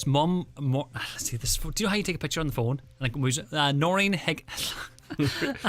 Mum, let's see this. Do you know how you take a picture on the phone? Like Noreen Higgins.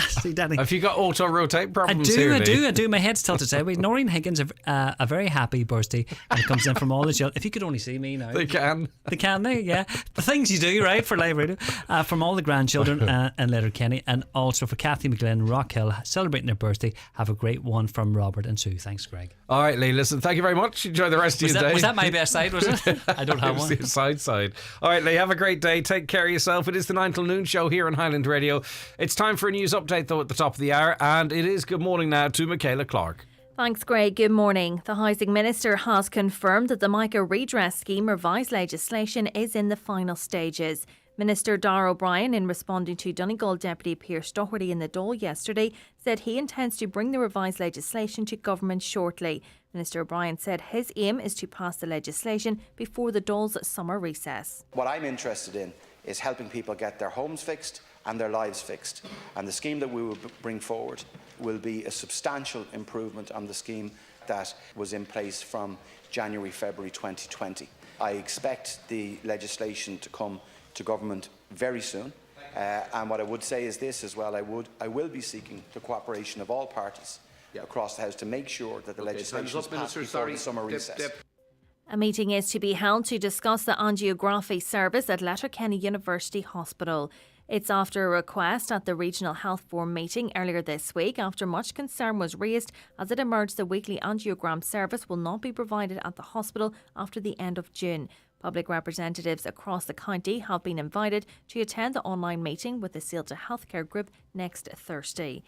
See, Danny. Have you got auto-rotate problems here, I do. My head's tilted sideways. Noreen Higgins, a very happy birthday. And it comes in from all the children. If you could only see me now. They can. Yeah. The things you do, right, for live radio. From all the grandchildren and Letterkenny. And also for Kathy McGlynn, Rock Hill, celebrating their birthday. Have a great one from Robert and Sue. Thanks, Greg. All right, Lee, listen, thank you very much. Enjoy the rest of your day. Was that my best side, was it? I don't have one. It was the side. All right, Lee, have a great day. Take care of yourself. It is the 9 till noon show here on Highland Radio. It's time for a news update, though, at the top of the hour, and it is good morning now to Michaela Clark. Thanks, Greg. Good morning. The Housing Minister has confirmed that the Mica Redress Scheme revised legislation is in the final stages. Minister Darragh O'Brien, in responding to Donegal Deputy Pearse Doherty in the Dáil yesterday, said he intends to bring the revised legislation to government shortly. Minister O'Brien said his aim is to pass the legislation before the Dáil's summer recess. What I'm interested in is helping people get their homes fixed and their lives fixed. And the scheme that we will bring forward will be a substantial improvement on the scheme that was in place from January, February 2020. I expect the legislation to come to government very soon. And what I would say is this as well, I will be seeking the cooperation of all parties across the House to make sure that the legislation is passed before the summer recess. A meeting is to be held to discuss the angiography service at Letterkenny University Hospital. It's after a request at the Regional Health Forum meeting earlier this week, after much concern was raised as it emerged the weekly angiogram service will not be provided at the hospital after the end of June. Public representatives across the county have been invited to attend the online meeting with the Célta Healthcare Group next Thursday.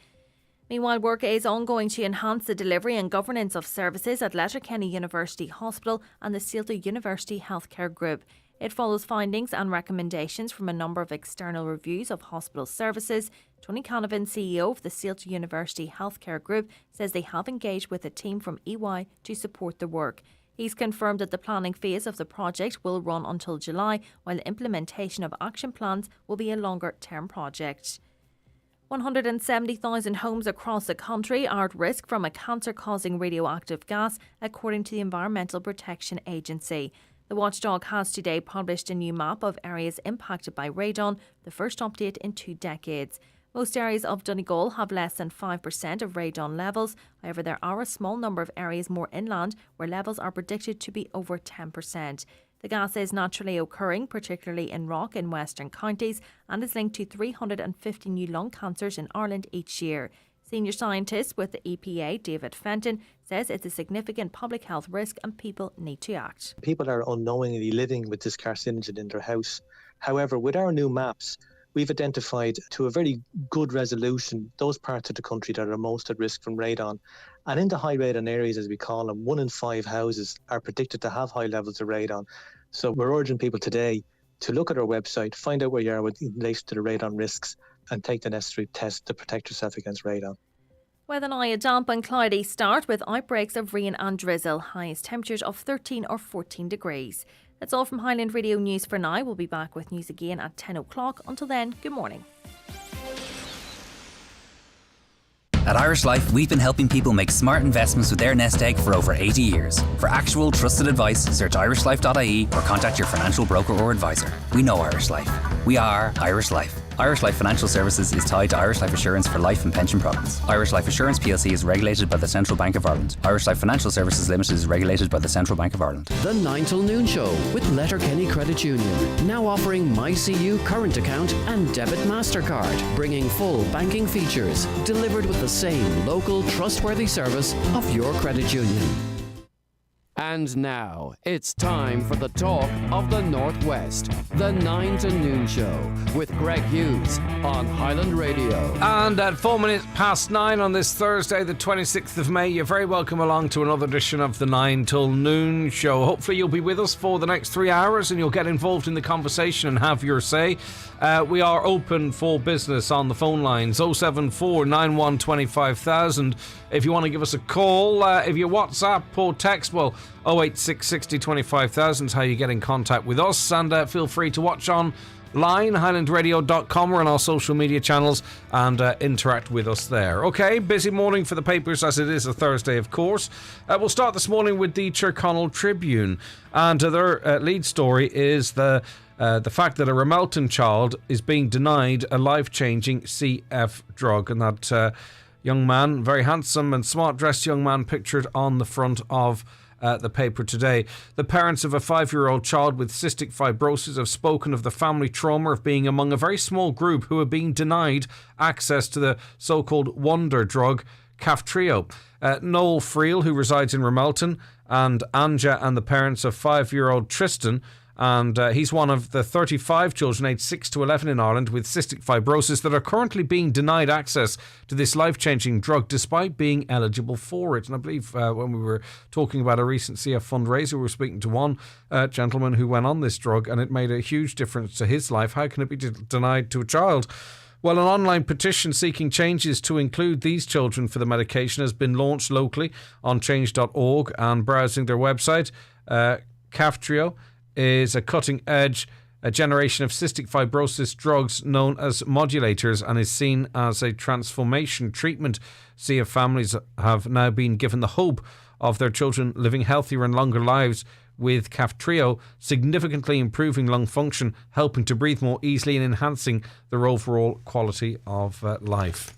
Meanwhile, work is ongoing to enhance the delivery and governance of services at Letterkenny University Hospital and the Célta University Healthcare Group. It follows findings and recommendations from a number of external reviews of hospital services. Tony Canavan, CEO of the Célta University Healthcare Group, says they have engaged with a team from EY to support the work. He's confirmed that the planning phase of the project will run until July, while the implementation of action plans will be a longer-term project. 170,000 homes across the country are at risk from a cancer-causing radioactive gas, according to the Environmental Protection Agency. The watchdog has today published a new map of areas impacted by radon, the first update in 2 decades. Most areas of Donegal have less than 5% of radon levels. However, there are a small number of areas more inland where levels are predicted to be over 10%. The gas is naturally occurring, particularly in Rock in western counties, and is linked to 350 new lung cancers in Ireland each year. Senior scientist with the EPA, David Fenton, says it's a significant public health risk and people need to act. People are unknowingly living with this carcinogen in their house. However, with our new maps, we've identified to a very good resolution those parts of the country that are most at risk from radon. And in the high radon areas, as we call them, 1 in 5 houses are predicted to have high levels of radon. So we're urging people today to look at our website, find out where you are in relation to the radon risks, and take the necessary test to protect yourself against radon. Weather now, a damp and cloudy start with outbreaks of rain and drizzle. Highest temperatures of 13 or 14 degrees. That's all from Highland Radio News for now. We'll be back with news again at 10 o'clock. Until then, good morning. At Irish Life, we've been helping people make smart investments with their nest egg for over 80 years. For actual trusted advice, search irishlife.ie or contact your financial broker or advisor. We know Irish Life. We are Irish Life. Irish Life Financial Services is tied to Irish Life Assurance for life and pension products. Irish Life Assurance plc is regulated by the Central Bank of Ireland. Irish Life Financial Services Limited is regulated by the Central Bank of Ireland. The 9 till noon show with Letterkenny Credit Union. Now offering MyCU current account and debit MasterCard. Bringing full banking features. Delivered with the same local trustworthy service of your credit union. And now, it's time for the talk of the Northwest. The 9 to noon show with Greg Hughes on Highland Radio. And at 4 minutes past 9 on this Thursday, the 26th of May, you're very welcome along to another edition of the 9 till noon show. Hopefully you'll be with us for the next 3 hours and you'll get involved in the conversation and have your say. We are open for business on the phone lines, 074 91 25,000. If you want to give us a call, if you WhatsApp or text, well, 086 60 25,000 is how you get in contact with us, and feel free to watch online, highlandradio.com, or on our social media channels, and interact with us there. Okay, busy morning for the papers, as it is a Thursday, of course. We'll start this morning with the Tyrconnell Tribune, and their lead story is the fact that a Ramelton child is being denied a life-changing CF drug, and that young man, very handsome and smart-dressed young man, pictured on the front of the paper today. The parents of a 5-year-old child with cystic fibrosis have spoken of the family trauma of being among a very small group who are being denied access to the so-called wonder drug Kaftrio. Noel Friel, who resides in Ramelton, and Anja and the parents of 5-year-old Tristan, and he's one of the 35 children aged 6 to 11 in Ireland with cystic fibrosis that are currently being denied access to this life-changing drug despite being eligible for it. And I believe when we were talking about a recent CF fundraiser, we were speaking to one gentleman who went on this drug, and it made a huge difference to his life. How can it be denied to a child? Well, an online petition seeking changes to include these children for the medication has been launched locally on change.org, and browsing their website, Kaftrio is a cutting-edge generation of cystic fibrosis drugs known as modulators, and is seen as a transformation treatment. CF families have now been given the hope of their children living healthier and longer lives, with Kaftrio significantly improving lung function, helping to breathe more easily and enhancing their overall quality of life.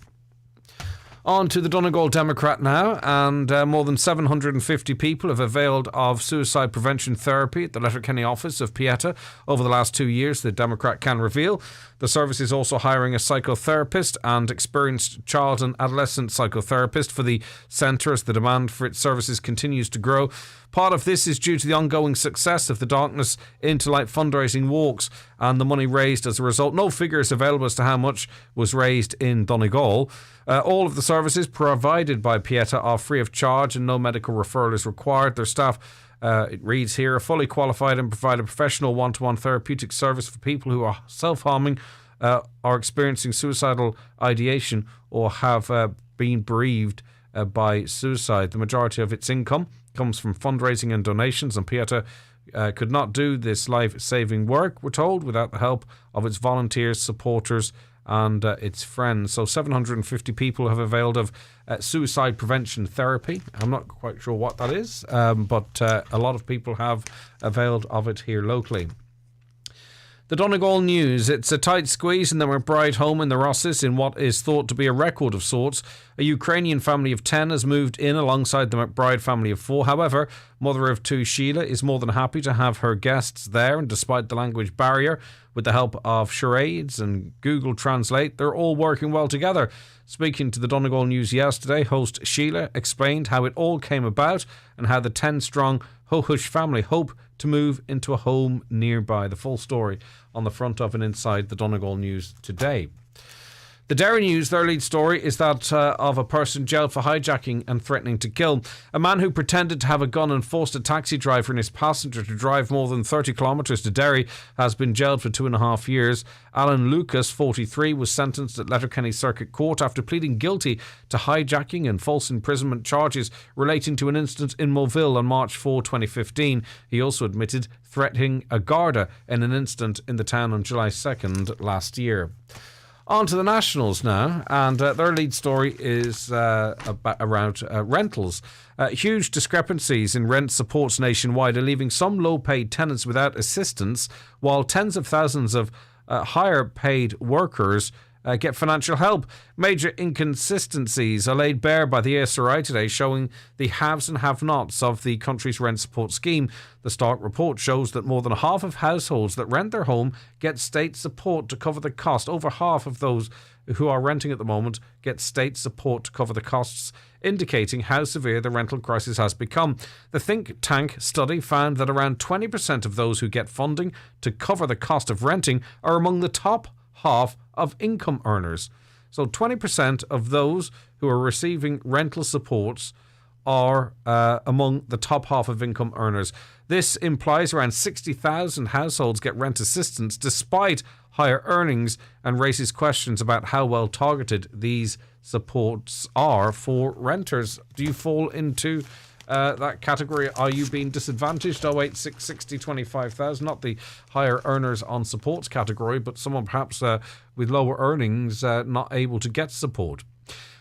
On to the Donegal Democrat now, and more than 750 people have availed of suicide prevention therapy at the Letterkenny office of Pieta over the last 2 years, the Democrat can reveal. The service is also hiring a psychotherapist and experienced child and adolescent psychotherapist for the centre as the demand for its services continues to grow. Part of this is due to the ongoing success of the Darkness into Light fundraising walks and the money raised as a result. No figures available as to how much was raised in Donegal. All of the services provided by Pieta are free of charge and no medical referral is required. Their staff, it reads here, are fully qualified and provide a professional one-to-one therapeutic service for people who are self-harming, are experiencing suicidal ideation, or have been bereaved by suicide. The majority of its income comes from fundraising and donations, and Pieta could not do this life-saving work, we're told, without the help of its volunteers, supporters and its friends. So 750 people have availed of suicide prevention therapy. I'm not quite sure what that is, but a lot of people have availed of it here locally. The Donegal News. It's a tight squeeze in the McBride home in the Rosses in what is thought to be a record of sorts. A Ukrainian family of 10 has moved in alongside the McBride family of 4. However, mother of 2 Sheila is more than happy to have her guests there, and despite the language barrier, with the help of charades and Google Translate, they're all working well together. Speaking to the Donegal News yesterday, host Sheila explained how it all came about and how the 10-strong Hohush family hope to move into a home nearby. The full story on the front of and inside the Donegal News today. The Derry News, their lead story is that of a person jailed for hijacking and threatening to kill. A man who pretended to have a gun and forced a taxi driver and his passenger to drive more than 30 kilometres to Derry has been jailed for 2.5 years. Alan Lucas, 43, was sentenced at Letterkenny Circuit Court after pleading guilty to hijacking and false imprisonment charges relating to an incident in Moville on March 4, 2015. He also admitted threatening a Garda in an incident in the town on July 2nd last year. On to the Nationals now, and their lead story is around rentals. Huge discrepancies in rent supports nationwide are leaving some low-paid tenants without assistance, while tens of thousands of higher-paid workers get financial help. Major inconsistencies are laid bare by the ASRI today, showing the haves and have-nots of the country's rent support scheme. The Stark report shows that more than half of households that rent their home get state support to cover the cost. Over half of those who are renting at the moment get state support to cover the costs, indicating how severe the rental crisis has become. The think tank study found that around 20% of those who get funding to cover the cost of renting are among the top half of income earners. So 20% of those who are receiving rental supports are among the top half of income earners. This implies around 60,000 households get rent assistance despite higher earnings, and raises questions about how well targeted these supports are for renters. Do you fall into that category. Are you being disadvantaged? 086 60 25,000. Not the higher earners on supports category, but someone perhaps with lower earnings not able to get support.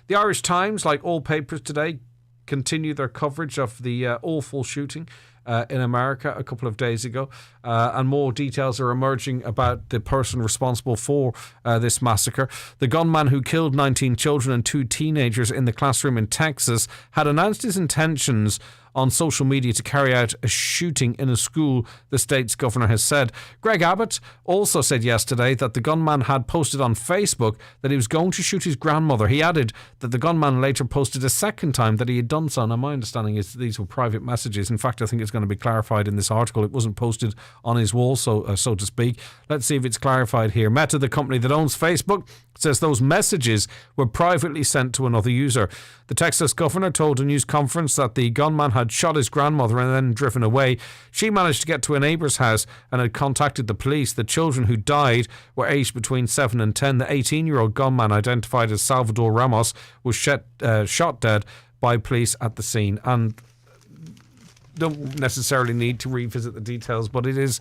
The Irish Times, like all papers today, continue their coverage of the awful shooting in America a couple of days ago, and more details are emerging about the person responsible for this massacre. The gunman who killed 19 children and 2 teenagers in the classroom in Texas had announced his intentions on social media to carry out a shooting in a school, the state's governor has said. Greg Abbott also said yesterday that the gunman had posted on Facebook that he was going to shoot his grandmother. He added that the gunman later posted a second time that he had done so. Now, my understanding is these were private messages. In fact, I think it's going to be clarified in this article. It wasn't posted on his wall, so to speak. Let's see if it's clarified here. Meta, the company that owns Facebook, says those messages were privately sent to another user. The Texas governor told a news conference that the gunman had shot his grandmother and then driven away. She managed to get to a neighbour's house and had contacted the police. The children who died were aged between 7 and 10. The 18-year-old gunman, identified as Salvador Ramos, was shot dead by police at the scene. And don't necessarily need to revisit the details, but it is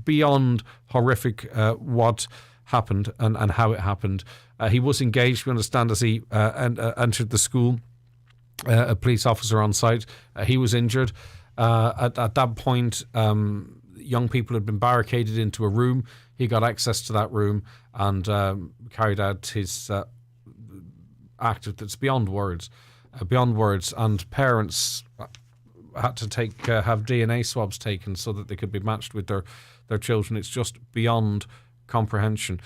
beyond horrific what happened and how it happened. He was engaged, we understand, as he entered the school. A police officer on site. He was injured. At that point, young people had been barricaded into a room. He got access to that room and carried out his act that's beyond words. And parents had to have DNA swabs taken so that they could be matched with their children. It's just beyond comprehension.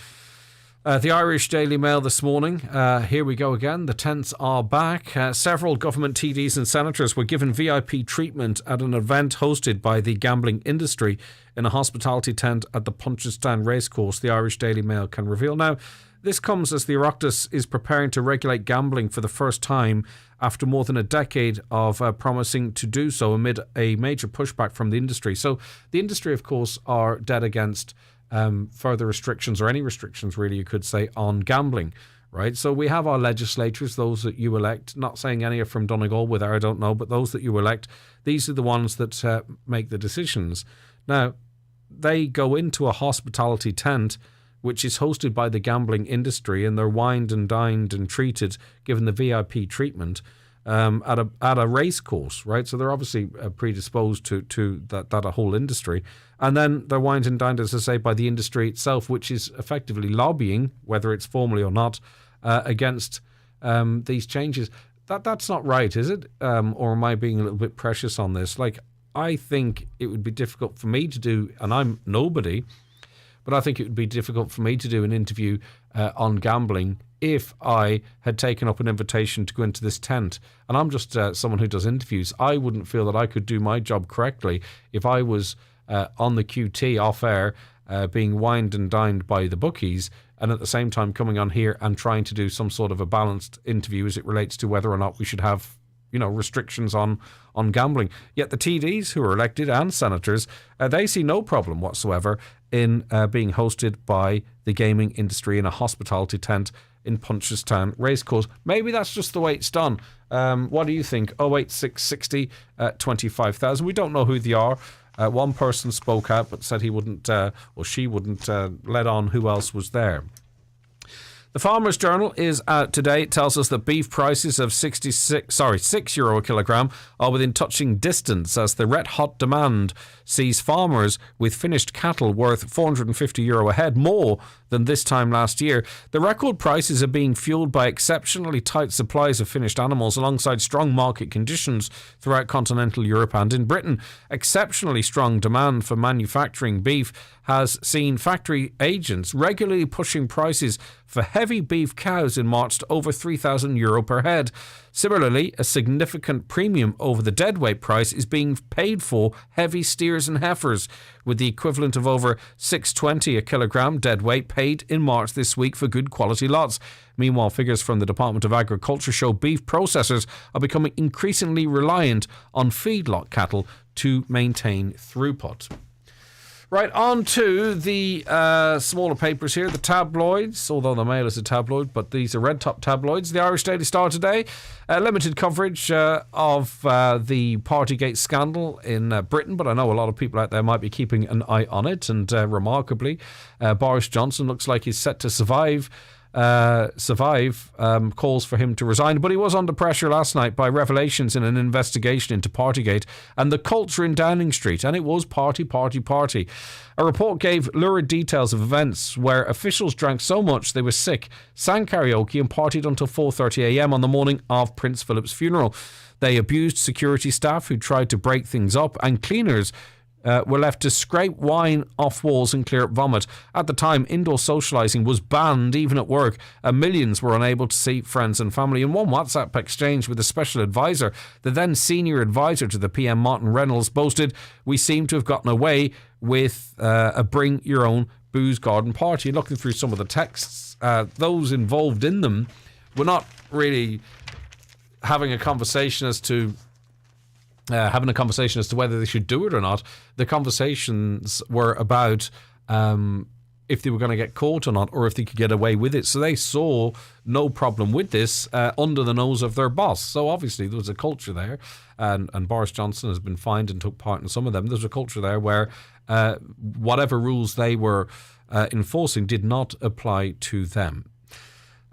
The Irish Daily Mail this morning, here we go again. The tents are back. Several government TDs and senators were given VIP treatment at an event hosted by the gambling industry in a hospitality tent at the Punchestown Racecourse, the Irish Daily Mail can reveal. Now, this comes as the Oireachtas is preparing to regulate gambling for the first time after more than a decade of promising to do so amid a major pushback from the industry. So the industry, of course, are dead against further restrictions, or any restrictions really you could say, on gambling, right? So we have our legislators, those that you elect, not saying any are from Donegal, whether I don't know, but those that you elect, these are the ones that make the decisions. Now, they go into a hospitality tent which is hosted by the gambling industry, and they're wined and dined and treated, given the VIP treatment at a race course, right? So they're obviously predisposed to that whole industry. And then they're wined and dined, as I say, by the industry itself, which is effectively lobbying, whether it's formally or not, against these changes. That's not right, is it? Or am I being a little bit precious on this? Like, I think it would be difficult for me to do, and I'm nobody, but I think it would be difficult for me to do an interview on gambling if I had taken up an invitation to go into this tent. And I'm just someone who does interviews. I wouldn't feel that I could do my job correctly if I was on the QT off air being wined and dined by the bookies, and at the same time coming on here and trying to do some sort of a balanced interview as it relates to whether or not we should have, restrictions on gambling. Yet the TDs who are elected and senators, they see no problem whatsoever in being hosted by the gaming industry in a hospitality tent in Punchestown Racecourse. Maybe that's just the way it's done. What do you think? 086 60 25,000. We don't know who they are. One person spoke out but said he wouldn't, or she wouldn't let on who else was there. The Farmers Journal is out today. It tells us that beef prices of €6 a kilogram are within touching distance as the red-hot demand sees farmers with finished cattle worth €450 a head, more than this time last year. The record prices are being fueled by exceptionally tight supplies of finished animals alongside strong market conditions throughout continental Europe and in Britain. Exceptionally strong demand for manufacturing beef has seen factory agents regularly pushing prices for heavy beef cows in March to over €3,000 per head. Similarly, a significant premium over the deadweight price is being paid for heavy steers and heifers, with the equivalent of over $6.20 a kilogram deadweight paid in March this week for good quality lots. Meanwhile, figures from the Department of Agriculture show beef processors are becoming increasingly reliant on feedlot cattle to maintain throughput. Right, on to the smaller papers here, the tabloids, although the Mail is a tabloid, but these are red top tabloids. The Irish Daily Star today, limited coverage of the Partygate scandal in Britain, but I know a lot of people out there might be keeping an eye on it, and remarkably, Boris Johnson looks like he's set to survive calls for him to resign, but he was under pressure last night by revelations in an investigation into Partygate and the culture in Downing Street, and it was party. A report gave lurid details of events where officials drank so much they were sick, sang karaoke and partied until 4:30am on the morning of Prince Philip's funeral. They abused security staff who tried to break things up, and cleaners were left to scrape wine off walls and clear up vomit. At the time, indoor socialising was banned even at work, and millions were unable to see friends and family. In one WhatsApp exchange with a special advisor, the then senior advisor to the PM, Martin Reynolds, boasted, "We seem to have gotten away with a bring your own booze garden party." Looking through some of the texts, those involved in them were not really having a conversation as to whether they should do it or not. The conversations were about if they were going to get caught or not, or if they could get away with it. So they saw no problem with this under the nose of their boss. So obviously there was a culture there, and Boris Johnson has been fined and took part in some of them. There's a culture there where whatever rules they were enforcing did not apply to them.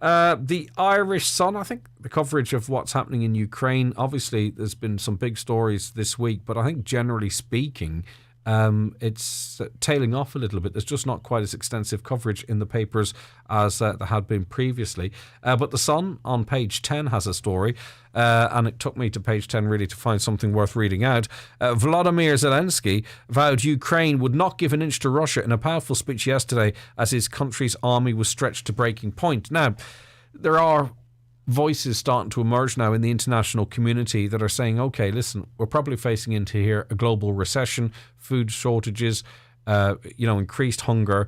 The Irish Sun, I think the coverage of what's happening in Ukraine, obviously there's been some big stories this week, but I think generally speaking, it's tailing off a little bit. There's just not quite as extensive coverage in the papers as there had been previously. But the Sun on page 10 has a story, and it took me to page 10 really to find something worth reading out. Volodymyr Zelensky vowed Ukraine would not give an inch to Russia in a powerful speech yesterday as his country's army was stretched to breaking point. Now, there are voices starting to emerge now in the international community that are saying, okay, listen, we're probably facing into here a global recession, food shortages, increased hunger.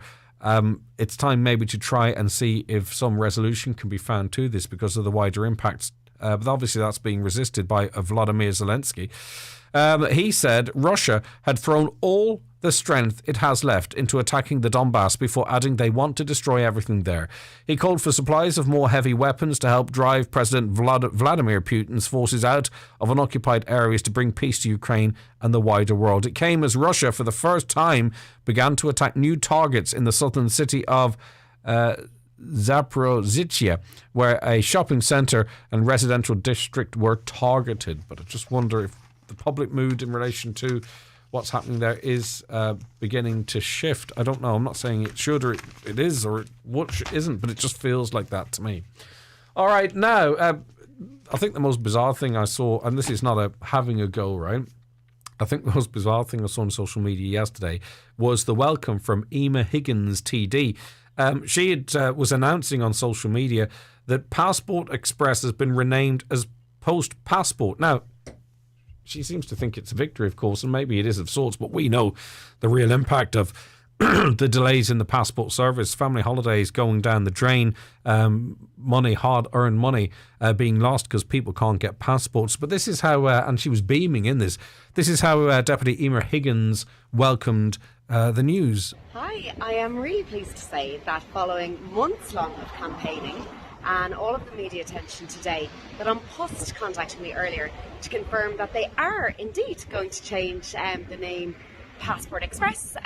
It's time maybe to try and see if some resolution can be found to this because of the wider impacts. But obviously that's being resisted by Volodymyr Zelensky. He said Russia had thrown all the strength it has left into attacking the Donbass before adding they want to destroy everything there. He called for supplies of more heavy weapons to help drive President Vladimir Putin's forces out of unoccupied areas to bring peace to Ukraine and the wider world. It came as Russia, for the first time, began to attack new targets in the southern city of Zaporizhzhia, where a shopping centre and residential district were targeted. But I just wonder if the public mood in relation to what's happening there is beginning to shift. I don't know. I'm not saying it should or it is or what isn't, but it just feels like that to me. All right, now, I think the most bizarre thing I saw, and this is not a having a go, right? I think the most bizarre thing I saw on social media yesterday was the welcome from Emma Higgins, TD. She was announcing on social media that Passport Express has been renamed as Post Passport. Now, she seems to think it's a victory, of course, and maybe it is of sorts, but we know the real impact of the delays in the passport service, family holidays going down the drain, money, hard-earned money being lost because people can't get passports. But this is how, and she was beaming in this is how Deputy Emma Higgins welcomed the news. Hi, I am really pleased to say that following months long of campaigning and all of the media attention today, that An Post contacted me earlier to confirm that they are indeed going to change the name Passport Express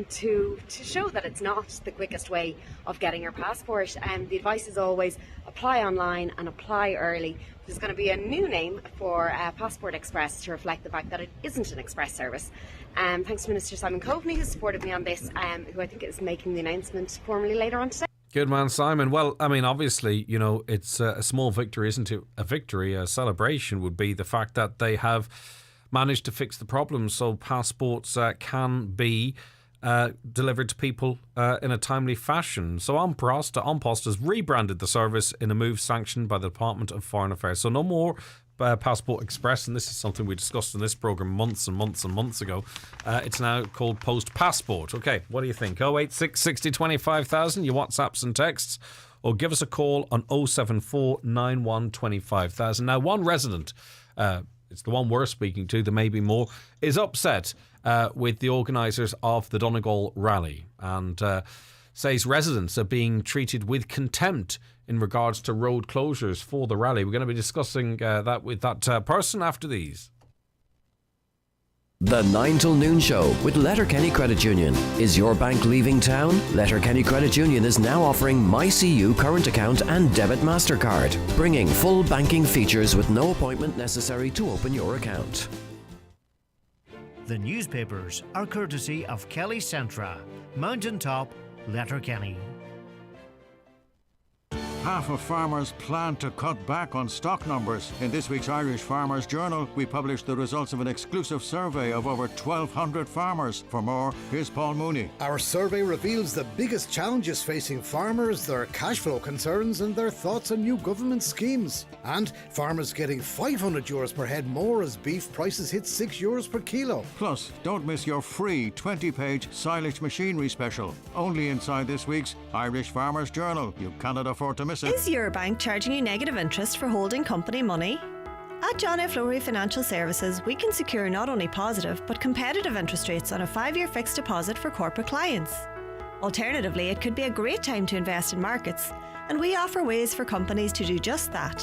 to show that it's not the quickest way of getting your passport. The advice is always apply online and apply early. There's going to be a new name for Passport Express to reflect the fact that it isn't an express service. Thanks to Minister Simon Coveney, who supported me on this, who I think is making the announcement formally later on today. Good man, Simon. Well, I mean, obviously, it's a small victory, isn't it? A victory, a celebration would be the fact that they have managed to fix the problem so passports can be delivered to people in a timely fashion. So An Post has rebranded the service in a move sanctioned by the Department of Foreign Affairs. So no more Passport Express, and this is something we discussed in this programme months and months and months ago. It's now called Post Passport. Okay, what do you think? 086 60 25,000, your WhatsApps and texts, or give us a call on 074 91 25,000. Now, one resident it's the one we're speaking to, there may be more, is upset with the organisers of the Donegal rally and says residents are being treated with contempt in regards to road closures for the rally. We're going to be discussing that with that person after these. The 9 till noon show with Letterkenny Credit Union. Is your bank leaving town? Letterkenny Credit Union is now offering MyCU current account and debit MasterCard, bringing full banking features with no appointment necessary to open your account. The newspapers are courtesy of Kelly Centra, Mountaintop, Letterkenny. Half of farmers plan to cut back on stock numbers. In this week's Irish Farmers Journal, we published the results of an exclusive survey of over 1,200 farmers. For more, here's Paul Mooney. Our survey reveals the biggest challenges facing farmers, their cash flow concerns and their thoughts on new government schemes. And farmers getting €500 per head more as beef prices hit €6 per kilo. Plus, don't miss your free 20-page silage machinery special. Only inside this week's Irish Farmers Journal. You cannot afford to miss it. Is your bank charging you negative interest for holding company money? At John F. Lowry Financial Services, we can secure not only positive but competitive interest rates on a 5-year fixed deposit for corporate clients. Alternatively, it could be a great time to invest in markets, and we offer ways for companies to do just that.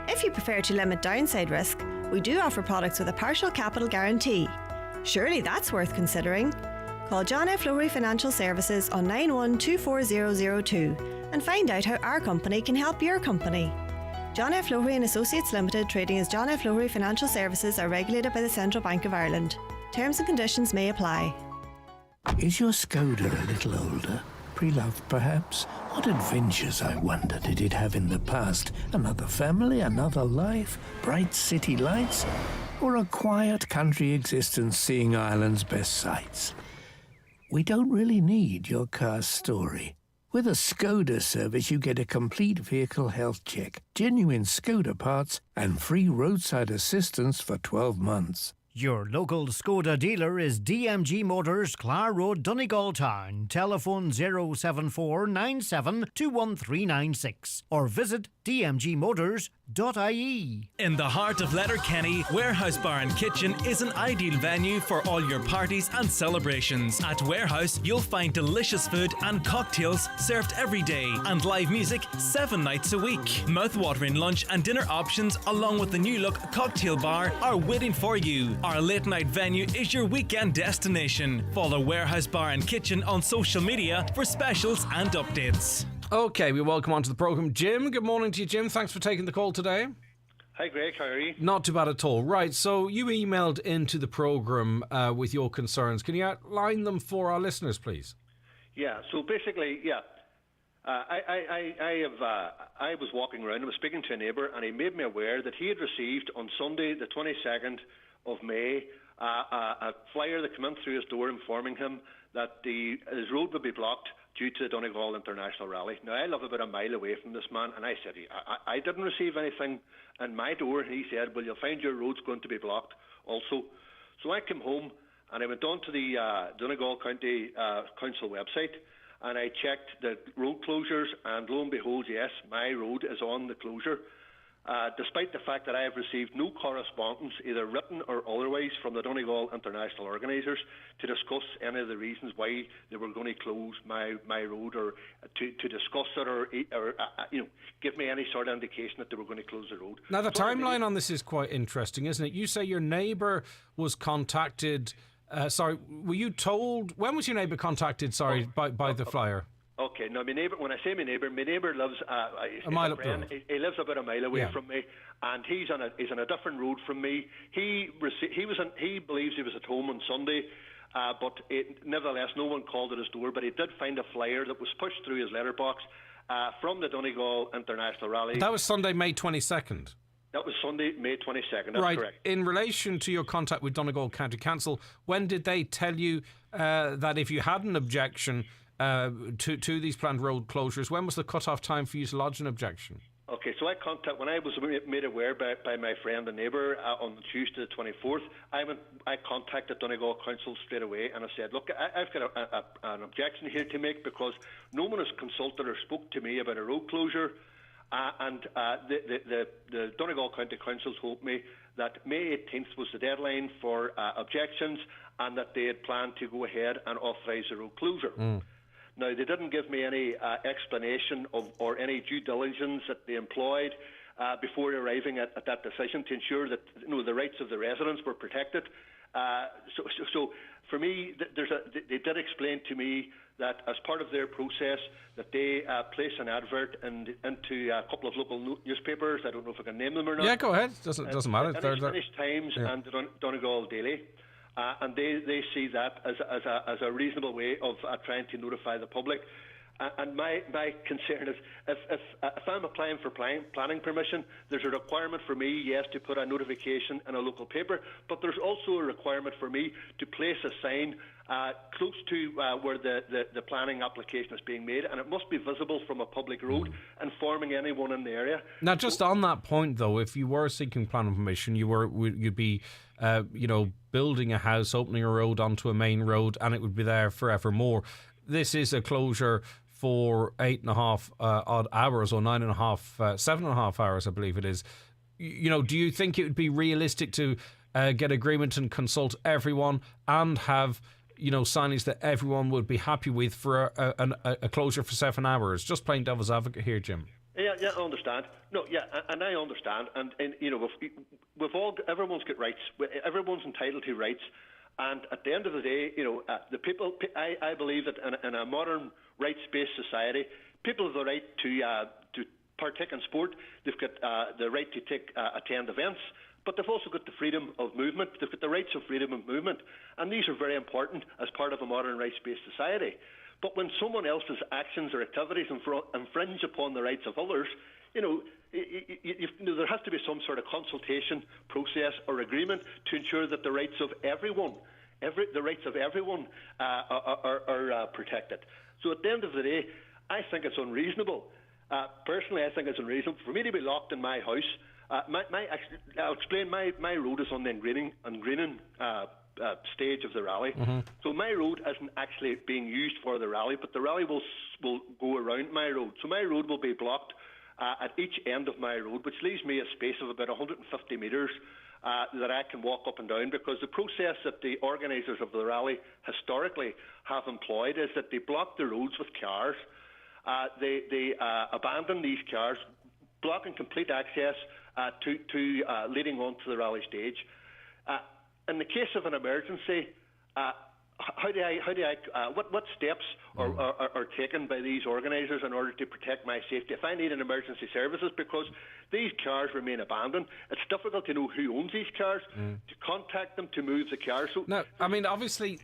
If you prefer to limit downside risk, we do offer products with a partial capital guarantee. Surely that's worth considering. Call John F. Lowry Financial Services on 91240002 and find out how our company can help your company. John F. Lowry and Associates Limited, trading as John F. Lowry Financial Services, are regulated by the Central Bank of Ireland. Terms and conditions may apply. Is your Skoda a little older? Pre-loved, perhaps? What adventures, I wonder, did it have in the past? Another family, another life, bright city lights, or a quiet country existence seeing Ireland's best sights? We don't really need your car's story. With a Skoda service, you get a complete vehicle health check, genuine Skoda parts, and free roadside assistance for 12 months. Your local Skoda dealer is DMG Motors, Clare Road, Donegal Town. Telephone 07497 or visit dmgmotors.ie. In the heart of Letterkenny, Warehouse Bar and Kitchen is an ideal venue for all your parties and celebrations. At Warehouse, you'll find delicious food and cocktails served every day and live music 7 nights a week. Mouth-watering lunch and dinner options along with the new look cocktail bar are waiting for you. Our late night venue is your weekend destination. Follow Warehouse Bar and Kitchen on social media for specials and updates. Okay, we welcome onto the programme Jim. Good morning to you, Jim. Thanks for taking the call today. Hi, Greg. How are you? Not too bad at all. Right, so you emailed into the programme with your concerns. Can you outline them for our listeners, please? Yeah, so basically, I was walking around, I was speaking to a neighbour, and he made me aware that he had received on Sunday, the 22nd of May, a flyer that came in through his door informing him that his road would be blocked due to the Donegal International Rally. Now, I live about a mile away from this man, and I said, I didn't receive anything in my door. And he said, well, you'll find your road's going to be blocked also. So I came home, and I went on to the Donegal County Council website, and I checked the road closures, and lo and behold, yes, my road is on the closure. Despite the fact that I have received no correspondence, either written or otherwise, from the Donegal International organisers to discuss any of the reasons why they were going to close my road, or to discuss it, or give me any sort of indication that they were going to close the road. Now, the timeline on this is quite interesting, isn't it? You say your neighbour was contacted. Were you told? When was your neighbour contacted? By the flyer. Okay, now my neighbour. When I say my neighbour lives a mile up the road. He lives about a mile away from me, and he's on a different road from me. He believes he was at home on Sunday, but nevertheless, no one called at his door. But he did find a flyer that was pushed through his letterbox from the Donegal International Rally. That was Sunday, May 22nd. That was Sunday, May 22nd. That's right. Correct. In relation to your contact with Donegal County Council, when did they tell you that if you had an objection to these planned road closures, when was the cut-off time for you to lodge an objection? Okay, so when I was made aware by my friend and neighbour on Tuesday the 24th, I contacted Donegal Council straight away, and I said, look, I've got an objection here to make, because no one has consulted or spoke to me about a road closure. The Donegal County Council told me that May 18th was the deadline for objections, and that they had planned to go ahead and authorise the road closure. Now, they didn't give me any explanation or any due diligence that they employed before arriving at that decision to ensure that the rights of the residents were protected. So for me, they did explain to me that as part of their process, that they place an advert into a couple of local newspapers. I don't know if I can name them or not. Yeah, go ahead. Doesn't matter. Irish Times and the Donegal Daily. And they see that as a reasonable way of trying to notify the public. And my concern is if I'm applying for planning permission, there's a requirement for me, yes, to put a notification in a local paper, but there's also a requirement for me to place a sign close to where the planning application is being made, and it must be visible from a public road, informing anyone in the area. Now, just on that point, though, if you were seeking planning permission, you'd be building a house, opening a road onto a main road, and it would be there forevermore. This is a closure for 8.5 odd hours, or 7.5 hours, I believe it is. Do you think it would be realistic to get agreement and consult everyone and have signage that everyone would be happy with for a closure for 7 hours? Just playing devil's advocate here, Jim. Yeah, I understand. No, yeah, and I understand. And everyone's got rights. Everyone's entitled to rights. And at the end of the day, the people. I believe that in a modern rights-based society, people have the right to partake in sport. They've got the right to attend events, but they've also got the freedom of movement. They've got the rights of freedom of movement, and these are very important as part of a modern rights-based society. But when someone else's actions or activities infringe upon the rights of others, there has to be some sort of consultation process or agreement to ensure that the rights of everyone, are protected. So at the end of the day, I think it's unreasonable. Personally, I think it's unreasonable for me to be locked in my house. I'll explain. My road is on the greening stage of the rally. So my road isn't actually being used for the rally, but the rally will go around my road. So my road will be blocked at each end of my road, which leaves me a space of about 150 metres that I can walk up and down, because the process that the organisers of the rally historically have employed is that they block the roads with cars. They abandon these cars, blocking complete access to leading on to the rally stage. In the case of an emergency, what steps are taken by these organisers in order to protect my safety? If I need an emergency services, because these cars remain abandoned, it's difficult to know who owns these cars, to contact them, to move the cars. So, now, I mean, obviously,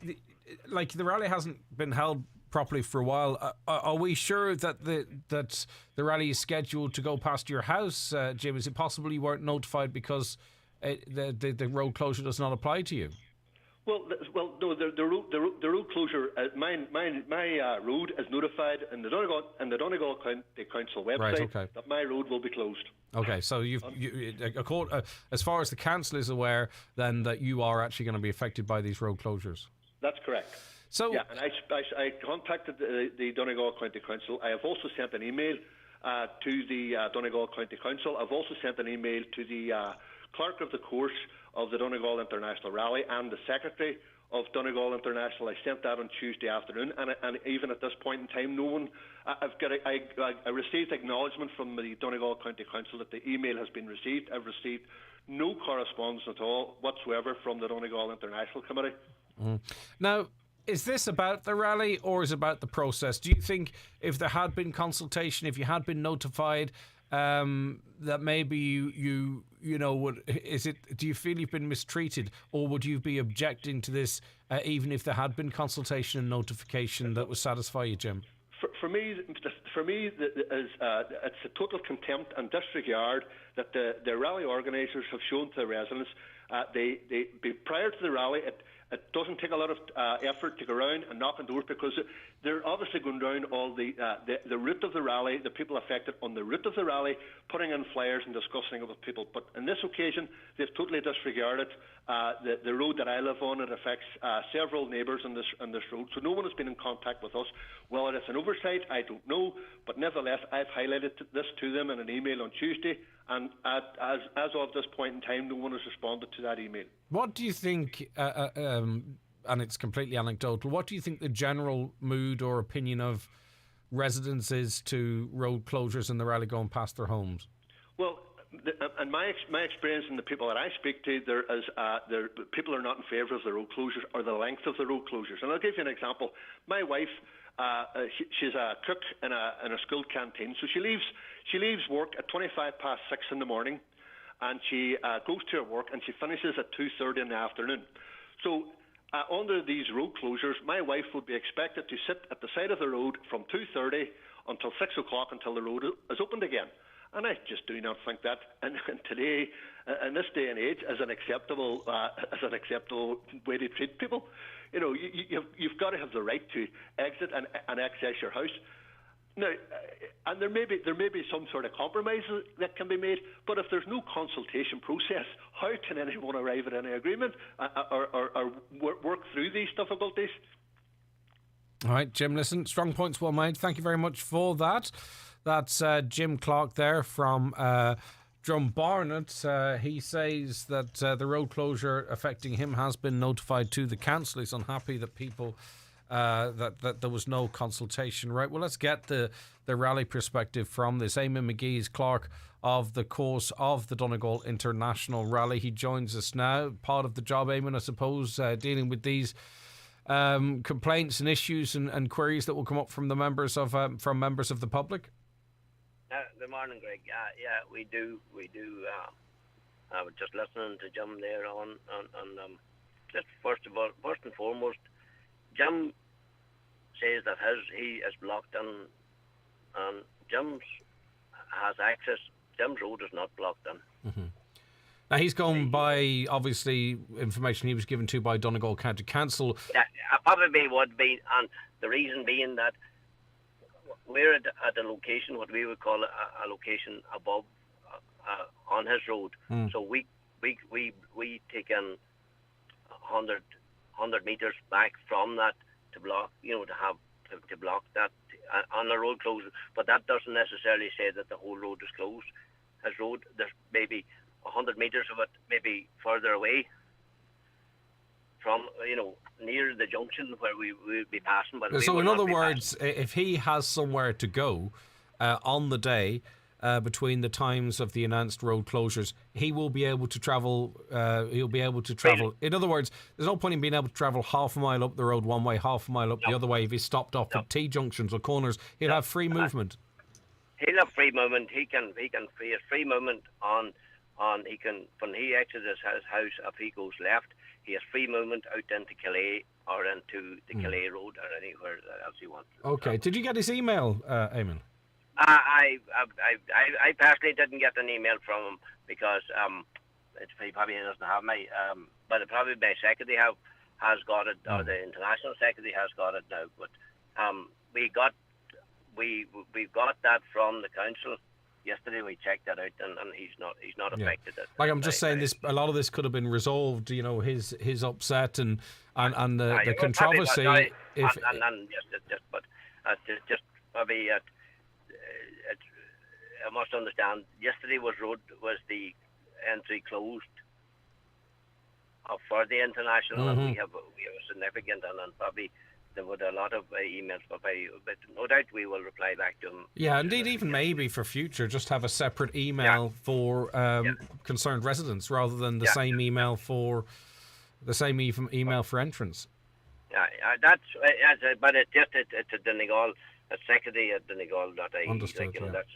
the rally hasn't been held properly for a while. Are we sure that the rally is scheduled to go past your house, Jim? Is it possible you weren't notified because the road closure does not apply to you? Well, no. The road closure. My road is notified in the Donegal County Council website, right, okay, that my road will be closed. Okay, so as far as the council is aware, then that you are actually going to be affected by these road closures. That's correct. So yeah, and I contacted the Donegal County Council. I have also sent an email to the Donegal County Council. I've also sent an email to the clerk of the course of the Donegal International Rally and the secretary of Donegal International. I sent that on Tuesday afternoon, and even at this point in time, no one. I received acknowledgement from the Donegal County Council that the email has been received. I've received no correspondence at all whatsoever from the Donegal International Committee. Now, is this about the rally or is it about the process? Do you think if there had been consultation, if you had been notified, that maybe you do you feel you've been mistreated, or would you be objecting to this even if there had been consultation and notification that would satisfy you, Jim? For me, it's a total contempt and disregard that the rally organisers have shown to the residents. Prior to the rally, It doesn't take a lot of effort to go around and knock on doors, because they're obviously going down all the route of the rally, the people affected on the route of the rally, putting in flyers and discussing it with people. But on this occasion, they've totally disregarded the road that I live on. It affects several neighbours on this road, so no one has been in contact with us. Whether it's an oversight, I don't know, but nevertheless, I've highlighted this to them in an email on Tuesday, and as of this point in time, no one has responded to that email. What do you think, and it's completely anecdotal, what do you think the general mood or opinion of residents is to road closures and the rally going past their homes? Well, and my experience and the people that I speak to, people are not in favour of the road closures or the length of the road closures. And I'll give you an example. My wife, she's a cook in a school canteen, so she leaves work at 6:25 in the morning, and she goes to her work and she finishes at 2:30 in the afternoon. So under these road closures, my wife would be expected to sit at the side of the road from 2:30 until 6 o'clock until the road is opened again. And I just do not think that, and today, in this day and age, is an acceptable way to treat people. You know, you've got to have the right to exit and access your house. Now, and there may be some sort of compromise that can be made, but if there's no consultation process, how can anyone arrive at any agreement or work through these difficulties? All right, Jim, listen, strong points well made. Thank you very much for that. That's Jim Clark there from Drumbarnet. He says that the road closure affecting him has been notified to the council. He's unhappy that people that there was no consultation. Right, well, let's get the rally perspective from this. Eamon McGee is clerk of the course of the Donegal International Rally. He joins us now. Part of the job, Eamon, I suppose, dealing with these complaints and issues and queries that will come up from the members of the public. Good morning, Greg. Yeah, we do. I was just listening to Jim there on just first and foremost, Jim says that he is blocked and Jim has access. Jim's road is not blocked in. Mm-hmm. Now he's going by obviously information he was given to by Donegal County Council. Yeah, probably would be, and the reason being that we're at a location, what we would call a location above on his road. So we take in 100 meters back from that to block, to block that on the road closure. But that doesn't necessarily say that the whole road is closed. His road, there's maybe 100 meters of it, maybe further away from, near the junction where we would be passing. But so in other words, if he has somewhere to go on the day between the times of the announced road closures, he will be able to travel. He'll be able to travel. In other words, there's no point in being able to travel half a mile up the road one way, half a mile up the other way. If he's stopped off at T-junctions or corners, he'll have free movement. He'll have free movement. He has free movement on. He can, when he exits his house, if he goes left, he has free movement out into Calais or into the Calais Road or anywhere else he wants. Okay. Did you get his email, Eamon? I personally didn't get an email from him because he probably doesn't have my. But probably my secretary has got it, or the international secretary has got it now. But we got that from the council. Yesterday we checked that out, and he's not affected. Like I'm just saying, a lot of this could have been resolved. His upset and the controversy. I must understand. Yesterday was the entry closed for the international, and we have a significant and probably. There were a lot of emails, but no doubt we will reply back to them. Yeah, indeed, even maybe for future, just have a separate email for concerned residents rather than the same email for email for entrance. Yeah, but it's a Donegal, a secretary at Donegal.ie. Understood. That's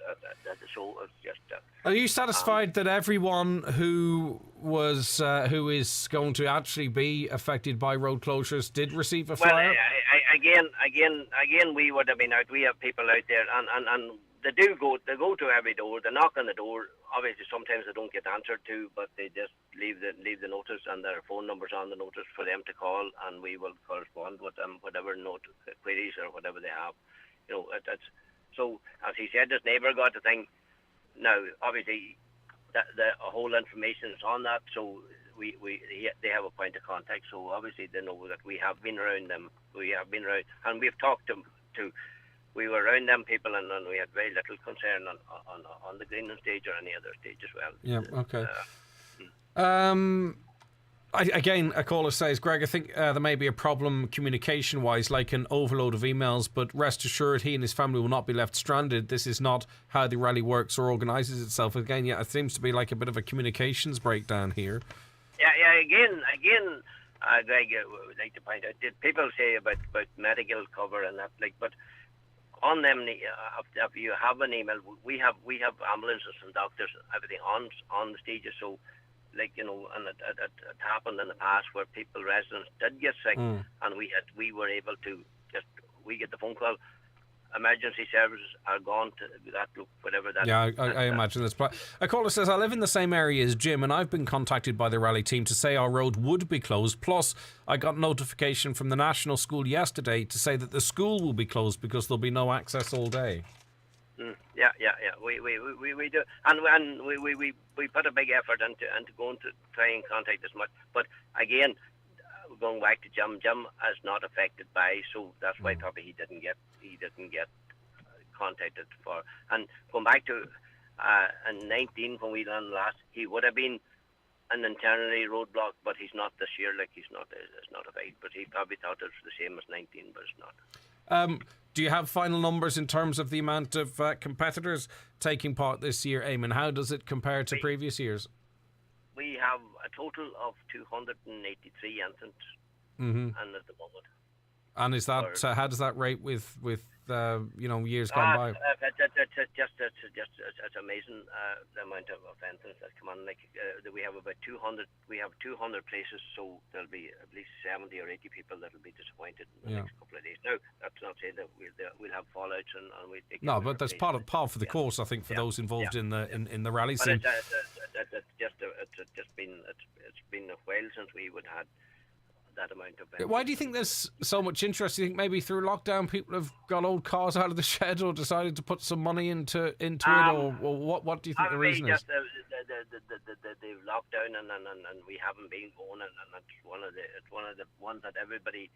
so it's just. Are you satisfied that everyone who is going to actually be affected by road closures did receive a flyer? Again, we would have been out. We have people out there, and they go to every door. They knock on the door. Obviously, sometimes they don't get answered to, but they just leave the notice and their phone numbers on the notice for them to call, and we will correspond with them, whatever queries or whatever they have. So as he said, this neighbour got the thing. Now, obviously, the whole information is on that, so they have a point of contact. So obviously, they know that we have been around them. We have been around, and we've talked to. We were around them people, and we had very little concern on the Greenland stage or any other stage as well. Yeah. Okay. Again, a caller says, Greg, I think there may be a problem communication-wise, like an overload of emails, but rest assured he and his family will not be left stranded. This is not how the rally works or organises itself. Again, yeah, it seems to be like a bit of a communications breakdown here. Yeah. Again, Greg, I would like to point out, people say about medical cover and that, but on them, if you have an email, we have ambulances and doctors, everything on the stages. So, and it happened in the past where residents did get sick, and we were able to we get the phone call. Emergency services are gone to that, whatever that. Yeah, I imagine this. But a caller says, I live in the same area as Jim, and I've been contacted by the rally team to say our road would be closed. Plus, I got notification from the national school yesterday to say that the school will be closed because there'll be no access all day. Yeah. We do, and we put a big effort into going to try and contact as much. But again, going back to Jim is not affected by, so that's why probably he didn't get contacted for. And going back to in 19 when we done last, he would have been an internally roadblock, but he's not this year. It's not affected. But he probably thought it was the same as 19, but it's not. Do you have final numbers in terms of the amount of competitors taking part this year, Eamon? How does it compare to previous years? We have a total of 283 entrants, and at the moment. And is that how does that rate with years gone by? It's amazing the amount of entrants that come on. We have about 200. We have 200 places, so there'll be at least 70 or 80 people that'll be disappointed in the next couple of days. Now, that's not saying that we'll have fallouts and we. No, but that's par for the course, I think, for those involved in the rally scene. It's been a while since we would had that amount of. Why do you think there's so much interest? Do you think maybe through lockdown people have got old cars out of the shed or decided to put some money into it, or what do you think the reason is? The lockdown and we haven't been going, and it's one of the ones that everybody,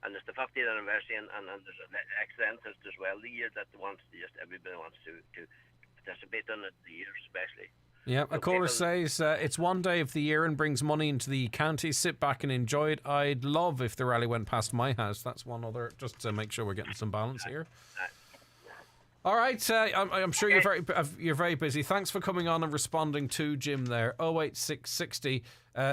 and it's the 50th anniversary, and there's an extra interest as well the year that everybody wants to participate in it, the year especially. Yeah, a caller says it's one day of the year and brings money into the county. Sit back and enjoy it. I'd love if the rally went past my house. That's one other, just to make sure we're getting some balance here. All right, I'm sure you're very busy. Thanks for coming on and responding to Jim there. 08660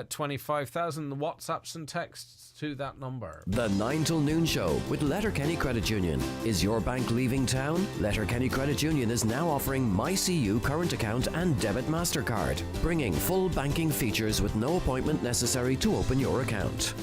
25,000. The WhatsApps and texts to that number. The 9 till noon show with Letterkenny Credit Union. Is your bank leaving town? Letterkenny Credit Union is now offering MyCU current account and debit MasterCard, bringing full banking features with no appointment necessary to open your account.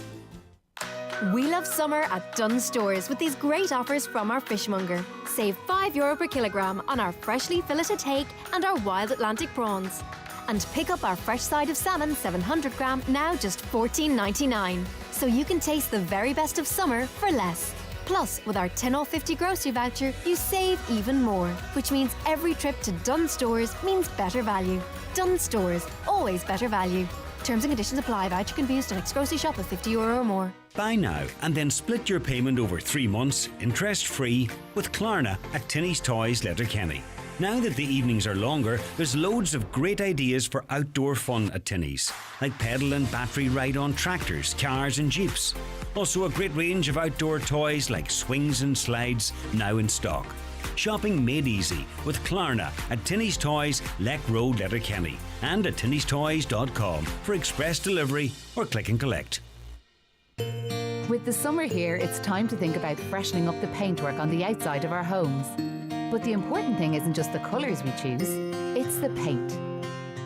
We love summer at Dunnes Stores with these great offers from our fishmonger. Save €5 per kilogram on our freshly filleted hake and our wild Atlantic prawns. And pick up our fresh side of salmon 700 gram, now just $14.99. So you can taste the very best of summer for less. Plus, with our 10 off 50 grocery voucher, you save even more, which means every trip to Dunnes Stores means better value. Dunnes Stores, always better value. Terms and conditions apply. Voucher can be used on next grocery shop of €50 or more. Buy now and then split your payment over 3 months, interest-free, with Klarna at Tinny's Toys Letterkenny. Now that the evenings are longer, there's loads of great ideas for outdoor fun at Tinny's, like pedal and battery ride-on tractors, cars and jeeps. Also a great range of outdoor toys like swings and slides now in stock. Shopping made easy with Klarna at Tinny's Toys, Leck Road, Letterkenny, and at tinnystoys.com for express delivery or click and collect. With the summer here, it's time to think about freshening up the paintwork on the outside of our homes. But the important thing isn't just the colours we choose, it's the paint.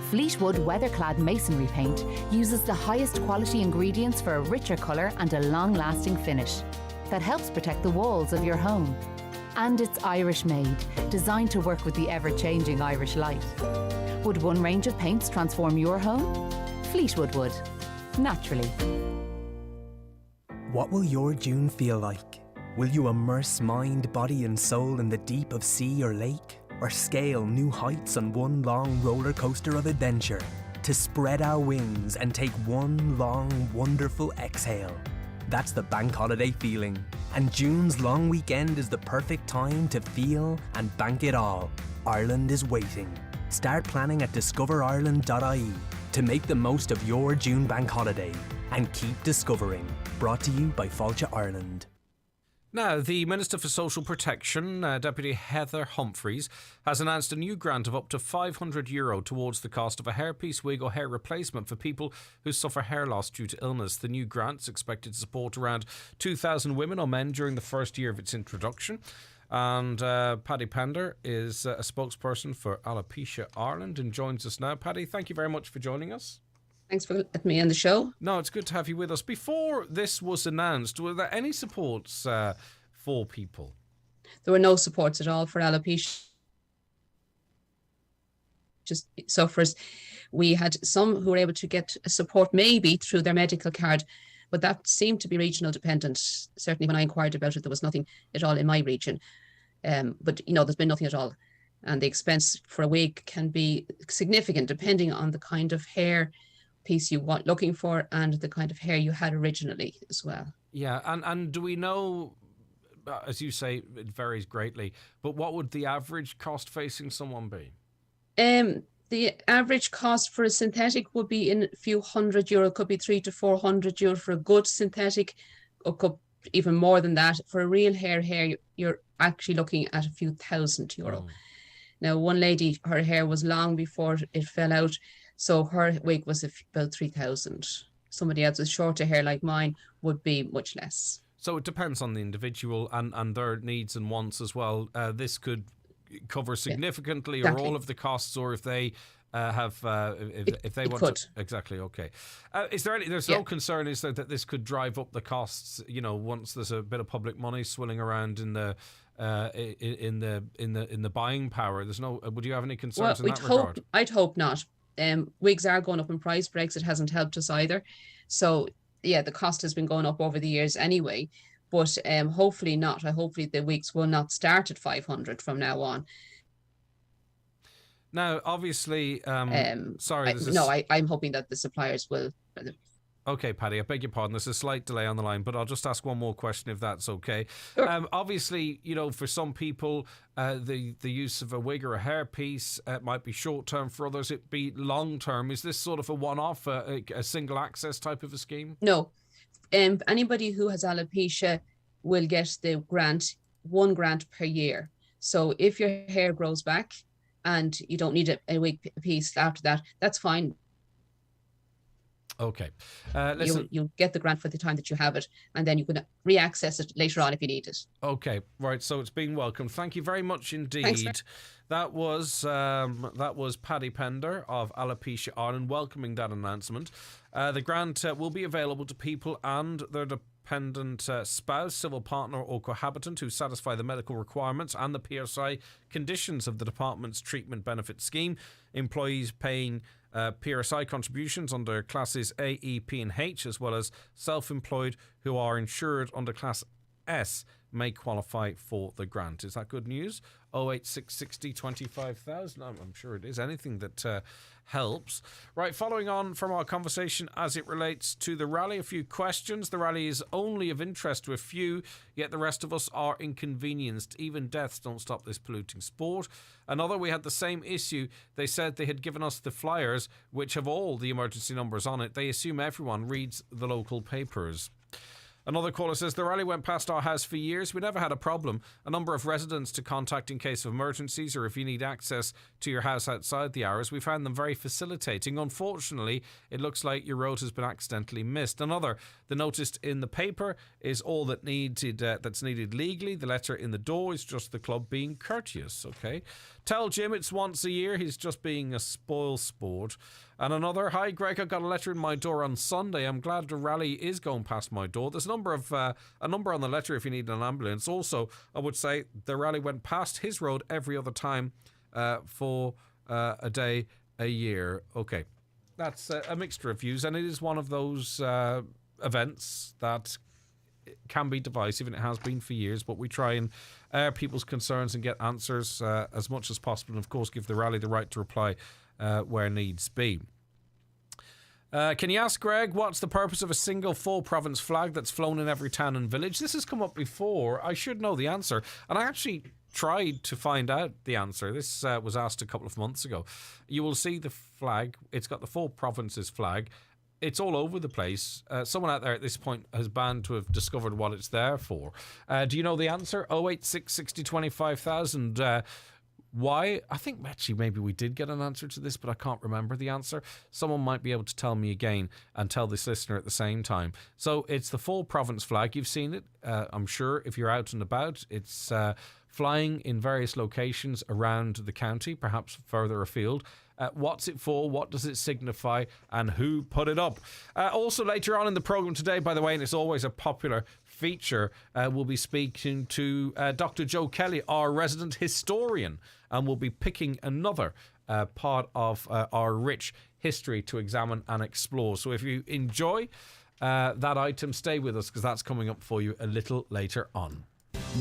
Fleetwood Weatherclad Masonry Paint uses the highest quality ingredients for a richer colour and a long-lasting finish that helps protect the walls of your home. And it's Irish made, designed to work with the ever-changing Irish light. Would one range of paints transform your home? Fleetwood would. Naturally. What will your June feel like? Will you immerse mind, body and soul in the deep of sea or lake? Or scale new heights on one long roller coaster of adventure? To spread our wings and take one long, wonderful exhale. That's the bank holiday feeling. And June's long weekend is the perfect time to feel and bank it all. Ireland is waiting. Start planning at discoverireland.ie to make the most of your June bank holiday. And keep discovering. Brought to you by Fáilte Ireland. Now, the Minister for Social Protection, Deputy Heather Humphreys, has announced a new grant of up to €500 towards the cost of a hairpiece, wig or hair replacement for people who suffer hair loss due to illness. The new grant is expected to support around 2,000 women or men during the first year of its introduction. And Paddy Pender is a spokesperson for Alopecia Ireland and joins us now. Paddy, thank you very much for joining us. Thanks for letting me on the show. No, it's good to have you with us. Before this was announced, were there any supports for people? There were no supports at all for alopecia just sufferers. We had some who were able to get support maybe through their medical card, but that seemed to be regional dependent. Certainly when I inquired about it, there was nothing at all in my region. But, there's been nothing at all. And the expense for a wig can be significant depending on the kind of hair piece you want looking for and the kind of hair you had originally as well. Yeah, and do we know, as you say, it varies greatly, but what would the average cost facing someone be? The average cost for a synthetic would be in a few €100, could be €300 to €400 for a good synthetic, or could even more than that. For a real hair, you're actually looking at a few €1,000. Oh. Now, one lady, her hair was long before it fell out, so her wig was about 3,000. Somebody else with shorter hair like mine would be much less. So it depends on the individual and their needs and wants as well. This could cover significantly or all of the costs, or if they have if they want could. to. Exactly. Okay. Is there any? There's no concern, is there, that this could drive up the costs? Once there's a bit of public money swilling around in the buying power. There's no. Would you have any concerns in that regard? I'd hope not. Wigs are going up in price. Brexit hasn't helped us either. So, the cost has been going up over the years anyway. But hopefully not. Hopefully the wigs will not start at 500 from now on. Now, obviously, I'm hoping that the suppliers will. Okay, Paddy, I beg your pardon. There's a slight delay on the line, but I'll just ask one more question if that's okay. Sure. Obviously, for some people, the use of a wig or a hairpiece might be short-term. For others, it'd be long-term. Is this sort of a one-off, a single access type of a scheme? No. Anybody who has alopecia will get the grant, one grant per year. So if your hair grows back and you don't need a wig piece after that, that's fine. Okay. Listen, you get the grant for the time that you have it, and then you can re-access it later on if you need it. Okay, right. So it's been welcomed. Thank you very much indeed. Thanks, that was Paddy Pender of Alopecia Ireland welcoming that announcement. The grant will be available to people and their dependent spouse, civil partner or cohabitant who satisfy the medical requirements and the PRSI conditions of the department's treatment benefit scheme. Employees paying PRSI contributions under classes A, E, P and H, as well as self-employed who are insured under class S, may qualify for the grant. Is that good news? 08660 25,000. I'm sure it is. Anything that helps. Right, following on from our conversation as it relates to the rally, a few questions. The rally is only of interest to a few, yet the rest of us are inconvenienced. Even deaths don't stop this polluting sport. Another, we had the same issue. They said they had given us the flyers, which have all the emergency numbers on it. They assume everyone reads the local papers. Another caller says, the rally went past our house for years. We never had a problem. A number of residents to contact in case of emergencies or if you need access to your house outside the hours. We found them very facilitating. Unfortunately, it looks like your road has been accidentally missed. Another, the notice in the paper is all that that's needed legally. The letter in the door is just the club being courteous. Okay. Tell Jim it's once a year. He's just being a spoil sport. And another, hi Greg, I got a letter in my door on Sunday. I'm glad the rally is going past my door. There's a number on the letter if you need an ambulance. Also, I would say the rally went past his road every other time for a day, a year. Okay, that's a mixture of views, and it is one of those events that can be divisive, and it has been for years, but we try and air people's concerns and get answers as much as possible, and of course give the rally the right to reply where needs be. Can you ask Greg what's the purpose of a single full province flag that's flown in every town and village? This has come up before. I should know the answer, and I actually tried to find out the answer. This was asked a couple of months ago. You will see the flag. It's got the full province's flag. It's all over the place. Someone out there at this point has bound to have discovered what it's there for. Do you know the answer? 086 60 25,000. Why? I think actually maybe we did get an answer to this, but I can't remember the answer. Someone might be able to tell me again and tell this listener at the same time. So it's the full province flag. You've seen it, I'm sure, if you're out and about. It's flying in various locations around the county, perhaps further afield. What's it for? What does it signify? And who put it up? Also later on in the programme today, by the way, and it's always a popular feature, we'll be speaking to Dr. Joe Kelly, our resident historian, and we'll be picking another part of our rich history to examine and explore. So if you enjoy that item, stay with us, because that's coming up for you a little later on.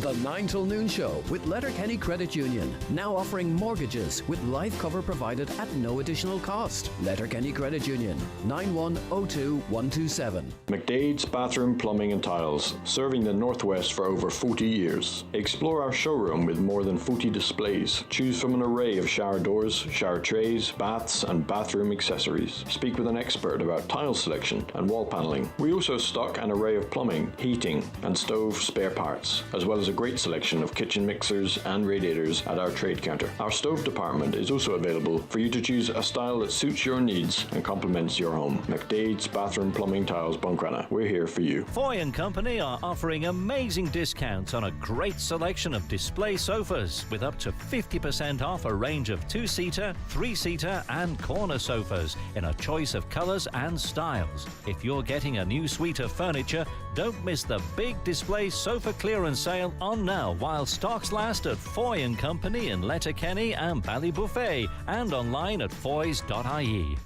The 9 till noon show with Letterkenny Credit Union, now offering mortgages with life cover provided at no additional cost. Letterkenny Credit Union, 9102127. McDade's Bathroom, Plumbing and Tiles, serving the Northwest for over 40 years. Explore our showroom with more than 40 displays. Choose from an array of shower doors, shower trays, baths and bathroom accessories. Speak with an expert about tile selection and wall paneling. We also stock an array of plumbing, heating and stove spare parts, as well as a great selection of kitchen mixers and radiators at our trade counter. Our stove department is also available for you to choose a style that suits your needs and complements your home. McDade's Bathroom, Plumbing, Tiles, Buncrana. We're here for you. Foy & Company are offering amazing discounts on a great selection of display sofas with up to 50% off a range of 2-seater, 3-seater and corner sofas in a choice of colours and styles. If you're getting a new suite of furniture, don't miss the big display sofa clearance sale on now while stocks last at Foy & Company in Letterkenny and Ballybuffet, and online at foys.ie.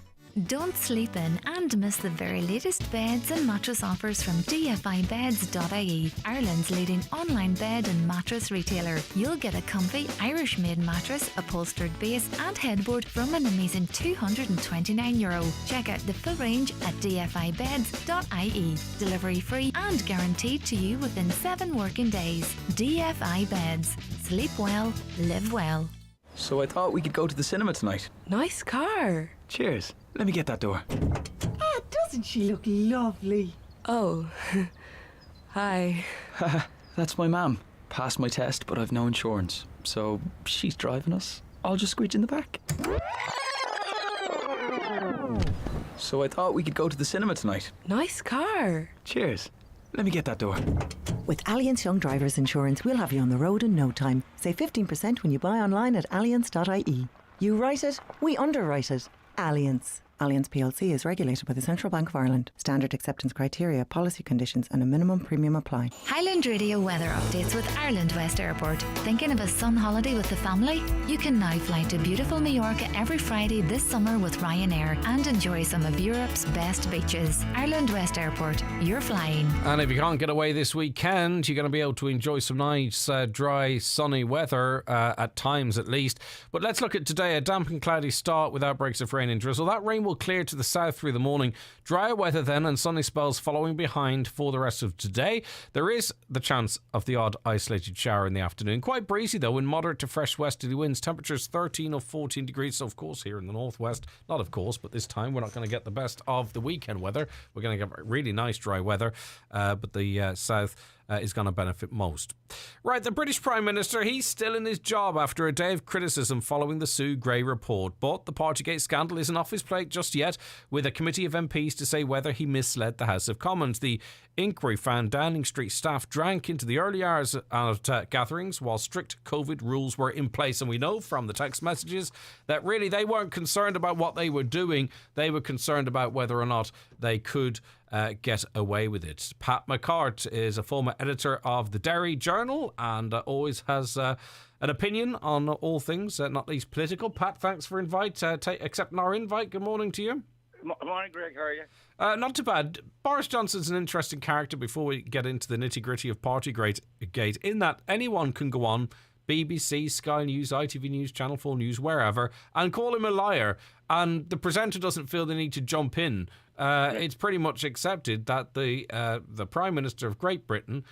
Don't sleep in and miss the very latest beds and mattress offers from dfibeds.ie, Ireland's leading online bed and mattress retailer. You'll get a comfy Irish-made mattress, upholstered base and headboard from an amazing €229. Check out the full range at dfibeds.ie. Delivery free and guaranteed to you within 7 working days. DFI Beds. Sleep well, live well. So I thought we could go to the cinema tonight. Nice car. Cheers. Let me get that door. Ah, doesn't she look lovely? Oh, hi. That's my mum. Passed my test, but I've no insurance. So she's driving us. I'll just squeeze in the back. So I thought we could go to the cinema tonight. Nice car. Cheers. Let me get that door. With Allianz Young Drivers Insurance, we'll have you on the road in no time. Save 15% when you buy online at allianz.ie. You write it, we underwrite it. Allianz. Allianz plc is regulated by the Central Bank of Ireland. Standard acceptance criteria, policy conditions and a minimum premium apply. Highland Radio weather updates with Ireland West Airport. Thinking of a sun holiday with the family? You can now fly to beautiful Mallorca every Friday this summer with Ryanair and enjoy some of Europe's best beaches. Ireland West Airport, you're flying. And if you can't get away this weekend, you're going to be able to enjoy some nice, dry, sunny weather, at times at least. But let's look at today. A damp and cloudy start with outbreaks of rain and drizzle. That rain will clear to the south through the morning. Drier weather then and sunny spells following behind for the rest of today. There is the chance of the odd isolated shower in the afternoon. Quite breezy though, in moderate to fresh westerly winds. Temperatures 13 or 14 degrees. So of course here in the northwest, not of course, but this time we're not going to get the best of the weekend weather. We're going to get really nice dry weather, but the south is going to benefit most. Right, the British Prime Minister, he's still in his job after a day of criticism following the Sue Gray report. But the Partygate scandal isn't off his plate just yet, with a committee of MPs to say whether he misled the House of Commons. The inquiry found Downing Street staff drank into the early hours at gatherings while strict COVID rules were in place. And we know from the text messages that really they weren't concerned about what they were doing. They were concerned about whether or not they could get away with it. Pat McCart is a former editor of the Derry Journal and always has an opinion on all things, not least political. Pat, thanks for accepting our invite. Good morning to you. Good morning, Greg. How are you? Not too bad. Boris Johnson's an interesting character before we get into the nitty-gritty of Partygate, in that anyone can go on BBC, Sky News, ITV News, Channel 4 News, wherever, and call him a liar. And the presenter doesn't feel the need to jump in. It's pretty much accepted that the Prime Minister of Great Britain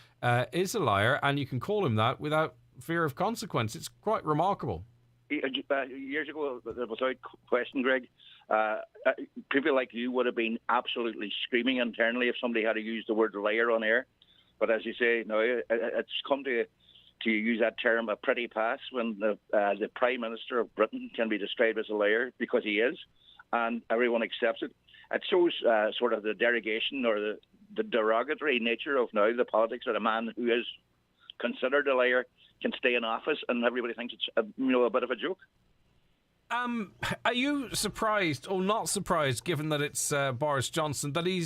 is a liar, and you can call him that without fear of consequence. It's quite remarkable. Years ago, without question, Greg, people like you would have been absolutely screaming internally if somebody had to use the word liar on air. But as you say, now it's come to use that term a pretty pass when the Prime Minister of Britain can be described as a liar, because he is, and everyone accepts it. It shows sort of the derogation or the derogatory nature of now the politics that a man who is considered a liar can stay in office, and everybody thinks it's a bit of a joke. Are you surprised or not surprised, given that it's Boris Johnson, that he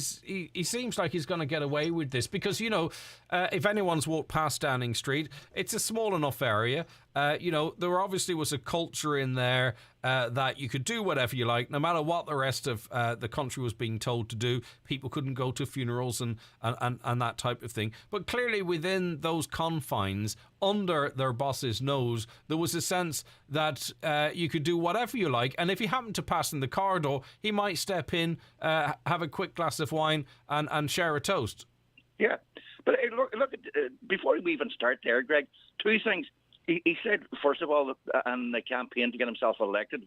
seems like he's going to get away with this? Because, if anyone's walked past Downing Street, it's a small enough area. There obviously was a culture in there that you could do whatever you like, no matter what the rest of the country was being told to do. People couldn't go to funerals and that type of thing. But clearly within those confines, under their boss's nose, there was a sense that you could do whatever you like. And if he happened to pass in the corridor, he might step in, have a quick glass of wine and share a toast. Yeah. But look before we even start there, Greg, two things. He said, first of all, in the campaign to get himself elected,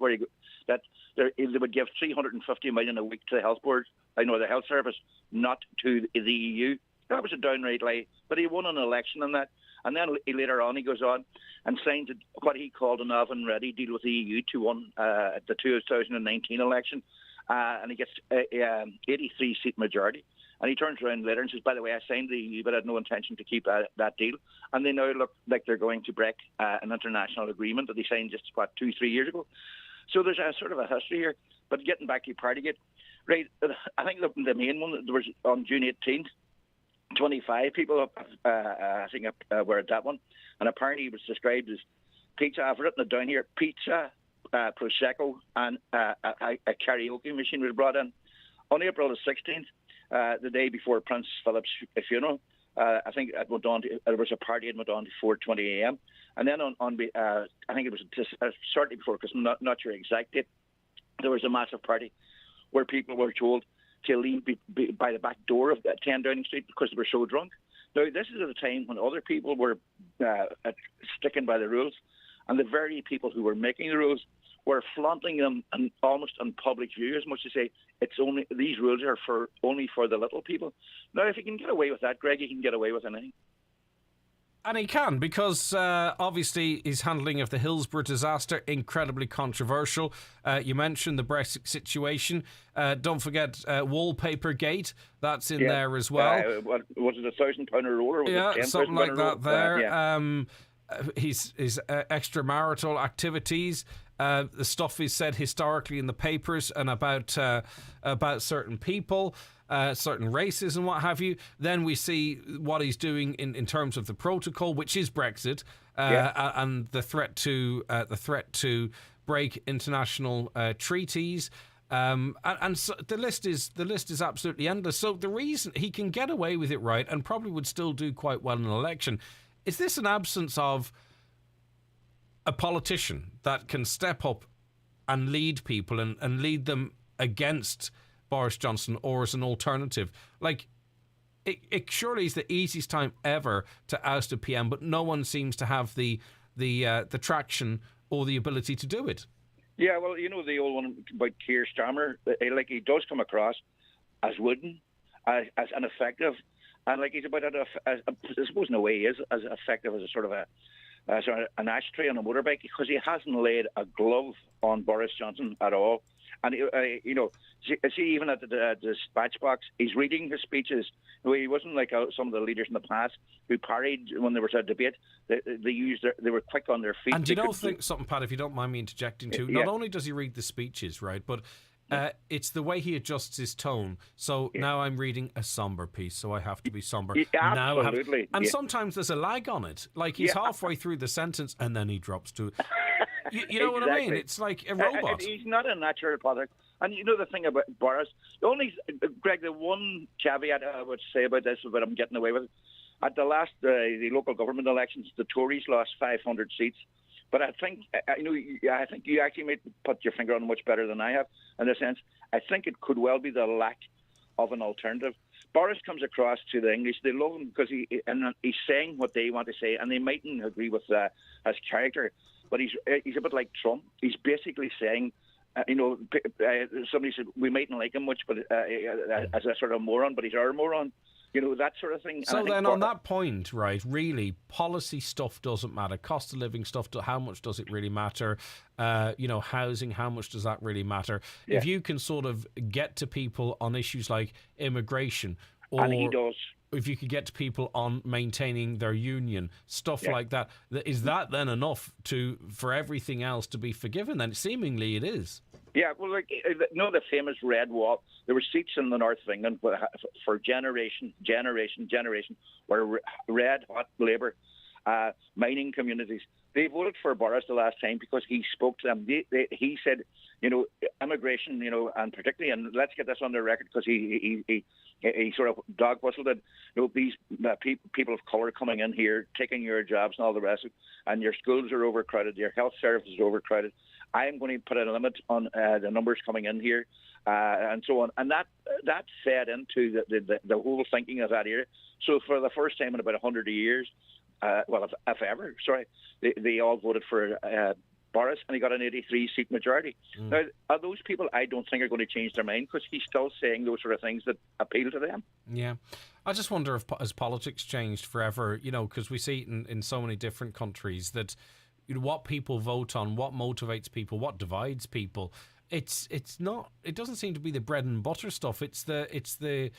that they would give $350 million a week to the health board, the health service, not to the EU. That was a downright lie. But he won an election on that. And then later on, he goes on and signs what he called an oven-ready deal with the EU to win the 2019 election. And he gets 83-seat majority. And he turns around later and says, by the way, I signed the EU, but I had no intention to keep that deal. And they now look like they're going to break an international agreement that they signed just, 2-3 years ago. So there's a sort of a history here. But getting back to Partygate, right, I think the main one, there was on June 18th, 25 people, were at that one. And apparently it was described as pizza. I've written it down here. Pizza, Prosecco, and a karaoke machine was brought in. On April the 16th, the day before Prince Philip's funeral, I think it went on. There was a party that went on to 4:20 a.m. And then I think it was shortly before, because I'm not sure exact date, there was a massive party where people were told to leave by the back door of 10 Downing Street because they were so drunk. Now, this is at a time when other people were sticking by the rules, and the very people who were making the rules were flaunting them and almost in public view, as much as say these rules are only for the little people. Now, if you can get away with that, Greg, you can get away with anything. And he can, because obviously his handling of the Hillsborough disaster, incredibly controversial. You mentioned the Brexit situation. Don't forget Wallpaper Gate. That's in there as well. Was it £1,000 a roll? Or was it something like that there. Yeah. His extramarital activities, the stuff he said historically in the papers and about certain people, certain races and what have you. Then we see what he's doing in terms of the protocol, which is Brexit, and the threat to break international treaties. And so the list is absolutely endless. So the reason he can get away with it, right, and probably would still do quite well in an election, is this an absence of a politician that can step up and lead people and lead them against Boris Johnson or as an alternative? Like, it surely is the easiest time ever to oust a PM, but no one seems to have the traction or the ability to do it. Yeah, well, the old one about Keir Starmer, he does come across as wooden, as ineffective, And like he's about I suppose in a way he is as effective as a sort of an ashtray on a motorbike, because he hasn't laid a glove on Boris Johnson at all. And see, even at the dispatch box, he's reading his speeches. He wasn't like some of the leaders in the past who parried when there was a debate. They were quick on their feet. And you don't think something, Pat, if you don't mind me interjecting too, not only does he read the speeches, right, but it's the way he adjusts his tone. So now I'm reading a somber piece, so I have to be somber. Absolutely. And sometimes there's a lag on it. Like he's halfway through the sentence and then he drops to it. You know what I mean? It's like a robot. He's not a natural product. And you know the thing about Boris, Greg, the one caveat I would say about this, but I'm getting away with it, at the last the local government elections, the Tories lost 500 seats. But I think you actually might put your finger on it much better than I have in a sense. I think it could well be the lack of an alternative. Boris comes across to the English. They love him because he's saying what they want to say, and they mightn't agree with his character. But he's a bit like Trump. He's basically saying, somebody said we mightn't like him much, but as a sort of moron, but he's our moron. That sort of thing. So then on that point, right, really, policy stuff doesn't matter. Cost of living stuff, how much does it really matter? Housing, how much does that really matter? Yeah. If you can sort of get to people on issues like immigration, or and he does. If you could get to people on maintaining their union, stuff like that, is that then enough for everything else to be forgiven? Then seemingly it is. Yeah, well, the famous Red Wall. There were seats in the north of England for generation, where red hot Labour mining communities. They voted for Boris the last time because he spoke to them. He said, immigration, and particularly, and let's get this on the record because he sort of dog whistled it. These people of colour coming in here, taking your jobs and all the rest of it, and your schools are overcrowded, your health services are overcrowded. I am going to put a limit on the numbers coming in here, and so on. And that fed into the whole thinking of that era. So for the first time in about 100 years, if ever, they all voted for Boris, and he got an 83-seat majority. Now, those people, I don't think, are going to change their mind because he's still saying those sort of things that appeal to them. Yeah. I just wonder if has politics changed forever, because we see it in so many different countries that what people vote on, what motivates people, what divides people. It's not. It doesn't seem to be the bread and butter stuff. It's the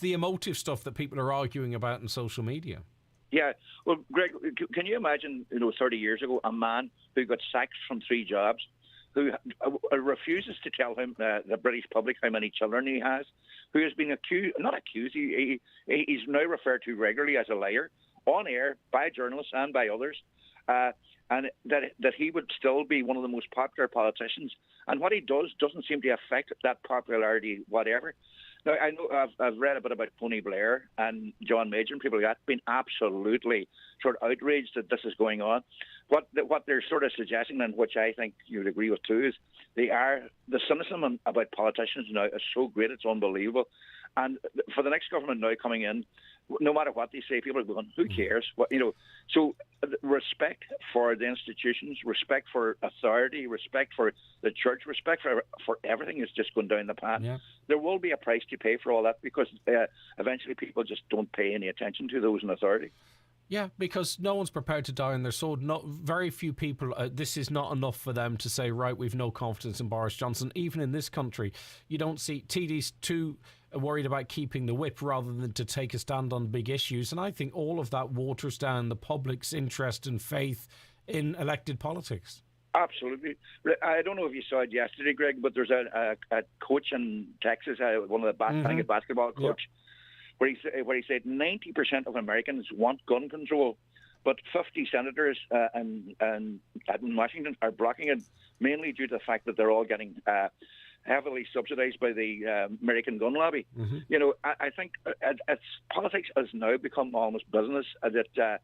emotive stuff that people are arguing about in social media. Yeah. Well, Greg, can you imagine, 30 years ago, a man who got sacked from 3 jobs, who refuses to tell him the British public how many children he has, who has been he's now referred to regularly as a liar on air by journalists and by others. And that he would still be one of the most popular politicians. And what he does doesn't seem to affect that popularity, whatever. Now, I know I've read a bit about Tony Blair and John Major and people like that, been absolutely sort of outraged that this is going on. What they're sort of suggesting, and which I think you'd agree with too, is the cynicism about politicians now is so great, it's unbelievable. And for the next government now coming in, no matter what they say, people are going, who cares? So respect for the institutions, respect for authority, respect for the church, respect for everything is just going down the path. Yeah. There will be a price to pay for all that because eventually people just don't pay any attention to those in authority. Yeah, because no one's prepared to die on their sword. Very few people, this is not enough for them to say, right, we've no confidence in Boris Johnson. Even in this country, you don't see TDs too worried about keeping the whip rather than to take a stand on big issues. And I think all of that waters down the public's interest and faith in elected politics. Absolutely. I don't know if you saw it yesterday, Greg, but there's a coach in Texas, one of the I think a basketball coach, where he said 90% of Americans want gun control, but 50 senators in Washington are blocking it, mainly due to the fact that they're all getting heavily subsidized by the American gun lobby. I think politics has now become almost business, that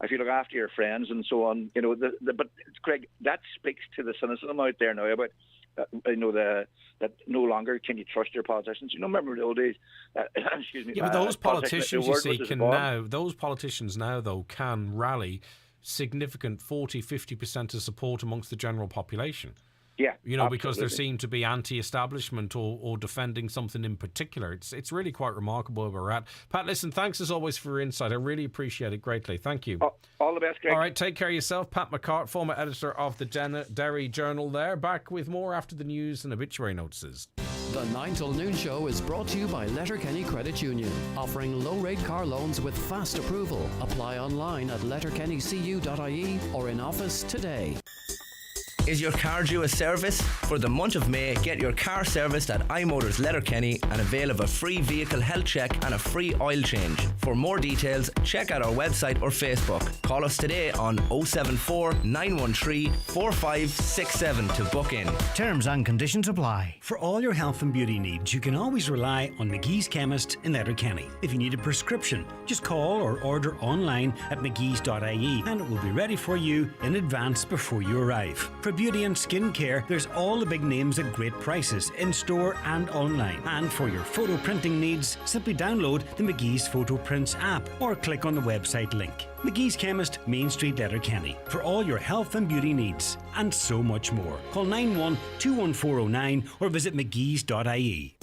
if you look after your friends and so on, but Craig, that speaks to the cynicism out there now about that no longer can you trust your politicians. Remember the old days. Excuse me. Yeah, but those politicians, you see, those politicians now though can rally significant 40-50% of support amongst the general population. Yeah, because there absolutely. seem to be anti-establishment or defending something in particular. It's really quite remarkable where we're at. Pat, listen, thanks as always for your insight. I really appreciate it greatly. Thank you. All the best, Greg. All right, take care of yourself. Pat McCart, former editor of the Derry Journal there. Back with more after the news and obituary notices. The 9 till noon show is brought to you by Letterkenny Credit Union, offering low-rate car loans with fast approval. Apply online at letterkennycu.ie or in office today. Is your car due a service? For the month of May, get your car serviced at iMotors Letterkenny and avail of a free vehicle health check and a free oil change. For more details, check out our website or Facebook. Call us today on 074 913 4567 to book in. Terms and conditions apply. For all your health and beauty needs, you can always rely on McGee's Chemist in Letterkenny. If you need a prescription, just call or order online at mcgees.ie and it will be ready for you in advance before you arrive. For beauty and skin care, there's all the big names at great prices in store and online. And for your photo printing needs, simply download the McGee's Photo Prints app or click on the website link. McGee's Chemist, Main Street, Letterkenny, for all your health and beauty needs, and so much more. Call 91-21409 or visit mcgees.ie.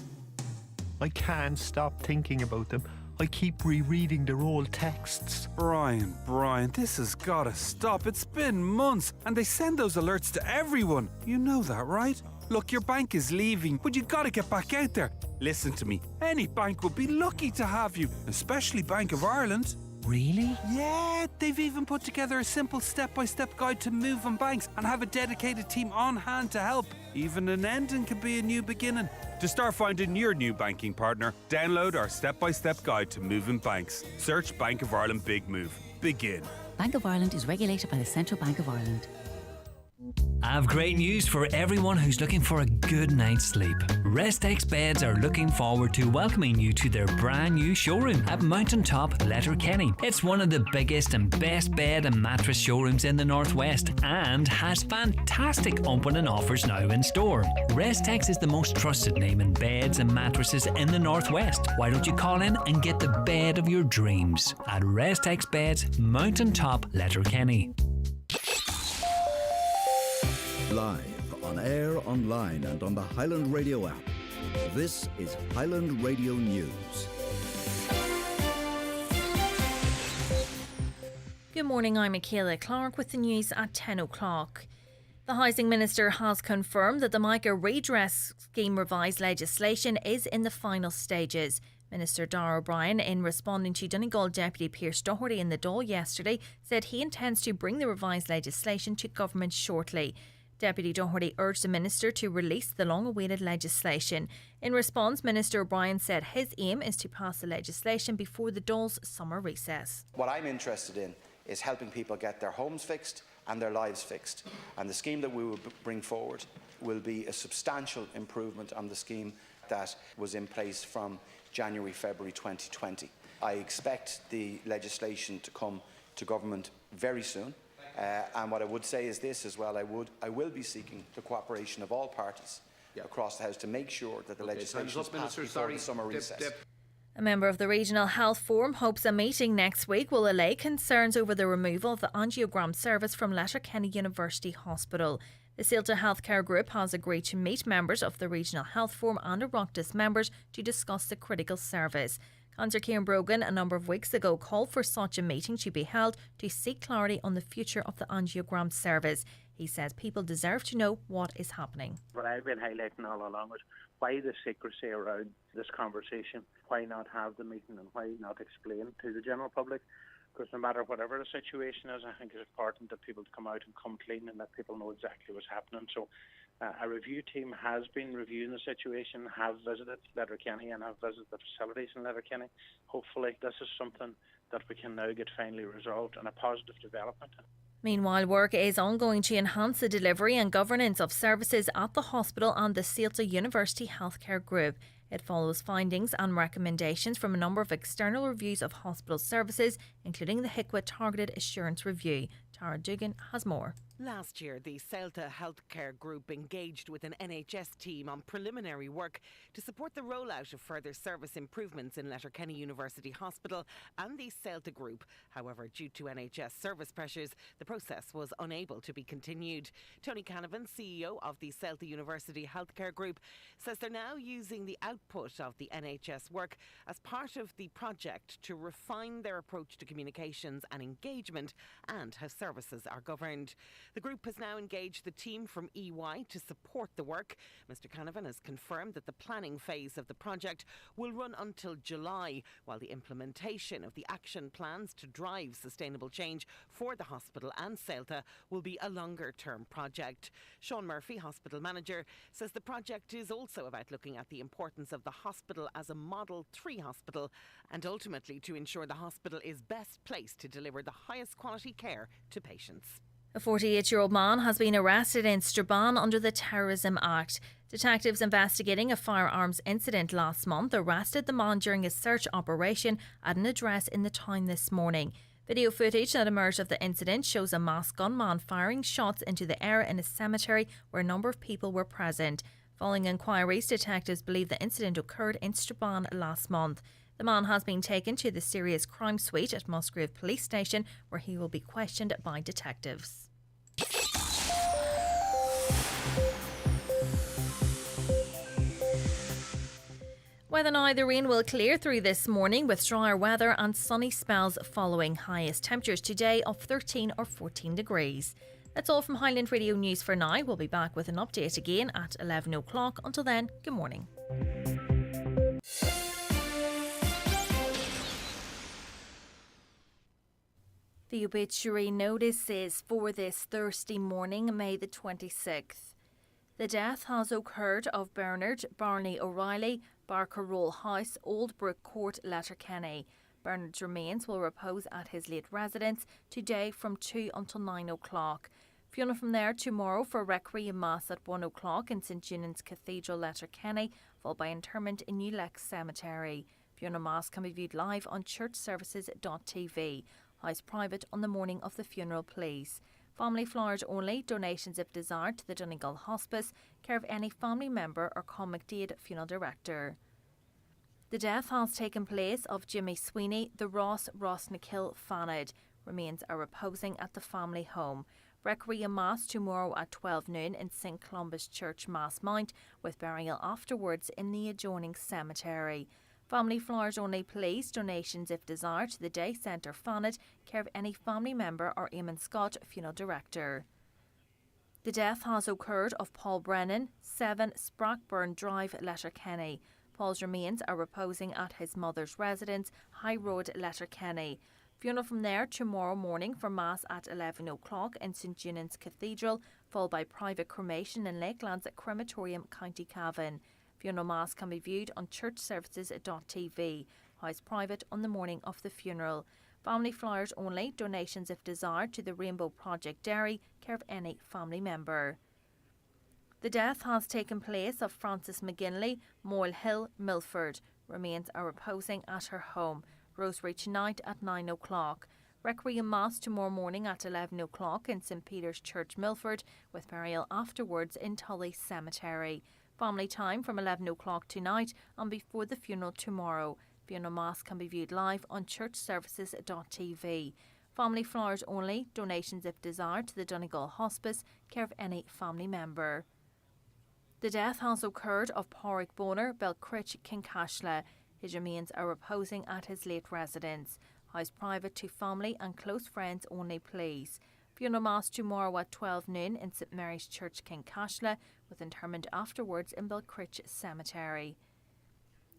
I can't stop thinking about them. I keep rereading their old texts. Brian, this has got to stop. It's been months, and they send those alerts to everyone. You know that, right? Look, your bank is leaving, but you've got to get back out there. Listen to me. Any bank would be lucky to have you, especially Bank of Ireland. Really? Yeah, they've even put together a simple step-by-step guide to moving banks and have a dedicated team on hand to help. Even an ending can be a new beginning. To start finding your new banking partner, download our step-by-step guide to moving banks. Search Bank of Ireland Big Move. Begin. Bank of Ireland is regulated by the Central Bank of Ireland. I have great news for everyone who's looking for a good night's sleep. Restex Beds are looking forward to welcoming you to their brand new showroom at Mountaintop, Letterkenny. It's one of the biggest and best bed and mattress showrooms in the Northwest and has fantastic opening offers now in store. Restex is the most trusted name in beds and mattresses in the Northwest. Why don't you call in and get the bed of your dreams at Restex Beds, Mountaintop, Letterkenny. Live, on air, online and on the Highland Radio app. This is Highland Radio News. Good morning, I'm Michaela Clark with the news at 10 o'clock. The Housing Minister has confirmed that the Mica Redress Scheme revised legislation is in the final stages. Minister Darragh O'Brien, in responding to Donegal Deputy Pearse Doherty in the Dáil yesterday, said he intends to bring the revised legislation to government shortly. Deputy Doherty urged the Minister to release the long-awaited legislation. In response, Minister O'Brien said his aim is to pass the legislation before the Dáil's summer recess. What I'm interested in is helping people get their homes fixed and their lives fixed. And the scheme that we will bring forward will be a substantial improvement on the scheme that was in place from January, February 2020. I expect the legislation to come to government very soon. And what I would say is this as well, I will be seeking the cooperation of all parties across the House to make sure that the legislation is passed before the summer recess. A member of the Regional Health Forum hopes a meeting next week will allay concerns over the removal of the angiogram service from Letterkenny University Hospital. The Célta Healthcare Group has agreed to meet members of the Regional Health Forum and Oireachtas members to discuss the critical service. Councillor Kieran Brogan a number of weeks ago called for such a meeting to be held to seek clarity on the future of the angiogram service. He says people deserve to know what is happening. What I've been highlighting all along is why the secrecy around this conversation, why not have the meeting and why not explain to the general public, because no matter whatever the situation is, I think it's important that people come out and come clean and that people know exactly what's happening. So a review team has been reviewing the situation, have visited Letterkenny and have visited the facilities in Letterkenny. Hopefully this is something that we can now get finally resolved and a positive development. Meanwhile, work is ongoing to enhance the delivery and governance of services at the hospital and the Célta University Healthcare Group. It follows findings and recommendations from a number of external reviews of hospital services, including the HICWA Targeted Assurance Review. Tara Dugan has more. Last year, the CELTA Healthcare Group engaged with an NHS team on preliminary work to support the rollout of further service improvements in Letterkenny University Hospital and the CELTA Group. However, due to NHS service pressures, the process was unable to be continued. Tony Canavan, CEO of the CELTA University Healthcare Group, says they're now using the output of the NHS work as part of the project to refine their approach to communications and engagement and how services are governed. The group has now engaged the team from EY to support the work. Mr. Canavan has confirmed that the planning phase of the project will run until July, while the implementation of the action plans to drive sustainable change for the hospital and CELTA will be a longer-term project. Sean Murphy, hospital manager, says the project is also about looking at the importance of the hospital as a Model 3 hospital and ultimately to ensure the hospital is best placed to deliver the highest quality care to patients. A 48-year-old man has been arrested in Strabane under the Terrorism Act. Detectives investigating a firearms incident last month arrested the man during a search operation at an address in the town this morning. Video footage that emerged of the incident shows a masked gunman firing shots into the air in a cemetery where a number of people were present. Following inquiries, detectives believe the incident occurred in Strabane last month. The man has been taken to the Serious Crime Suite at Musgrave Police Station, where he will be questioned by detectives. Weather now, the rain will clear through this morning with drier weather and sunny spells following. Highest temperatures today of 13 or 14 degrees. That's all from Highland Radio News for now. We'll be back with an update again at 11 o'clock. Until then, good morning. The obituary notices for this Thursday morning, May the 26th. The death has occurred of Bernard Barney O'Reilly, Barker Roll House, Old Brook Court, Letterkenny. Bernard's remains will repose at his late residence today from 2 until 9 o'clock. Funeral from there tomorrow for Requiem Mass at 1 o'clock in St Junan's Cathedral, Letterkenny, followed by interment in New Lex Cemetery. Funeral Mass can be viewed live on churchservices.tv. House private on the morning of the funeral, please. Family flowers only, donations if desired to the Donegal Hospice, care of any family member or Comacdade funeral director. The death has taken place of Jimmy Sweeney, the Ross Nikill Fanad. Remains are reposing at the family home. Requiem Mass tomorrow at 12 noon in St Columbus Church, Massmount, with burial afterwards in the adjoining cemetery. Family flowers only, please. Donations if desired to the Day Centre Fanad, care of any family member or Eamon Scott, funeral director. The death has occurred of Paul Brennan, 7 Sprackburn Drive, Letterkenny. Paul's remains are reposing at his mother's residence, High Road, Letterkenny. Funeral from there tomorrow morning for Mass at 11 o'clock in St Junan's Cathedral, followed by private cremation in Lakelands at Crematorium, County Cavan. Funeral Mass can be viewed on churchservices.tv. House private on the morning of the funeral. Family flowers only, donations if desired to the Rainbow Project Dairy, care of any family member. The death has taken place of Frances McGinley, Moyle Hill, Milford. Remains are reposing at her home. Rosary tonight at 9 o'clock. Requiem Mass tomorrow morning at 11 o'clock in St Peter's Church, Milford, with burial afterwards in Tully Cemetery. Family time from 11 o'clock tonight and before the funeral tomorrow. Funeral Mass can be viewed live on churchservices.tv. Family flowers only, donations if desired to the Donegal Hospice, care of any family member. The death has occurred of Pádraig Bonar, Belcrich, Kincashla. His remains are reposing at his late residence. House private to family and close friends only, please. Funeral Mass tomorrow at 12 noon in St Mary's Church, Kincashla, with interment afterwards in Belcrich Cemetery.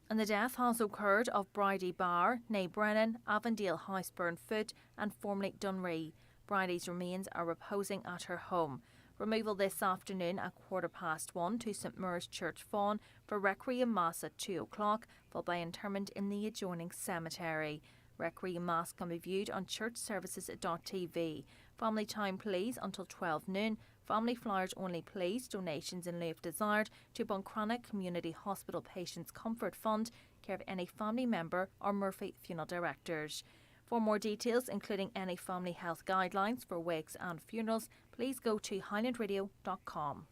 And the death has occurred of Bridie Barr, née Brennan, Avondale House, Burnfoot, and formerly Dunree. Bridie's remains are reposing at her home. Removal this afternoon at 1:15 to St Mary's Church, Fawn, for Requiem Mass at 2 o'clock, followed by interment in the adjoining cemetery. Requiem Mass can be viewed on churchservices.tv. Family time, please, until 12 noon. Family flowers only, please. Donations in lieu if desired to Buncrana Community Hospital Patients Comfort Fund, care of any family member or Murphy Funeral Directors. For more details, including any family health guidelines for wakes and funerals, please go to highlandradio.com.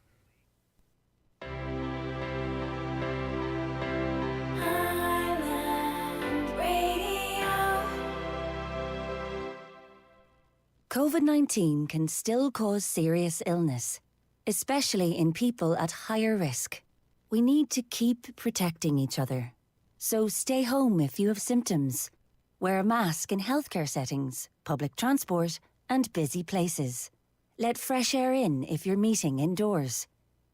COVID-19 can still cause serious illness, especially in people at higher risk. We need to keep protecting each other. So stay home if you have symptoms. Wear a mask in healthcare settings, public transport, and busy places. Let fresh air in if you're meeting indoors.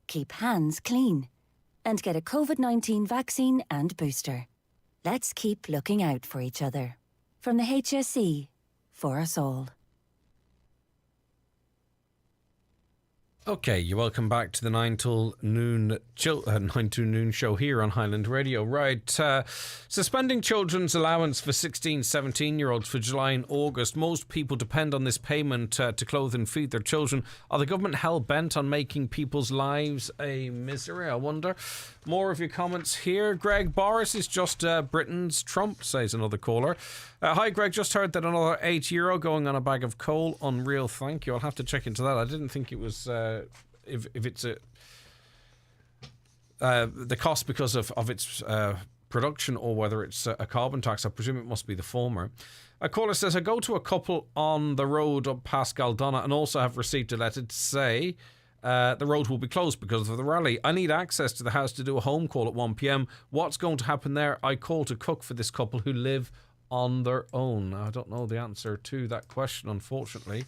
Keep hands clean. And get a COVID-19 vaccine and booster. Let's keep looking out for each other. From the HSE, for us all. Okay, you're welcome back to the 9 till noon show here on Highland Radio. Right, suspending children's allowance for 16, 17-year-olds for July and August. Most people depend on this payment to clothe and feed their children. Are the government hell-bent on making people's lives a misery? I wonder. More of your comments here. Greg, Boris is just Britain's Trump, says another caller. Hi, Greg, just heard that another €8 going on a bag of coal. Unreal, thank you. I'll have to check into that. I didn't think it was... if it's the cost because of its production or whether it's a carbon tax. I presume it must be the former. A caller says, I go to a couple on the road up past Galdonna and also have received a letter to say the road will be closed because of the rally. I need access to the house to do a home call at 1 p.m. What's going to happen there? I call to cook for this couple who live on their own. I don't know the answer to that question, unfortunately.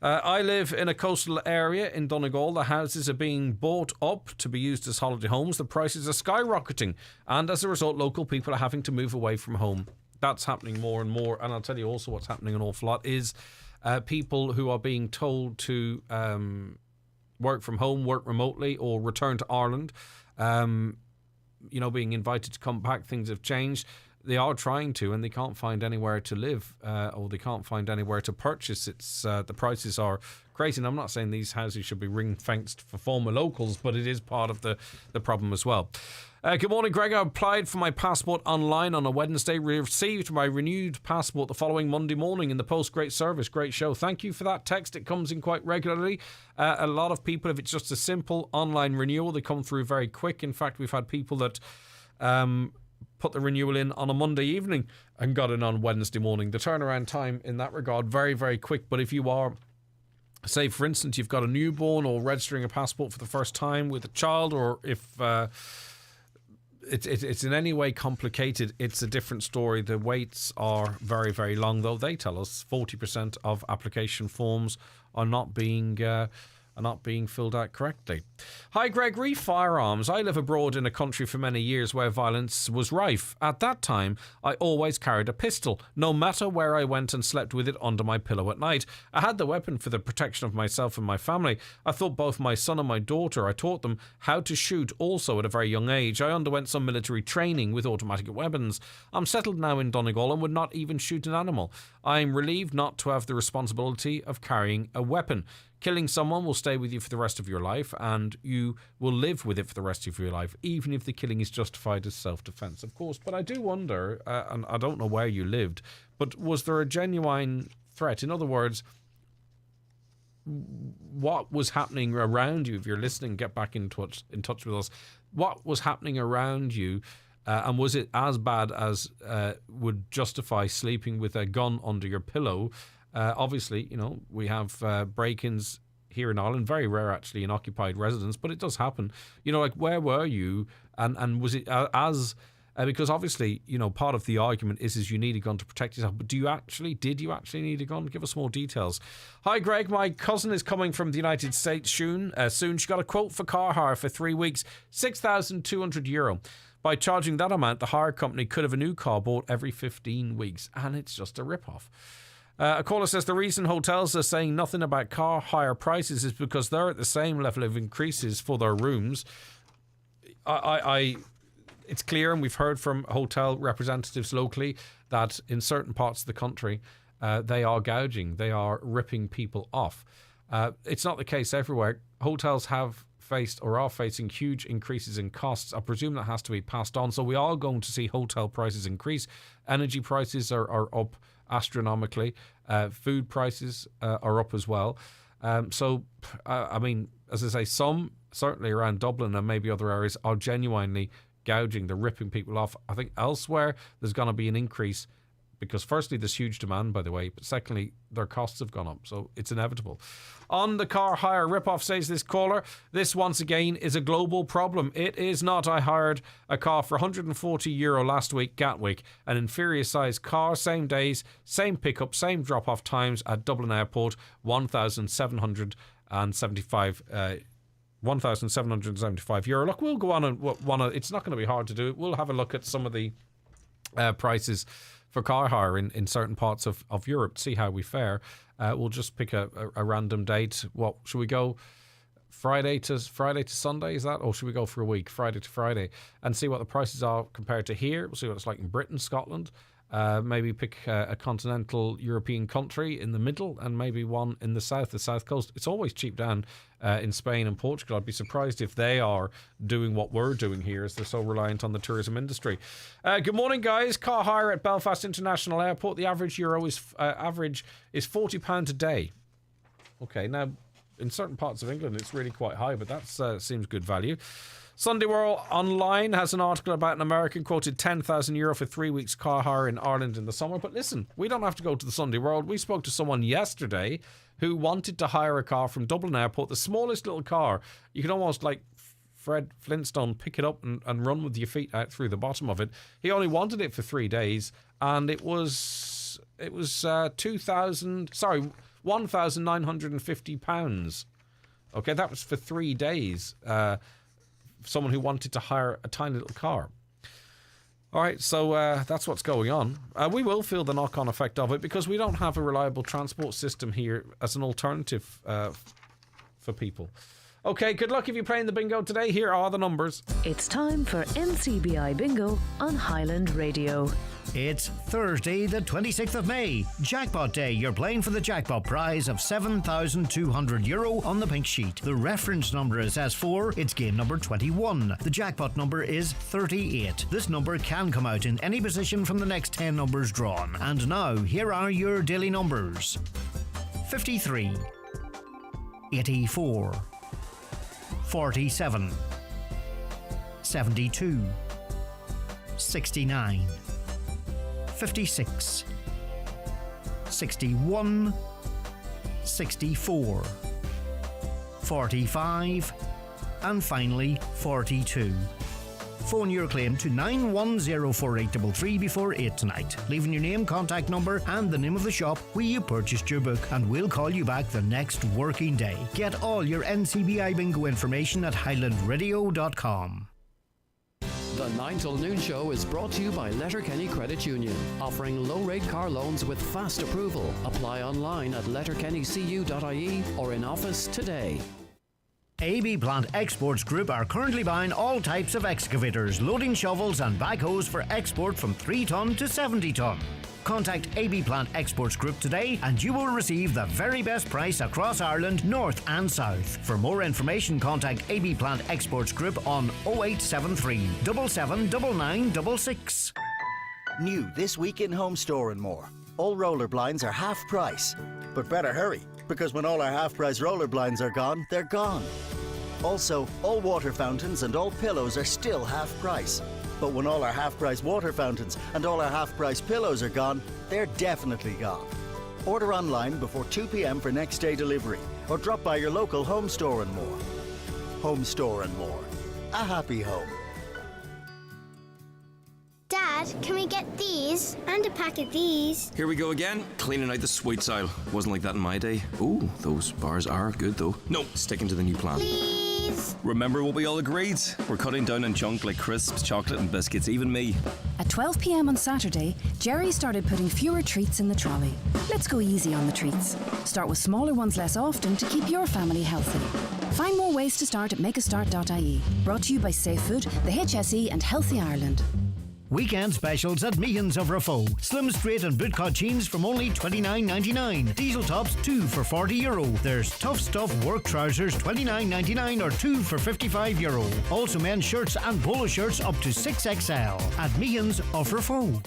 I live in a coastal area in Donegal. The houses are being bought up to be used as holiday homes. The prices are skyrocketing, and as a result, local people are having to move away from home. That's happening more and more. And I'll tell you also what's happening an awful lot is people who are being told to work from home, work remotely, or return to Ireland. Being invited to come back. Things have changed. They are trying to, and they can't find anywhere to live, or they can't find anywhere to purchase. It's the prices are crazy. And I'm not saying these houses should be ring-fenced for former locals, but it is part of the problem as well. Good morning, Greg. I applied for my passport online on a Wednesday. Received my renewed passport the following Monday morning in the post. Great service, great show. Thank you for that text. It comes in quite regularly. A lot of people, if it's just a simple online renewal, they come through very quick. In fact, we've had people that put the renewal in on a Monday evening and got in on Wednesday morning. The turnaround time in that regard, very, very quick. But if you are, say, for instance, you've got a newborn or registering a passport for the first time with a child, or if it's in any way complicated, it's a different story. The waits are very, very long, though. They tell us 40% of application forms are not being filled out correctly. Hi, Gregory. Firearms. I live abroad in a country for many years where violence was rife. At that time, I always carried a pistol, no matter where I went, and slept with it under my pillow at night. I had the weapon for the protection of myself and my family. I thought both my son and my daughter, I taught them how to shoot also at a very young age. I underwent some military training with automatic weapons. I'm settled now in Donegal and would not even shoot an animal. I'm relieved not to have the responsibility of carrying a weapon. Killing someone will stay with you for the rest of your life, and you will live with it for the rest of your life, even if the killing is justified as self-defense, of course. But I do wonder, and I don't know where you lived, but was there a genuine threat? In other words, what was happening around you? If you're listening, get back in touch with us. What was happening around you? And was it as bad as would justify sleeping with a gun under your pillow? Obviously, we have break-ins here in Ireland, very rare actually in occupied residence, but it does happen. Where were you? And was it because obviously, part of the argument is you need a gun to protect yourself, but did you actually need a gun? Give us more details. Hi, Greg. My cousin is coming from the United States soon. She got a quote for car hire for 3 weeks, €6,200. By charging that amount, the hire company could have a new car bought every 15 weeks, and it's just a rip-off. A caller says the reason hotels are saying nothing about car hire prices is because they're at the same level of increases for their rooms. It's clear, and we've heard from hotel representatives locally, that in certain parts of the country, they are gouging, they are ripping people off. It's not the case everywhere. Hotels have faced or are facing huge increases in costs. I presume that has to be passed on. So we are going to see hotel prices increase. Energy prices are up astronomically. Food prices are up as well. I mean, as I say, some, certainly around Dublin and maybe other areas, are genuinely gouging. They're ripping people off. I think elsewhere there's going to be an increase because firstly there's huge demand, by the way, but secondly their costs have gone up, so it's inevitable. On the car hire rip-off, says this caller, this once again is a global problem. It is not. I hired a car for €140 last week, Gatwick, an inferior sized car, same days, same pickup, same drop-off times at Dublin Airport, €1,775. Look, we'll go on and it's not going to be hard to do it. We'll have a look at some of the prices for car hire in certain parts of Europe, see how we fare. We'll just pick a random date. What should we go? Friday to Sunday, is that? Or should we go for a week, Friday to Friday, and see what the prices are compared to here? We'll see what it's like in Britain, Scotland. Maybe pick a continental European country in the middle and maybe one in the south coast. It's always cheap down in Spain and Portugal. I'd be surprised if they are doing what we're doing here, as they're so reliant on the tourism industry. Good morning, guys. Car hire at Belfast International Airport. The average euro is £40 a day. Okay, now in certain parts of England it's really quite high, but that seems good value. Sunday World Online has an article about an American quoted €10,000 for 3 weeks car hire in Ireland in the summer. But listen, we don't have to go to the Sunday World. We spoke to someone yesterday who wanted to hire a car from Dublin Airport, the smallest little car. You can almost, like Fred Flintstone, pick it up and run with your feet out through the bottom of it. He only wanted it for 3 days, and it was £1,950. Okay, that was for 3 days. Someone who wanted to hire a tiny little car. All right, so that's what's going on. We will feel the knock-on effect of it because we don't have a reliable transport system here as an alternative for people. Okay, good luck if you're playing the bingo today. Here are the numbers. It's time for NCBI Bingo on Highland Radio. It's Thursday, the 26th of May. Jackpot Day. You're playing for the jackpot prize of €7,200 on the pink sheet. The reference number is S4. It's game number 21. The jackpot number is 38. This number can come out in any position from the next 10 numbers drawn. And now, here are your daily numbers. 53, 84, 47, 72, 69, 56, 61, 64, 45, and finally 42. Phone your claim to 9104833 before 8 tonight, leaving your name, contact number and the name of the shop where you purchased your book, and we'll call you back the next working day. Get all your NCBI Bingo information at highlandradio.com. The 9 till noon show is brought to you by Letterkenny Credit Union, offering low-rate car loans with fast approval. Apply online at letterkennycu.ie or in office today. AB Plant Exports Group are currently buying all types of excavators, loading shovels and backhoes for export from 3 tonne to 70 tonne. Contact AB Plant Exports Group today and you will receive the very best price across Ireland, north and south. For more information, contact AB Plant Exports Group on 0873 779966. New this week in Home Store and More. All roller blinds are half price. But better hurry, because when all our half price roller blinds are gone, they're gone. Also, all water fountains and all pillows are still half price. But when all our half price water fountains and all our half price pillows are gone, they're definitely gone. Order online before 2 p.m. for next day delivery, or drop by your local Home Store and More. Home Store and More. A happy home. Dad, can we get these and a pack of these? Here we go again, cleaning out the sweets aisle. Wasn't like that in my day. Ooh, those bars are good though. No, sticking to the new plan. Please. Remember what we all agreed? We're cutting down on junk like crisps, chocolate and biscuits, even me. At 12 p.m. on Saturday, Jerry started putting fewer treats in the trolley. Let's go easy on the treats. Start with smaller ones less often to keep your family healthy. Find more ways to start at makeastart.ie. Brought to you by Safe Food, the HSE and Healthy Ireland. Weekend specials at Meehan's of Rafo. Slim straight and bootcut jeans from only $29.99. Diesel tops 2 for €40. There's tough stuff work trousers $29.99 or 2 for €55. Also men's shirts and polo shirts up to 6XL at Meehan's of Rafo.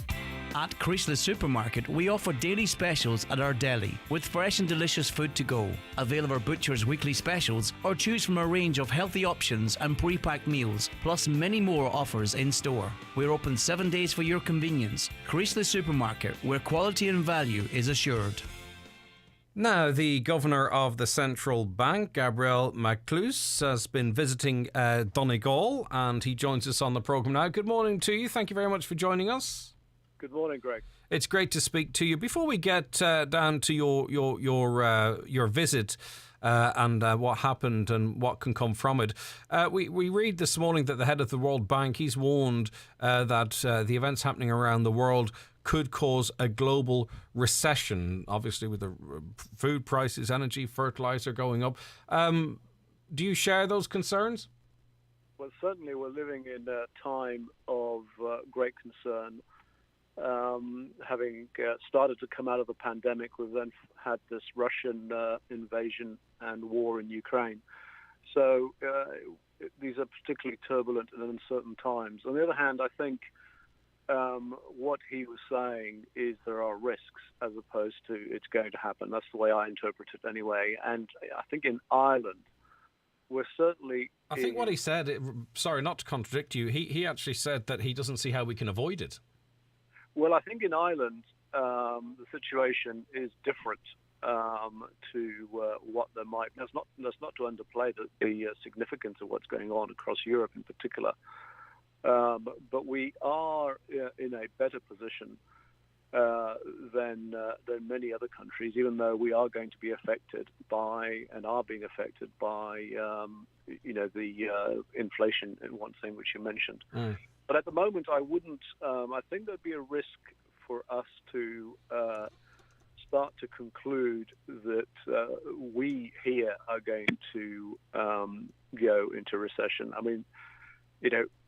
At Creaseless Supermarket, we offer daily specials at our deli with fresh and delicious food to go. Avail of our butcher's weekly specials or choose from a range of healthy options and pre-packed meals, plus many more offers in store. We're open 7 days for your convenience. Creaseless Supermarket, where quality and value is assured. Now, the Governor of the Central Bank, Gabriel Maclus, has been visiting Donegal, and he joins us on the programme now. Good morning to you. Thank you very much for joining us. Good morning, Greg. It's great to speak to you. Before we get down to your visit and what happened and what can come from it, we read this morning that the head of the World Bank, he's warned that the events happening around the world could cause a global recession, obviously with the food prices, energy, fertilizer going up. Do you share those concerns? Well, certainly we're living in a time of great concern. Having started to come out of the pandemic, we've then had this Russian invasion and war in Ukraine. So these are particularly turbulent and uncertain times. On the other hand, I think what he was saying is there are risks as opposed to it's going to happen. That's the way I interpret it anyway. And I think in Ireland, we're certainly... I think what he said, sorry, not to contradict you, he actually said that he doesn't see how we can avoid it. Well, I think in Ireland, the situation is different to what there might... That's not to underplay the significance of what's going on across Europe in particular. But we are in a better position than many other countries, even though we are going to be affected by and are being affected by the inflation in one thing which you mentioned. But at the moment, I wouldn't. I think there'd be a risk for us to start to conclude that we here are going to go into recession. I mean,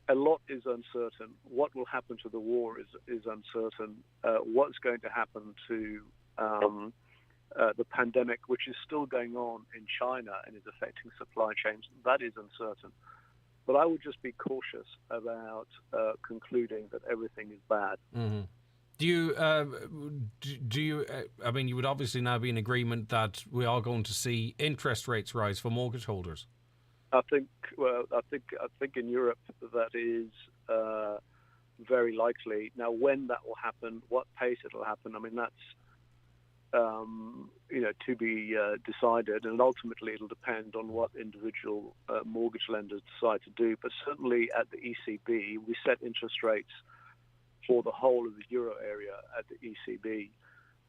a lot is uncertain. What will happen to the war is uncertain. What's going to happen to the pandemic, which is still going on in China and is affecting supply chains, that is uncertain. But I would just be cautious about concluding that everything is bad. Mm-hmm. Do you? I mean, you would obviously now be in agreement that we are going to see interest rates rise for mortgage holders. I think in Europe that is very likely. Now, when that will happen, what pace it'll happen, I mean, that's to be decided, and ultimately it'll depend on what individual mortgage lenders decide to do. But certainly at the ECB, we set interest rates for the whole of the euro area at the ECB.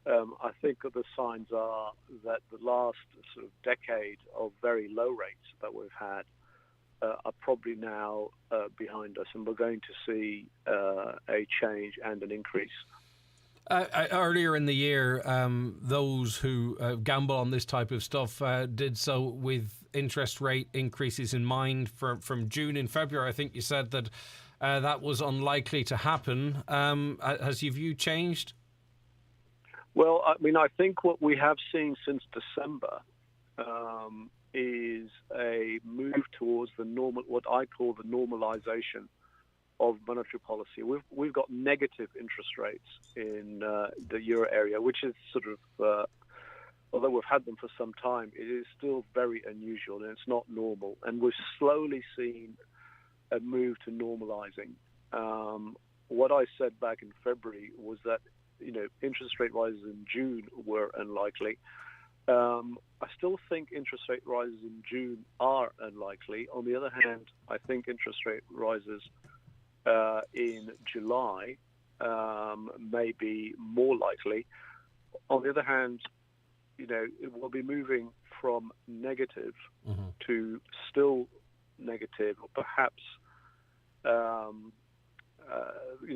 I think the signs are that the last sort of decade of very low rates that we've had are probably now behind us, and we're going to see a change and an increase. Earlier in the year, those who gamble on this type of stuff did so with interest rate increases in mind from June and February. I think you said that that was unlikely to happen. Has your view changed? Well, I mean, I think what we have seen since December is a move towards the normal, what I call the normalization of monetary policy. We've got negative interest rates in the euro area, which is sort of, although we've had them for some time, it is still very unusual and it's not normal. And we've slowly seen a move to normalizing. What I said back in February was that interest rate rises in June were unlikely. I still think interest rate rises in June are unlikely. On the other hand, I think interest rate rises in July may be more likely. On the other hand, it will be moving from negative to still negative, or perhaps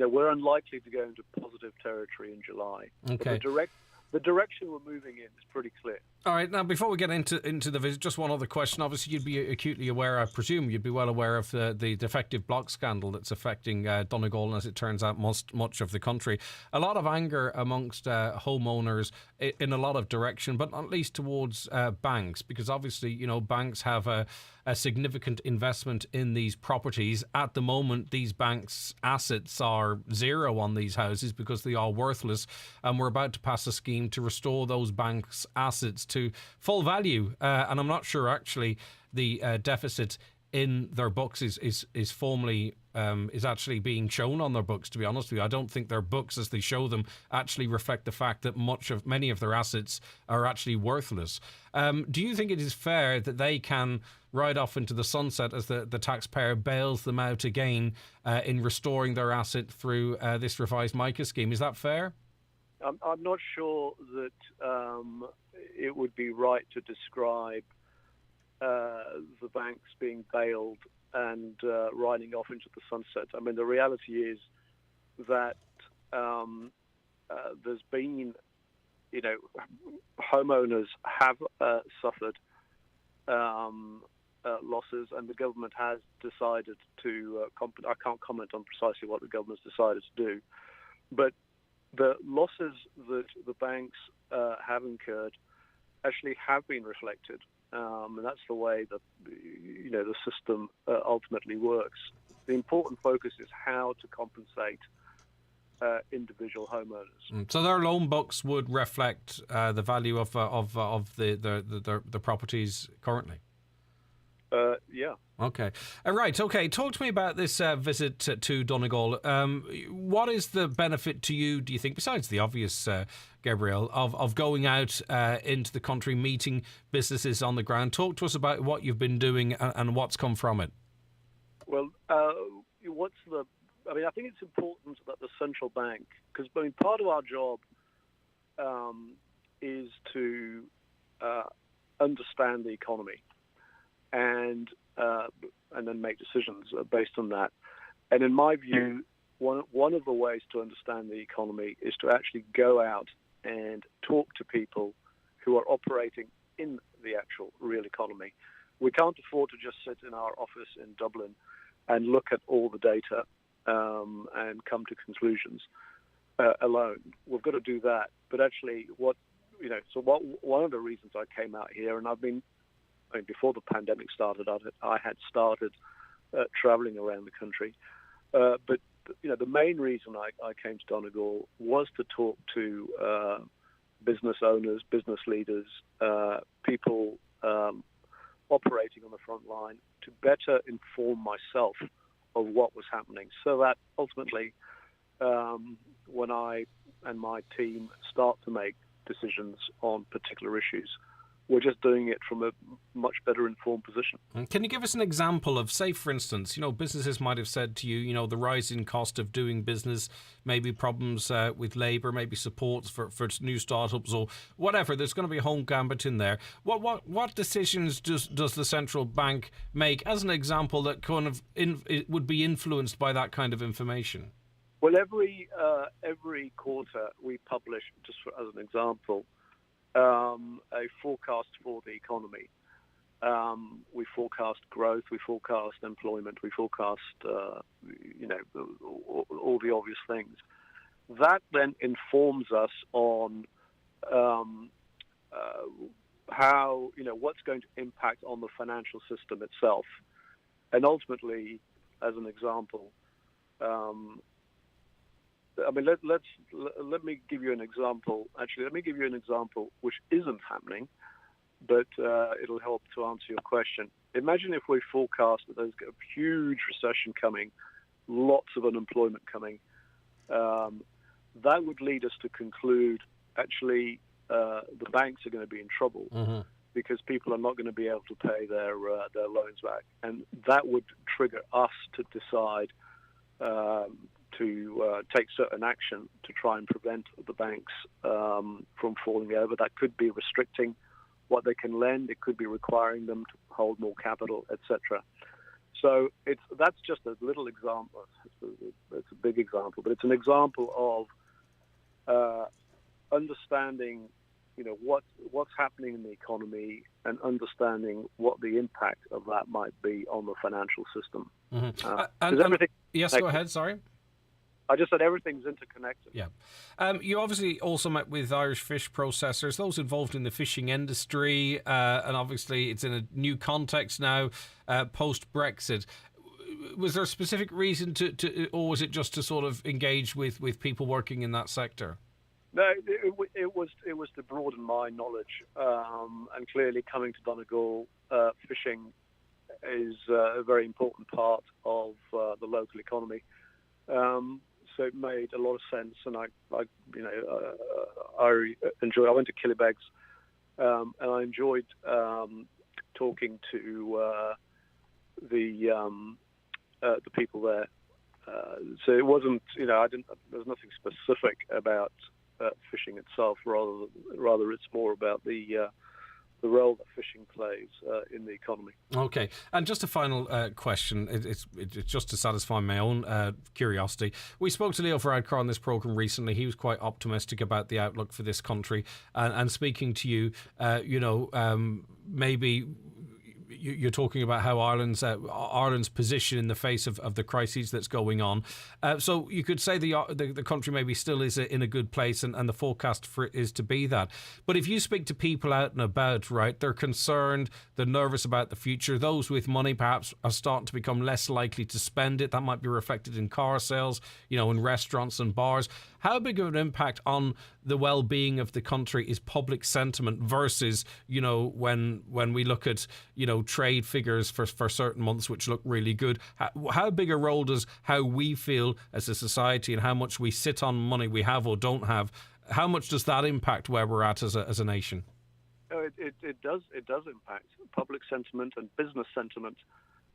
we're unlikely to go into positive territory in July. Okay. But the direction we're moving in is pretty clear. All right. Now, before we get into the visit, just one other question. Obviously, you'd be acutely aware, I presume, you'd be well aware of the defective block scandal that's affecting Donegal and, as it turns out, much of the country. A lot of anger amongst homeowners in a lot of direction, but not least towards banks, because obviously, banks have a significant investment in these properties. At the moment, these banks' assets are zero on these houses because they are worthless, and we're about to pass a scheme to restore those banks' assets to full value. And I'm not sure actually the deficit in their books is formally is actually being shown on their books, to be honest with you. I don't think their books, as they show them, actually reflect the fact that many of their assets are actually worthless. Do you think it is fair that they can ride off into the sunset as the taxpayer bails them out again in restoring their asset through this revised MICA scheme? Is that fair? I'm not sure that it would be right to describe the banks being bailed and riding off into the sunset. I mean, the reality is that there's been, homeowners have suffered losses, and the government has decided to I can't comment on precisely what the government's decided to do, but the losses that the banks have incurred actually have been reflected. And that's the way that the system ultimately works. The important focus is how to compensate individual homeowners. So their loan books would reflect the value of the properties currently. Yeah. Okay. Right. Okay. Talk to me about this visit to Donegal. What is the benefit to you, do you think, besides the obvious, Gabrielle, of going out into the country, meeting businesses on the ground? Talk to us about what you've been doing and what's come from it. Well, I think it's important that the central bank, because part of our job is to understand the economy and then make decisions based on that. And in my view, one of the ways to understand the economy is to actually go out and talk to people who are operating in the actual real economy. We can't afford to just sit in our office in Dublin and look at all the data and come to conclusions alone. We've got to do that. But actually, one of the reasons I came out here, and before the pandemic started, I had started traveling around the country. But the main reason I came to Donegal was to talk to business owners, business leaders, people operating on the front line, to better inform myself of what was happening, so that ultimately, when I and my team start to make decisions on particular issues, we're just doing it from a much better informed position. Can you give us an example of, say, for instance, businesses might have said to you, the rising cost of doing business, maybe problems with labour, maybe supports for new startups or whatever. There's going to be a home gambit in there. What decisions does the central bank make, as an example, that kind of it would be influenced by that kind of information? Well, every quarter we publish, just as an example, a forecast for the economy. We forecast growth, we forecast employment, we forecast, all the obvious things. That then informs us on how, what's going to impact on the financial system itself. And ultimately, as an example, let me give you an example. Actually, let me give you an example which isn't happening, but it'll help to answer your question. Imagine if we forecast that there's a huge recession coming, lots of unemployment coming. That would lead us to conclude, actually, the banks are going to be in trouble because people are not going to be able to pay their loans back. And that would trigger us to decide to take certain action to try and prevent the banks from falling over. That could be restricting what they can lend. It could be requiring them to hold more capital, etc. So that's just a little example. It's a big example, but it's an example of understanding, what's happening in the economy and understanding what the impact of that might be on the financial system. Yes, go ahead. Sorry. I just said everything's interconnected. Yeah. You obviously also met with Irish fish processors, those involved in the fishing industry, and obviously it's in a new context now, post-Brexit. Was there a specific reason to, or was it just to sort of engage with people working in that sector? No, it was to broaden my knowledge, and clearly coming to Donegal, fishing is a very important part of the local economy. So it made a lot of sense, and I enjoy. I went to Killybegs, and I enjoyed talking to the people there. So it wasn't, there's nothing specific about fishing itself. Rather, it's more about the role that fishing plays in the economy. Okay, and just a final question. It's just to satisfy my own curiosity. We spoke to Leo Varadkar on this programme recently. He was quite optimistic about the outlook for this country. And speaking to you, maybe you're talking about how Ireland's position in the face of the crises that's going on. So you could say the country maybe still is in a good place, and the forecast for it is to be that. But if you speak to people out and about, right, they're concerned, they're nervous about the future. Those with money perhaps are starting to become less likely to spend it. That might be reflected in car sales, in restaurants and bars. How big of an impact on the well-being of the country is public sentiment versus, when we look at, trade figures for certain months which look really good? How big a role does how we feel as a society and how much we sit on money we have or don't have, how much does that impact where we're at as a nation? It does impact public sentiment and business sentiment.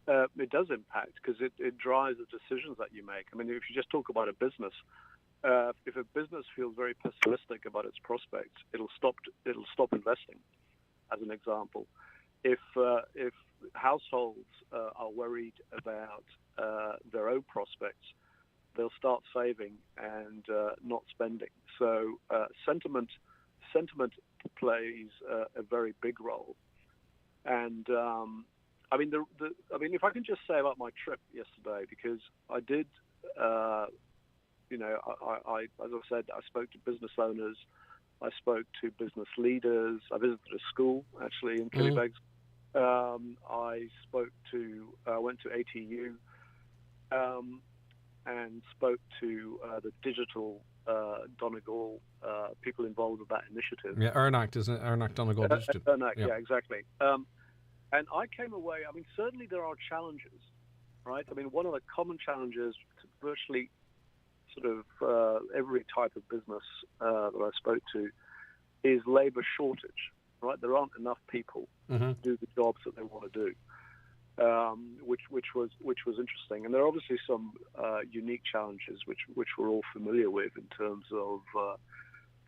It does impact because it drives the decisions that you make. I mean, if you just talk about a business, if a business feels very pessimistic about its prospects, it'll stop investing, as an example. If households are worried about their own prospects, they'll start saving and not spending. So sentiment plays a very big role. And if I can just say about my trip yesterday, because I did. As I said, I spoke to business owners, I spoke to business leaders, I visited a school, actually, in Killybegs. I went to ATU and spoke to the digital Donegal people involved with that initiative. Yeah, EarnAct, isn't it? EarnAct Donegal Digital. EarnAct, yeah, exactly. And I came away, certainly there are challenges, right? One of the common challenges to virtually sort of every type of business that I spoke to is labour shortage, right? There aren't enough people to do the jobs that they want to do, which was interesting. And there are obviously some unique challenges which we're all familiar with in terms of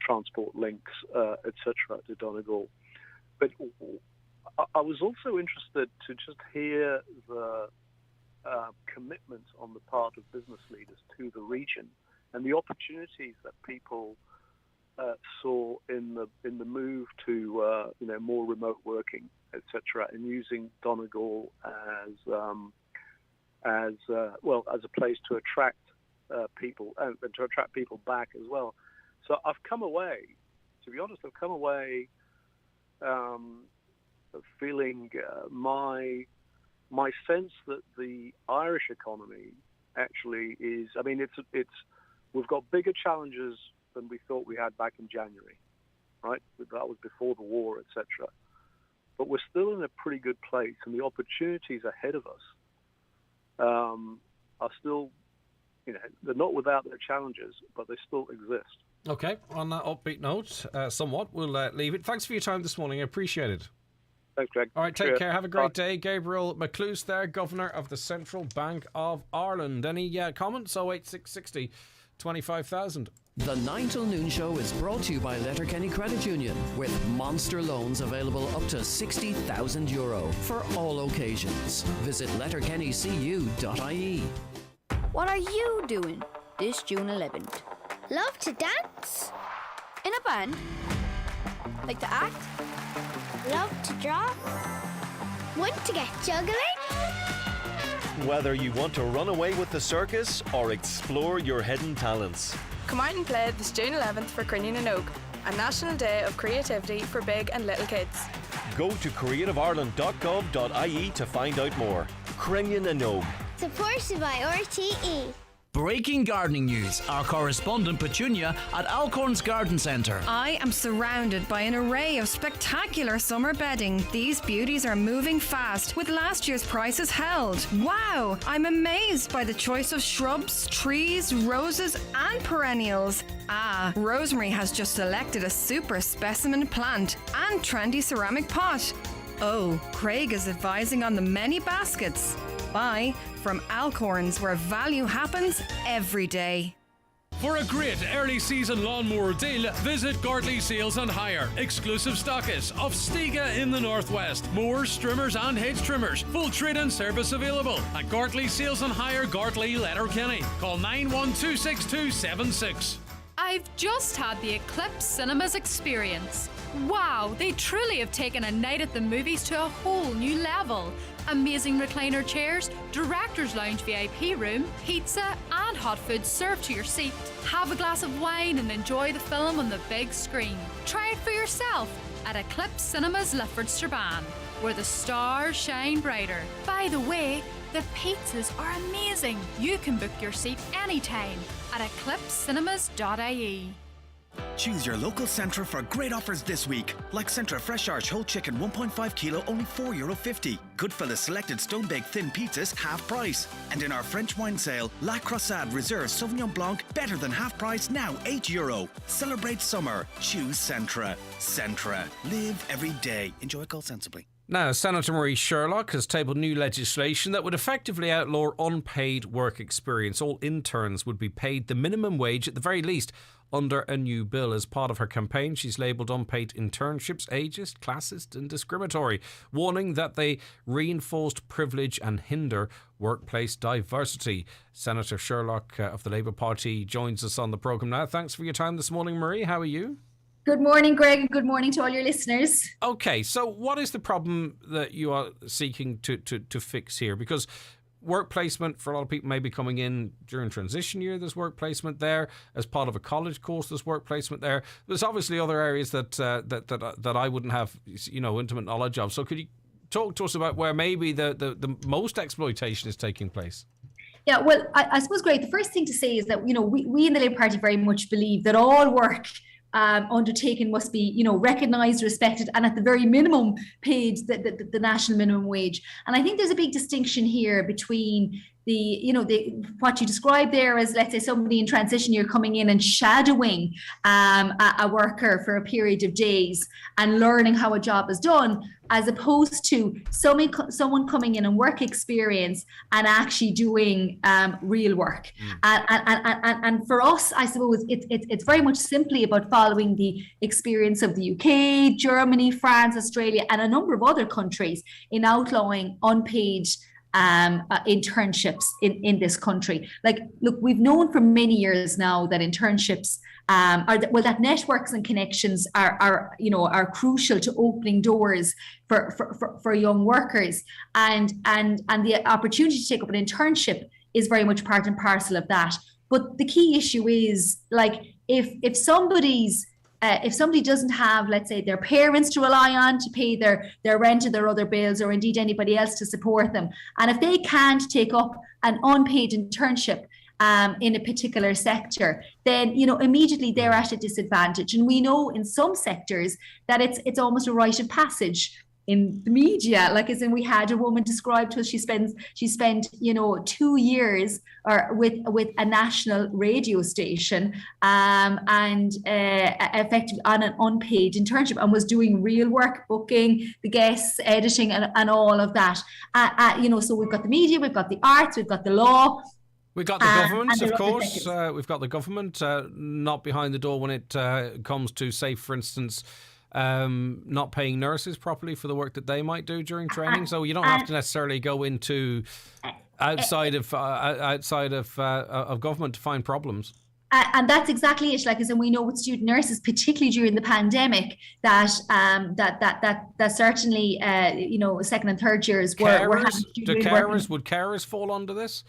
transport links, etc. to Donegal. But I was also interested to just hear the commitment on the part of business leaders to the region and the opportunities that people saw in the move to more remote working, etc., and using Donegal as a place to attract people and to attract people back as well. So I've come away, to be honest, feeling my sense that the Irish economy actually is. We've got bigger challenges than we thought we had back in January, right? That was before the war, etc. But we're still in a pretty good place, and the opportunities ahead of us are still, they're not without their challenges, but they still exist. Okay, on that upbeat note, somewhat, we'll leave it. Thanks for your time this morning. I appreciate it. Thanks, Greg. All right, take care. Have a great day. Gabriel McLuce there, Governor of the Central Bank of Ireland. Any comments? 08660 25,000. The 9 till noon show is brought to you by Letterkenny Credit Union, with monster loans available up to €60,000 for all occasions. Visit letterkennycu.ie. What are you doing this June 11th? Love to dance. In a band? Like to act? Love to draw. Want to get juggling? Whether you want to run away with the circus or explore your hidden talents. Come out and play this June 11th for Crinan and Oak, a national day of creativity for big and little kids. Go to creativeireland.gov.ie to find out more. Crinan and Oak. Supported by RTE. Breaking gardening news. Our correspondent Petunia at Alcorn's Garden Centre. I am surrounded by an array of spectacular summer bedding. These beauties are moving fast, with last year's prices held. Wow! I'm amazed by the choice of shrubs, trees, roses and perennials. Ah, Rosemary has just selected a super specimen plant and trendy ceramic pot. Oh, Craig is advising on the many baskets. Bye from Alcorns, where value happens every day. For a great early season lawnmower deal, visit Gartley Sales and Hire, exclusive stockist of Stiga in the Northwest. Mowers, trimmers and hedge trimmers. Full trade-in service available at Gartley Sales and Hire, Gartley, Letterkenny. Call 91262276. I've just had the Eclipse Cinemas experience. Wow, they truly have taken a night at the movies to a whole new level. Amazing recliner chairs, director's lounge VIP room, pizza and hot food served to your seat. Have a glass of wine and enjoy the film on the big screen. Try it for yourself at Eclipse Cinemas Lifford Strabane, where the stars shine brighter. By the way, the pizzas are amazing. You can book your seat anytime at eclipsecinemas.ie. Choose your local Centra for great offers this week. Like Centra Fresh Arch Whole Chicken 1.5 kilo, only €4.50. Goodfellas Selected Stone Baked Thin Pizzas, half price. And in our French wine sale, La Croisade Reserve Sauvignon Blanc, better than half price, now €8. Celebrate summer. Choose Centra. Centra. Live every day. Enjoy cold sensibly. Now, Senator Marie Sherlock has tabled new legislation that would effectively outlaw unpaid work experience. All interns would be paid the minimum wage at the very least under a new bill. As part of her campaign, she's labelled unpaid internships ageist, classist and discriminatory, warning that they reinforced privilege and hinder workplace diversity. Senator Sherlock of the Labour Party joins us on the programme now. Thanks for your time this morning, Marie. How are you? Good morning, Greg, and good morning to all your listeners. Okay, so what is the problem that you are seeking to fix here? Because work placement for a lot of people may be coming in during transition year. There's work placement there as part of a college course. There's work placement there. There's obviously other areas that I wouldn't have, intimate knowledge of. So could you talk to us about where maybe the most exploitation is taking place? Yeah, well, I suppose, Greg, the first thing to say is that we in the Labour Party very much believe that all work undertaken must be, recognised, respected, and at the very minimum paid the national minimum wage. And I think there's a big distinction here between what you described there as, let's say, somebody in transition year coming in and shadowing a worker for a period of days and learning how a job is done, as opposed to someone coming in and work experience and actually doing real work. And for us, I suppose it's very much simply about following the experience of the UK, Germany, France, Australia, and a number of other countries in outlawing unpaid internships in this country. Like, look, we've known for many years now that internships that networks and connections are crucial to opening doors for young workers, and the opportunity to take up an internship is very much part and parcel of that. But the key issue is, like, if somebody doesn't have, let's say, their parents to rely on to pay their rent or their other bills, or indeed anybody else to support them, and if they can't take up an unpaid internship in a particular sector, then immediately they're at a disadvantage. And we know in some sectors that it's almost a rite of passage. In the media, like, as in, we had a woman described to us, she spent 2 years with a national radio station and effectively on an unpaid internship, and was doing real work, booking the guests, editing and all of that. So we've got the media, we've got the arts, we've got the law. We've got the government, of course. We've got the government not behind the door when it comes to, say, for instance, not paying nurses properly for the work that they might do during training. So you don't have to necessarily go into outside of government to find problems. And that's exactly it. Like, as in, we know with student nurses, particularly during the pandemic, that certainly, second and third years were having to do carers. Would carers fall under this?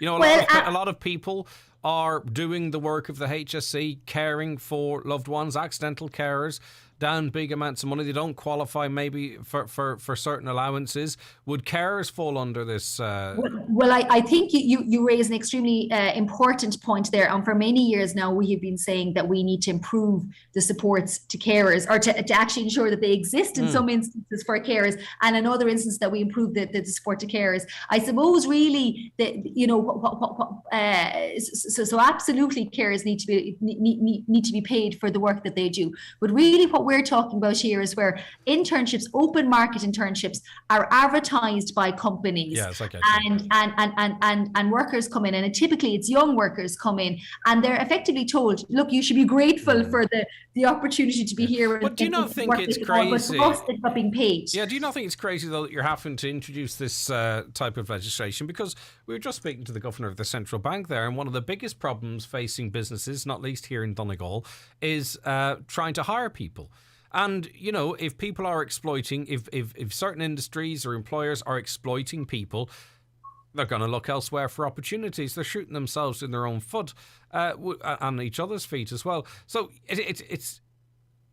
You know, a lot of people are doing the work of the HSC, caring for loved ones, accidental carers, down big amounts of money. They don't qualify maybe for certain allowances. Would carers fall under this? Well, I think you raise an extremely important point there. And for many years now, we have been saying that we need to improve the supports to carers, or to actually ensure that they exist in some instances for carers, and in other instances that we improve the support to carers. I suppose really that, so absolutely carers need to be paid for the work that they do. But really what we're talking about here is where internships, open market internships, are advertised by companies. Yeah, it's like and workers come in, and typically it's young workers come in, and they're effectively told, look, you should be grateful for the opportunity to be here. But do you not think it's crazy? But for us, it's not being paid. Yeah, do you not think it's crazy though that you're having to introduce this type of legislation? Because we were just speaking to the governor of the central bank there, and one of the biggest problems facing businesses, not least here in Donegal, is trying to hire people. And, you know, if people are exploiting, if certain industries or employers are exploiting people, they're going to look elsewhere for opportunities. They're shooting themselves in their own foot, and each other's feet as well. So it's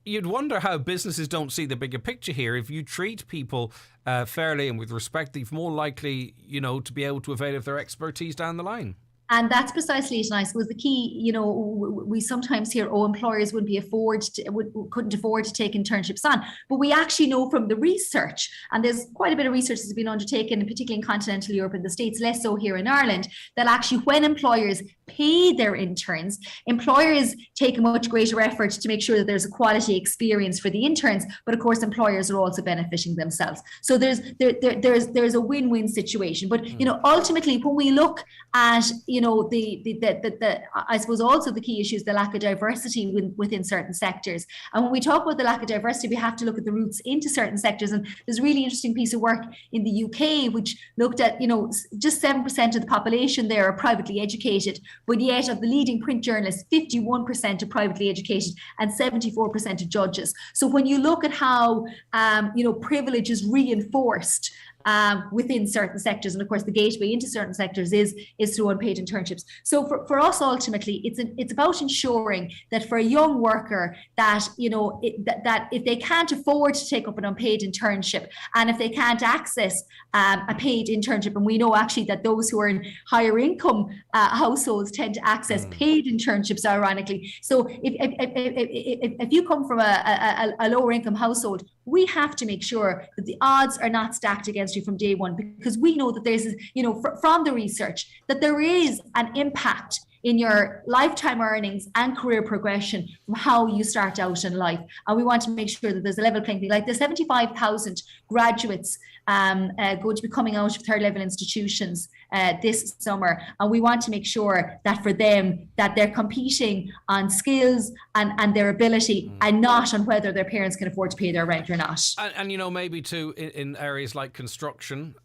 you'd wonder how businesses don't see the bigger picture here. If you treat people fairly and with respect, they're more likely, you know, to be able to avail of their expertise down the line. And that's precisely it. And I suppose the key, you know, we sometimes hear, employers couldn't afford to take internships on. But we actually know from the research, and there's quite a bit of research that's been undertaken, particularly in continental Europe and the States, less so here in Ireland, that actually when employers pay their interns, employers take a much greater effort to make sure that there's a quality experience for the interns. But of course, employers are also benefiting themselves. So there's a win-win situation. But, you know, ultimately, when we look at, you know, I suppose also the key issue is the lack of diversity within certain sectors. And when we talk about the lack of diversity, we have to look at the roots into certain sectors. And there's a really interesting piece of work in the UK, which looked at, you know, just 7% of the population there are privately educated, but yet of the leading print journalists, 51% are privately educated and 74% are judges. So when you look at how, you know, privilege is reinforced within certain sectors, and of course the gateway into certain sectors is through unpaid internships. So for us, ultimately, it's about ensuring that for a young worker that, you know, that if they can't afford to take up an unpaid internship, and if they can't access a paid internship, and we know actually that those who are in higher income households tend to access paid internships, ironically. So if you come from a lower income household, we have to make sure that the odds are not stacked against you from day one, because we know that there's, you know, from the research, that there is an impact in your lifetime earnings and career progression from how you start out in life. And we want to make sure that there's a level playing field. Like the 75,000 graduates going to be coming out of third level institutions this summer. And we want to make sure that for them, that they're competing on skills and their ability, and not on whether their parents can afford to pay their rent or not. And you know, maybe too, in areas like construction,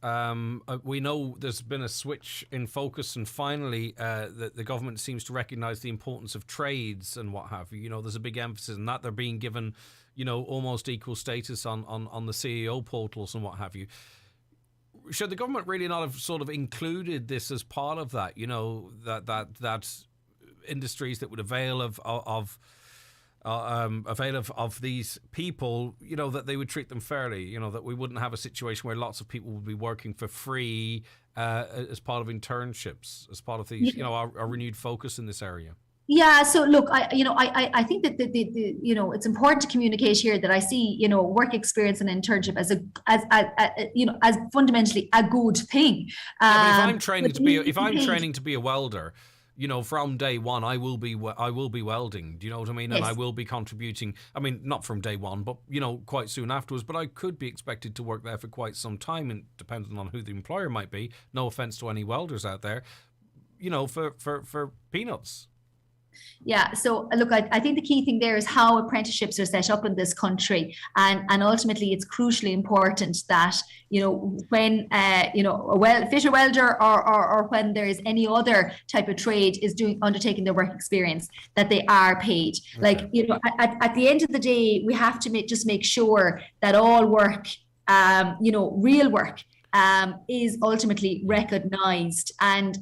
we know there's been a switch in focus, and finally the government seems to recognise the importance of trades and what have you. You know, there's a big emphasis on that. They're being given, you know, almost equal status on the CEO portals and what have you. Should the government really not have sort of included this as part of that? You know, that industries that would avail of these people, you know, that they would treat them fairly. You know, that we wouldn't have a situation where lots of people would be working for free as part of internships, as part of these, you know, our renewed focus in this area. Yeah. So look, I think that the you know, it's important to communicate here that I see, you know, work experience and internship as you know, as fundamentally a good thing. Yeah, but if I'm training to be a welder, you know, from day one, I will be welding. Do you know what I mean? Yes. And I will be contributing. I mean, not from day one, but, you know, quite soon afterwards. But I could be expected to work there for quite some time, and depending on who the employer might be. No offense to any welders out there, you know, for peanuts. Yeah, so look, I think the key thing there is how apprenticeships are set up in this country, and ultimately it's crucially important that, you know, when a fitter welder or when there is any other type of trade is undertaking their work experience, that they are paid. Okay. Like, you know, at the end of the day, we have to make sure that all work, real work, is ultimately recognised, and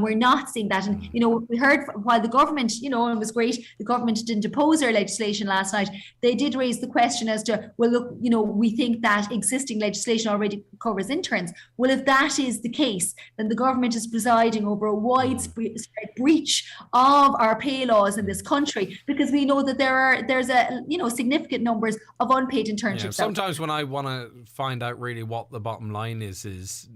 we're not seeing that. And you know, we heard while the government, you know, and it was great, the government didn't oppose our legislation last night. They did raise the question as to, well, look, you know, we think that existing legislation already covers interns. Well, if that is the case, then the government is presiding over a widespread breach of our pay laws in this country, because we know that there's significant numbers of unpaid internships. Yeah, sometimes when I want to find out really what the bottom line is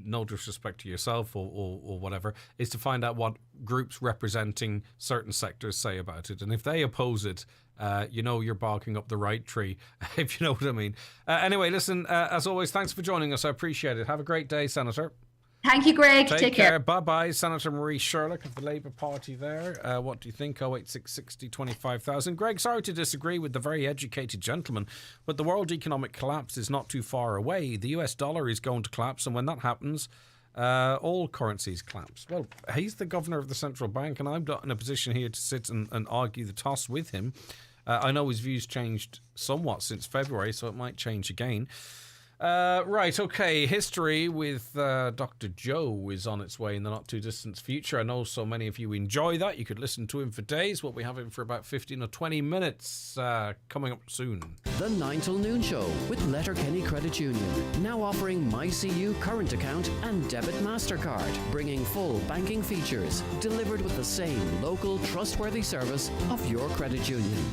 no disrespect to yourself or whatever, is to find out what groups representing certain sectors say about it. And if they oppose it, you're barking up the right tree, if you know what I mean. Anyway, listen, as always, thanks for joining us. I appreciate it. Have a great day, Senator. Thank you, Greg. Take care. Bye-bye. Senator Marie Sherlock of the Labour Party there. What do you think? 086 60 25,000. Greg, sorry to disagree with the very educated gentleman, but the world economic collapse is not too far away. The US dollar is going to collapse, and when that happens, all currencies collapse. Well, he's the governor of the central bank, and I'm not in a position here to sit and argue the toss with him. I know his views changed somewhat since February, so it might change again. Right, okay, history with Dr. Joe is on its way in the not too distant future. I know so many of you enjoy that. You could listen to him for days. We'll be having for about 15 or 20 minutes coming up soon. The 9 till noon show with Letterkenny Credit Union, now offering MyCU current account and debit MasterCard, bringing full banking features, delivered with the same local trustworthy service of your credit union.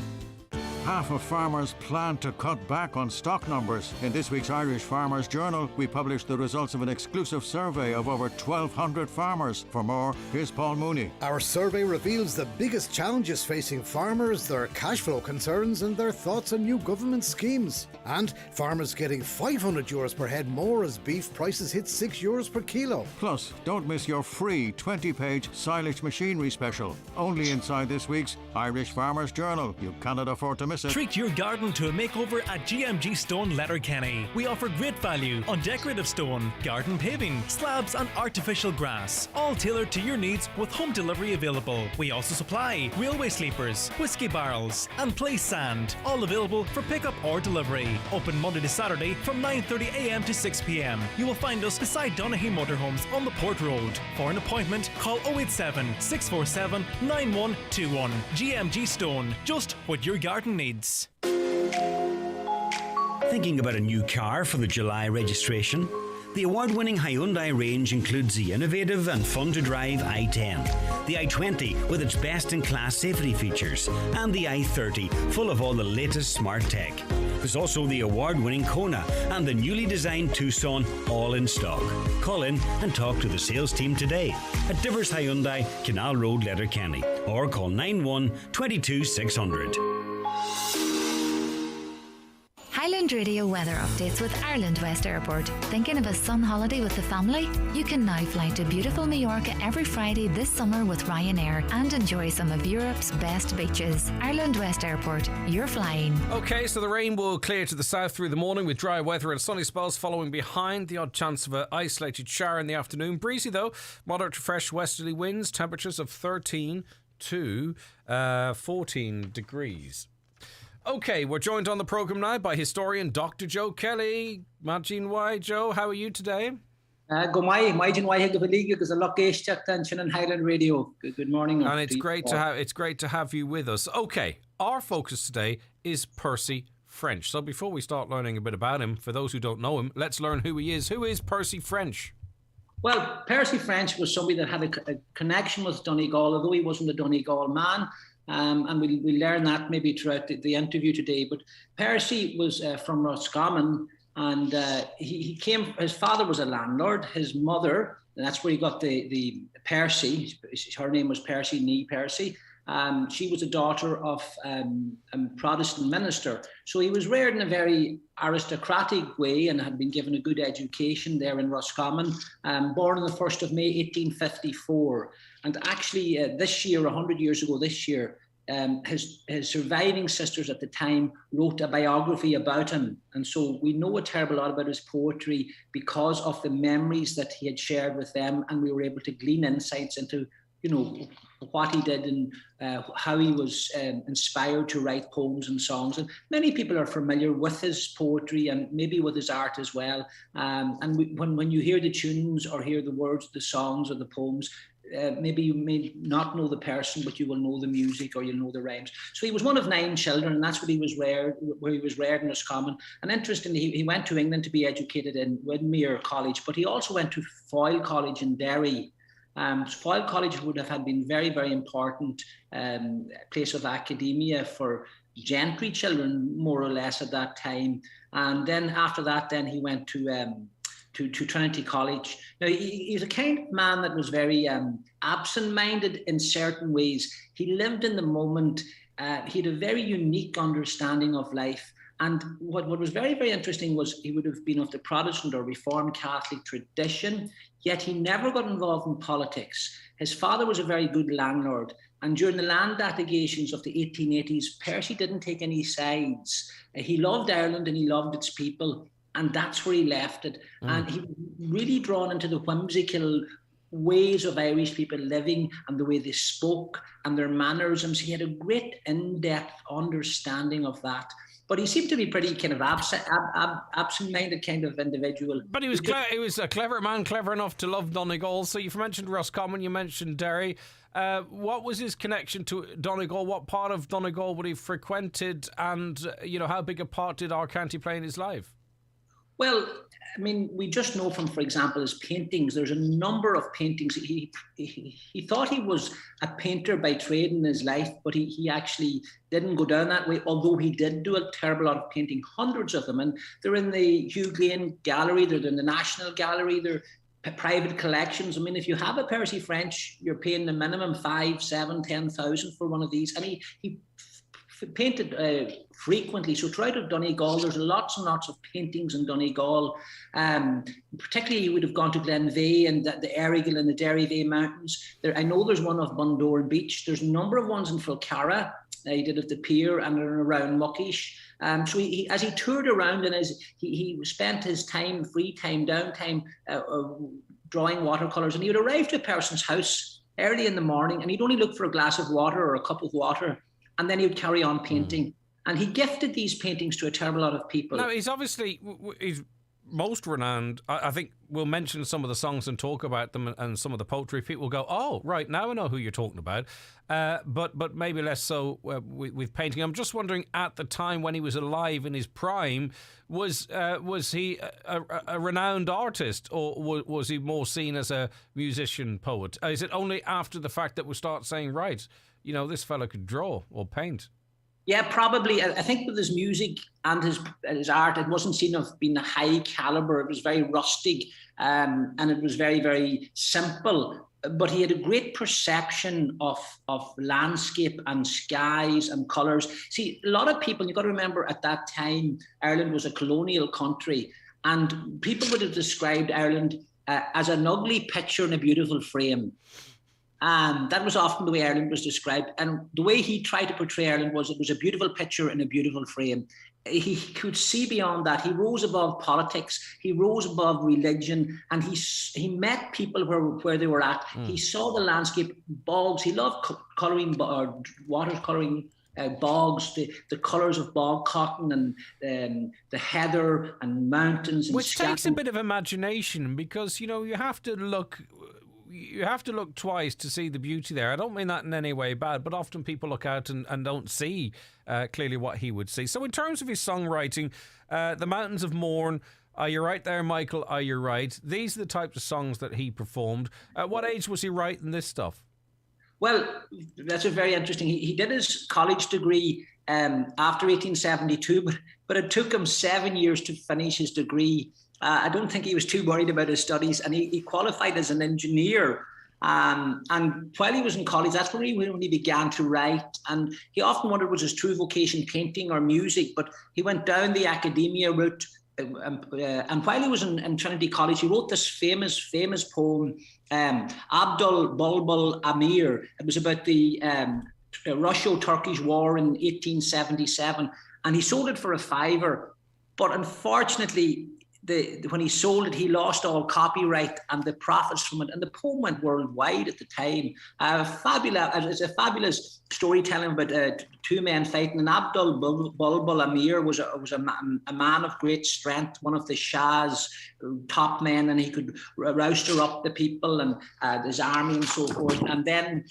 Half of farmers plan to cut back on stock numbers. In this week's Irish Farmers Journal, we published the results of an exclusive survey of over 1,200 farmers. For more, here's Paul Mooney. Our survey reveals the biggest challenges facing farmers, their cash flow concerns and their thoughts on new government schemes. And farmers getting €500 per head more as beef prices hit €6 per kilo. Plus, don't miss your free 20-page silage machinery special. Only inside this week's Irish Farmers Journal. You cannot afford to miss it. Treat your garden to a makeover at GMG Stone Letterkenny. We offer great value on decorative stone, garden paving, slabs and artificial grass, all tailored to your needs with home delivery available. We also supply railway sleepers, whiskey barrels and place sand, all available for pickup or delivery. Open Monday to Saturday from 9:30am to 6pm. You will find us beside Donaghy Motorhomes on the Port Road. For an appointment, call 087 647 9121. GMG Stone, just what your garden needs. Thinking about a new car for the July registration? The award-winning Hyundai range includes the innovative and fun-to-drive i10, the i20 with its best-in-class safety features, and the i30 full of all the latest smart tech. There's also the award-winning Kona and the newly designed Tucson, all in stock. Call in and talk to the sales team today at Divers Hyundai, Canal Road, Letterkenny, or call 91 22 600. Highland Radio weather updates with Ireland West Airport. Thinking of a sun holiday with the family? You can now fly to beautiful Mallorca every Friday this summer with Ryanair and enjoy some of Europe's best beaches. Ireland West Airport, you're flying. Okay, so the rain will clear to the south through the morning with dry weather and sunny spells following behind. The odd chance of an isolated shower in the afternoon. Breezy though, moderate to fresh westerly winds, temperatures of 13 to 14 degrees. Okay, we're joined on the programme now by historian Dr. Joe Kelly. Imagine why, Joe, how are you today? Go mai why go liga because a location attention on Highland Radio. Good morning. And it's great to have you with us. Okay, our focus today is Percy French. So before we start learning a bit about him, for those who don't know him, let's learn who he is. Who is Percy French? Well, Percy French was somebody that had a connection with Donegal, although he wasn't a Donegal man. And we'll learn that maybe throughout the interview today. But Percy was from Roscommon, and he came. His father was a landlord. His mother, and that's where he got the Percy. Her name was Percy Nee Percy. She was a daughter of a Protestant minister. So he was reared in a very aristocratic way and had been given a good education there in Roscommon, born on the 1st of May, 1854. And actually this year, 100 years ago this year, his surviving sisters at the time wrote a biography about him. And so we know a terrible lot about his poetry because of the memories that he had shared with them, and we were able to glean insights into, you know, what he did and how he was inspired to write poems and songs. And many people are familiar with his poetry and maybe with his art as well. When you hear the tunes or hear the words of the songs or the poems, maybe you may not know the person, but you will know the music or you'll know the rhymes. So he was one of 9 children, and that's where he was reared in Roscommon. And interestingly, he went to England to be educated in Widmerere College, but he also went to Foyle College in Derry. Foyle College would have had been very, very important place of academia for gentry children, more or less, at that time. And then after that, then he went to Trinity College. Now, he's a kind of man that was very absent-minded in certain ways. He lived in the moment. He had a very unique understanding of life. And what was very, very interesting was he would have been of the Protestant or Reformed Catholic tradition, yet he never got involved in politics. His father was a very good landlord. And during the land litigations of the 1880s, Percy didn't take any sides. He loved Ireland and he loved its people. And that's where he left it. And he was really drawn into the whimsical ways of Irish people living and the way they spoke and their mannerisms. He had a great in-depth understanding of that. But he seemed to be pretty kind of absent-minded kind of individual. But he was a clever man, clever enough to love Donegal. So you've mentioned Roscommon, you mentioned Derry. What was his connection to Donegal? What part of Donegal would he frequented? And, how big a part did our county play in his life? Well, I mean, we just know from, for example, his paintings. There's a number of paintings. He thought he was a painter by trade in his life, but he actually didn't go down that way, although he did do a terrible lot of painting, hundreds of them. And they're in the Hugh Glane Gallery, they're in the National Gallery, they're private collections. I mean, if you have a Percy French, you're paying the minimum 5, 7, 10,000 for one of these. And he painted frequently. So throughout Donegal, there's lots and lots of paintings in Donegal. Particularly, you would have gone to Glenveigh and the Errigal and the Derryveigh Mountains. I know there's one of Bundoran Beach. There's a number of ones in Filcara. He did at the pier and around Muckish. So he, as he toured around and as he spent his time, free time, downtime, drawing watercolours, and he would arrive to a person's house early in the morning and he'd only look for a glass of water or a cup of water. And then he would carry on painting. And he gifted these paintings to a terrible lot of people. Now, he's most renowned. I think we'll mention some of the songs and talk about them and some of the poetry. People go, oh, right, now I know who you're talking about. But maybe less so with painting. I'm just wondering, at the time when he was alive in his prime, was he a renowned artist, or was he more seen as a musician, poet? Is it only after the fact that we start saying, right, this fella could draw or paint? Yeah, probably. I think with his music and his art, it wasn't seen of being a high caliber. It was very rustic, and it was very, very simple. But he had a great perception of landscape and skies and colours. See, a lot of people, you've got to remember, at that time, Ireland was a colonial country, and people would have described Ireland as an ugly picture in a beautiful frame. And that was often the way Ireland was described. And the way he tried to portray Ireland was it was a beautiful picture in a beautiful frame. He could see beyond that. He rose above politics. He rose above religion. And he met people where they were at. He saw the landscape, bogs. He loved colouring, watercolouring bogs, the colours of bog cotton and the heather and mountains. And which takes a bit of imagination because, you have to look twice to see the beauty there. I don't mean that in any way bad, but often people look out and don't see clearly what he would see. So in terms of his songwriting, The Mountains of Mourne, Are You Right There, Michael, Are You Right? These are the types of songs that he performed. At what age was he writing this stuff? Well, that's a very interesting. He did his college degree after 1872, but it took him 7 years to finish his degree. I don't think he was too worried about his studies, and he qualified as an engineer. And while he was in college, that's when he began to write. And he often wondered, was his true vocation painting or music? But he went down the academia route. And while he was in Trinity College, he wrote this famous poem, Abdul Bulbul Amir. It was about the Russo-Turkish War in 1877. And he sold it for $5. But unfortunately, when he sold it, he lost all copyright and the profits from it. And the poem went worldwide at the time. It's a fabulous storytelling about two men fighting. And Abdul Bulbul Amir was a man of great strength, one of the Shah's top men, and he could roster up the people and his army and so forth. And then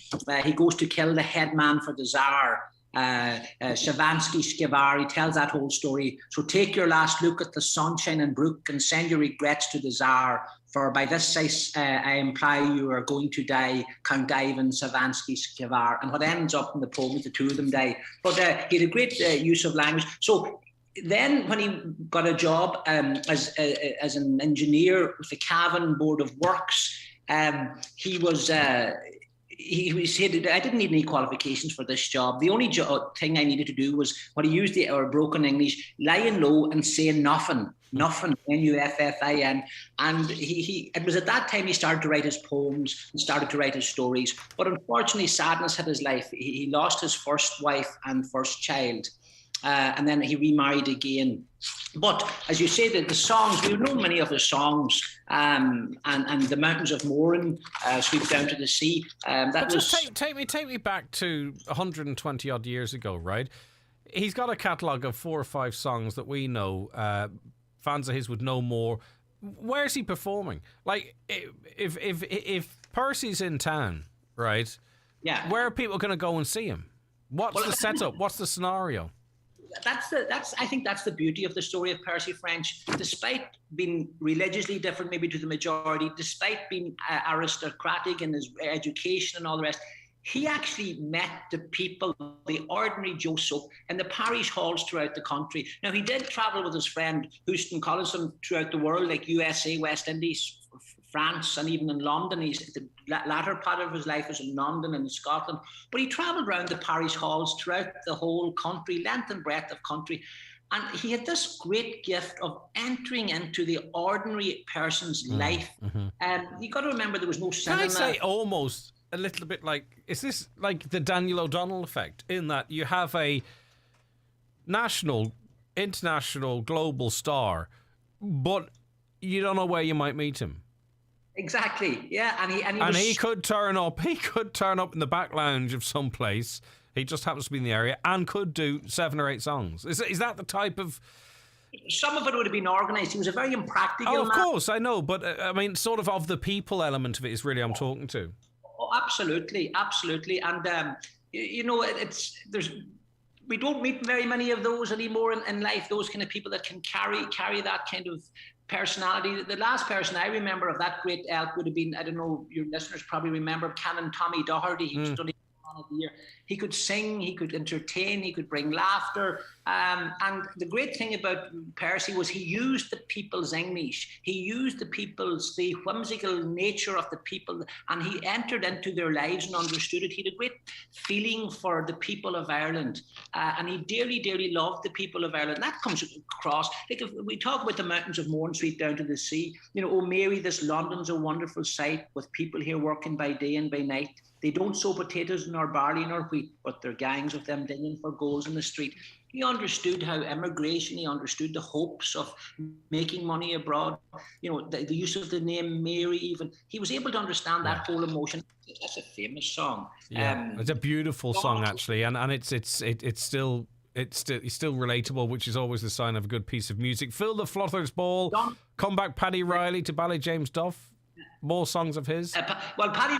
he goes to kill the head man for the Tsar. Shavansky Skivar, he tells that whole story. So take your last look at the sunshine and brook and send your regrets to the Tsar, for by this I imply you are going to die, Count Ivan Shavansky Skivar. And what ends up in the poem is the two of them die. But he had a great use of language. So then when he got a job as an engineer with the Cavan Board of Works, he said, I didn't need any qualifications for this job. The only thing I needed to do was what he used, or broken English, lying low and saying nothing, Nuffin. And it was at that time he started to write his poems and started to write his stories. But unfortunately, sadness hit his life. He lost his first wife and first child. And then he remarried again. But as you say, the songs, we know many of the songs, and the Mountains of Morin, Sweep Down to the Sea. Take me back to 120 odd years ago, right? He's got a catalogue of 4 or 5 songs that we know. Fans of his would know more. Where's he performing? Like, if Percy's in town, right? Yeah. Where are people going to go and see him? What's the setup? What's the scenario? I think that's the beauty of the story of Percy French. Despite being religiously different maybe to the majority, despite being aristocratic in his education and all the rest, he actually met the people, the ordinary Joe Soap, in the parish halls throughout the country. Now, he did travel with his friend Houston Collison throughout the world, like USA, West Indies, France, and even in London. The latter part of his life was in London and in Scotland. But he travelled around the parish halls throughout the whole country, length and breadth of country. And he had this great gift of entering into the ordinary person's life. And you got to remember, there was no cinema. Can I say almost a little bit like, is this like the Daniel O'Donnell effect, in that you have a national, international, global star, but you don't know where you might meet him? Exactly, yeah, and he could turn up. He could turn up in the back lounge of some place. He just happens to be in the area and could do 7 or 8 songs. Is that the type of? Some of it would have been organised. He was a very impractical. Oh, of course, I know, but I mean, sort of the people element of it is really I'm talking to. Oh, absolutely, and we don't meet very many of those anymore in life. Those kind of people that can carry that kind of personality. The last person I remember of that great ilk would have been, I don't know, your listeners probably remember Canon Tommy Doherty. He was studying of the year. He could sing, he could entertain, he could bring laughter. And the great thing about Percy was he used the people's English. He used the whimsical nature of the people, and he entered into their lives and understood it. He had a great feeling for the people of Ireland, and he dearly, dearly loved the people of Ireland. That comes across. Like if we talk about the Mountains of Mourne Street down to the sea, oh Mary, this London's a wonderful sight, with people here working by day and by night. They don't sow potatoes nor barley nor wheat, but they're gangs of them dinging for goals in the street. He understood how immigration, he understood the hopes of making money abroad, the use of the name Mary even. He was able to understand that whole emotion. That's a famous song. Yeah, it's a beautiful song, actually, and it's still relatable, which is always the sign of a good piece of music. Phil the Flutter's Ball, Come Back Paddy Riley to Bally James Duff. More songs of his. Paddy,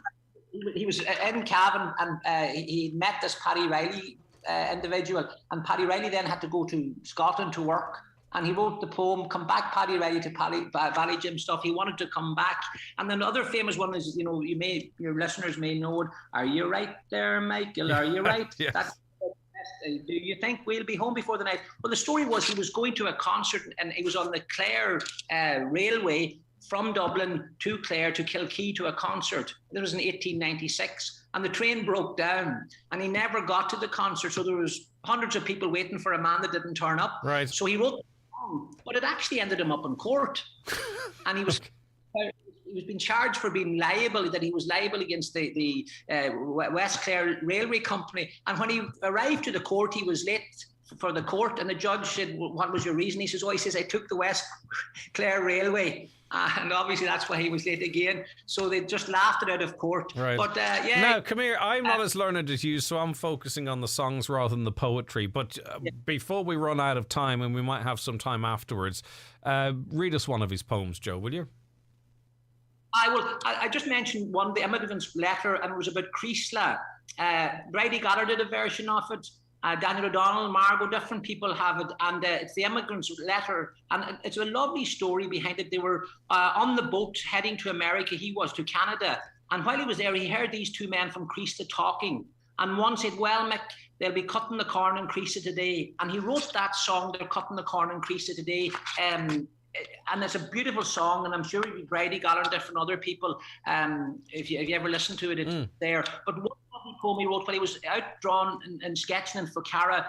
he was in Cavan, and he met this Paddy Riley individual, and Paddy Riley then had to go to Scotland to work, and he wrote the poem Come Back Paddy Riley to Bally James Duff. He wanted to come back. And then the other famous one is, your listeners may know it, Are You Right There, Michael? Are you right? Yes. That's, do you think we'll be home before the night? Well, the story was he was going to a concert, and he was on the Clare Railway from Dublin to Clare to Kilkee to a concert. This was in 1896, and the train broke down, and he never got to the concert. So there was hundreds of people waiting for a man that didn't turn up. Right. So he wrote the song, but it actually ended him up in court, and he was. He was being charged for being liable, that he was liable against the West Clare Railway Company. And when he arrived to the court, he was late for the court, and the judge said, well, what was your reason? He says, I took the West Clare Railway. And obviously that's why he was late again. So they just laughed it out of court. Right. But Now, come here. I'm not as learned as you, so I'm focusing on the songs rather than the poetry. But before we run out of time, and we might have some time afterwards, read us one of his poems, Joe, will you? I will. I just mentioned one, the immigrant's letter, and it was about Creasla. Brady Goddard did a version of it. Daniel O'Donnell, Margot, different people have it, and it's the immigrant's letter, and it's a lovely story behind it. They were on the boat heading to America. He was to Canada, and while he was there, he heard these two men from Creasla talking, and one said, "Well, Mick, they'll be cutting the corn in Creasla today," and he wrote that song. They're cutting the corn in Creasla today. And it's a beautiful song, and I'm sure Brady Goddard and different other people, if you ever listen to it, it's there. But one lovely poem he wrote while he was out drawing and sketching in Focara,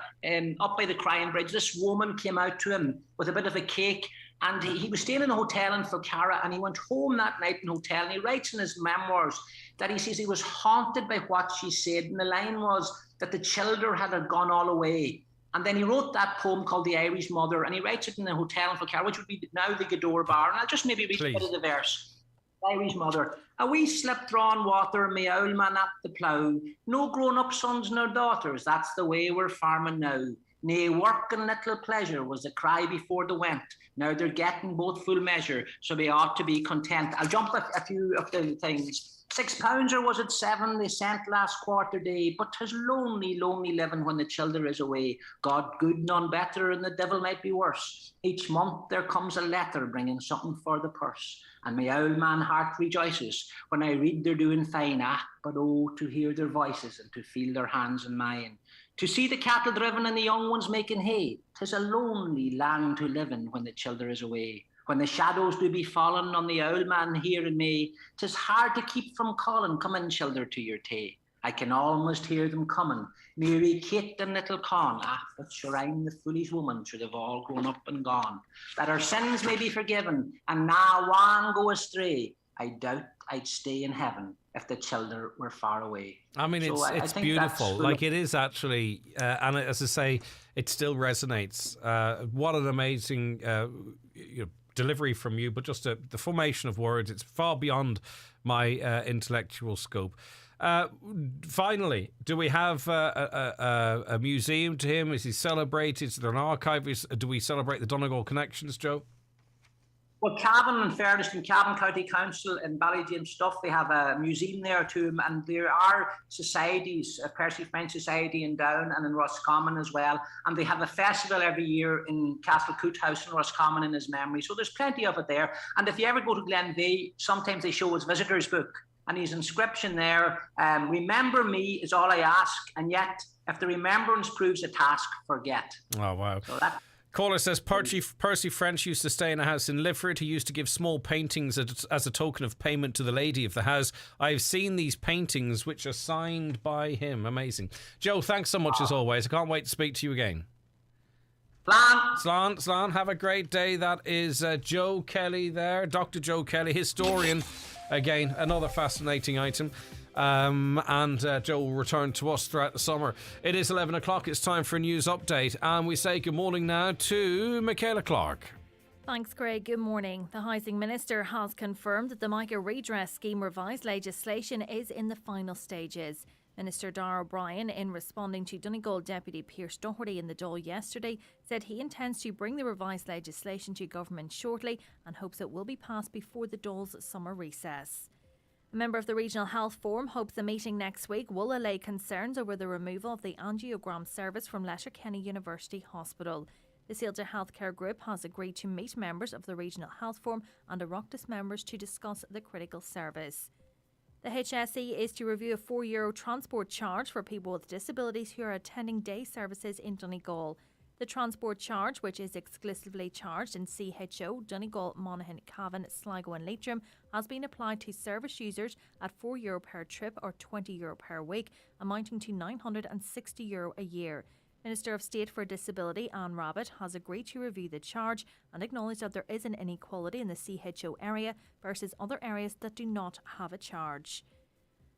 up by the Crying Bridge, this woman came out to him with a bit of a cake, and he was staying in a hotel in Focara, and he went home that night in a hotel, and he writes in his memoirs that he says he was haunted by what she said, and the line was that the children had gone all away. And then he wrote that poem called The Irish Mother, and he writes it in a hotel in Focara, which would be now the Gador Bar. And I'll just maybe read a bit of the verse. The Irish Mother. A wee slip drawn water, me old man at the plough. No grown-up sons nor daughters, that's the way we're farming now. Nay, work and little pleasure was the cry before the went. Now they're getting both full measure, so we ought to be content. I'll jump a few of the things. £6 or was it 7 they sent last quarter day, but 'tis lonely, lonely living when the childer is away. God good, none better, and the devil might be worse. Each month there comes a letter bringing something for the purse, and my old man heart rejoices when I read they're doing fine. But oh, to hear their voices and to feel their hands in mine. To see the cattle driven and the young ones making hay, 'tis a lonely land to live in when the childer is away. When the shadows do be falling on the old man here in me, 'tis hard to keep from calling, come in, childer, to your tay. I can almost hear them coming, Mary, Kate and little Con. But sure I'm the foolish woman, should have all grown up and gone. That our sins may be forgiven, and now one go astray. I doubt I'd stay in heaven if the childer were far away. I mean, it's beautiful. Like, it is actually, and as I say, it still resonates. What an amazing delivery from you, but just the formation of words, it's far beyond my intellectual scope. Finally, do we have a museum to him? Is he celebrated? Is there an archive? Do we celebrate the Donegal connections, Joe? Well, Cavan, in fairness, in Cavan County Council in Ballyjames Stuff, they have a museum there to him, and there are societies, a Percy French Society in Down and in Roscommon as well, and they have a festival every year in Castle Coot House in Roscommon in his memory, so there's plenty of it there. And if you ever go to Glenveigh, sometimes they show his visitor's book, and his inscription there, remember me is all I ask, and yet if the remembrance proves a task, forget. Oh, wow. So that, Caller says Percy French used to stay in a house in Lifford. He used to give small paintings as a token of payment to the lady of the house. I've seen these paintings which are signed by him. Amazing. Joe, thanks so much as always. I can't wait to speak to you again. Slán, have a great day. That is Joe Kelly there, Dr. Joe Kelly, historian. Again, another fascinating item. And Joe will return to us throughout the summer. It is 11 o'clock. It's time for a news update, and we say good morning now to Michaela Clark. Thanks, Craig. Good morning. The Housing Minister has confirmed that the Mica Redress Scheme revised legislation is in the final stages. Minister Darragh O'Brien, in responding to Donegal Deputy Pearse Doherty in the Dáil yesterday, said he intends to bring the revised legislation to government shortly and hopes it will be passed before the Dáil's summer recess. A member of the Regional Health Forum hopes the meeting next week will allay concerns over the removal of the angiogram service from Letterkenny University Hospital. The Sealta Healthcare Group has agreed to meet members of the Regional Health Forum and Oireachtas members to discuss the critical service. The HSE is to review a €4 transport charge for people with disabilities who are attending day services in Donegal. The transport charge, which is exclusively charged in CHO, Donegal, Monaghan, Cavan, Sligo and Leitrim, has been applied to service users at €4 per trip or €20 per week, amounting to €960 a year. Minister of State for Disability Anne Rabbitte has agreed to review the charge and acknowledged that there is an inequality in the CHO area versus other areas that do not have a charge.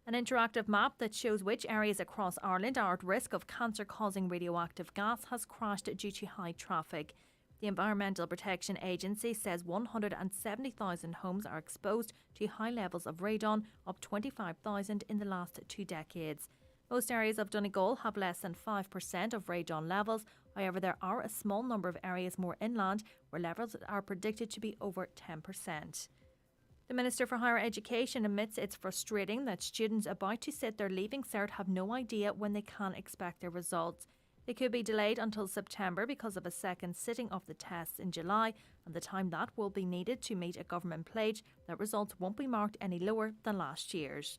An interactive map that shows which areas across Ireland are at risk of cancer-causing radioactive gas has crashed due to high traffic. The Environmental Protection Agency says 170,000 homes are exposed to high levels of radon, up 25,000 in the last 2 decades. Most areas of Donegal have less than 5% of radon levels. However, there are a small number of areas more inland where levels are predicted to be over 10%. The Minister for Higher Education admits it's frustrating that students about to sit their Leaving Cert have no idea when they can expect their results. They could be delayed until September because of a second sitting of the tests in July and the time that will be needed to meet a government pledge that results won't be marked any lower than last year's.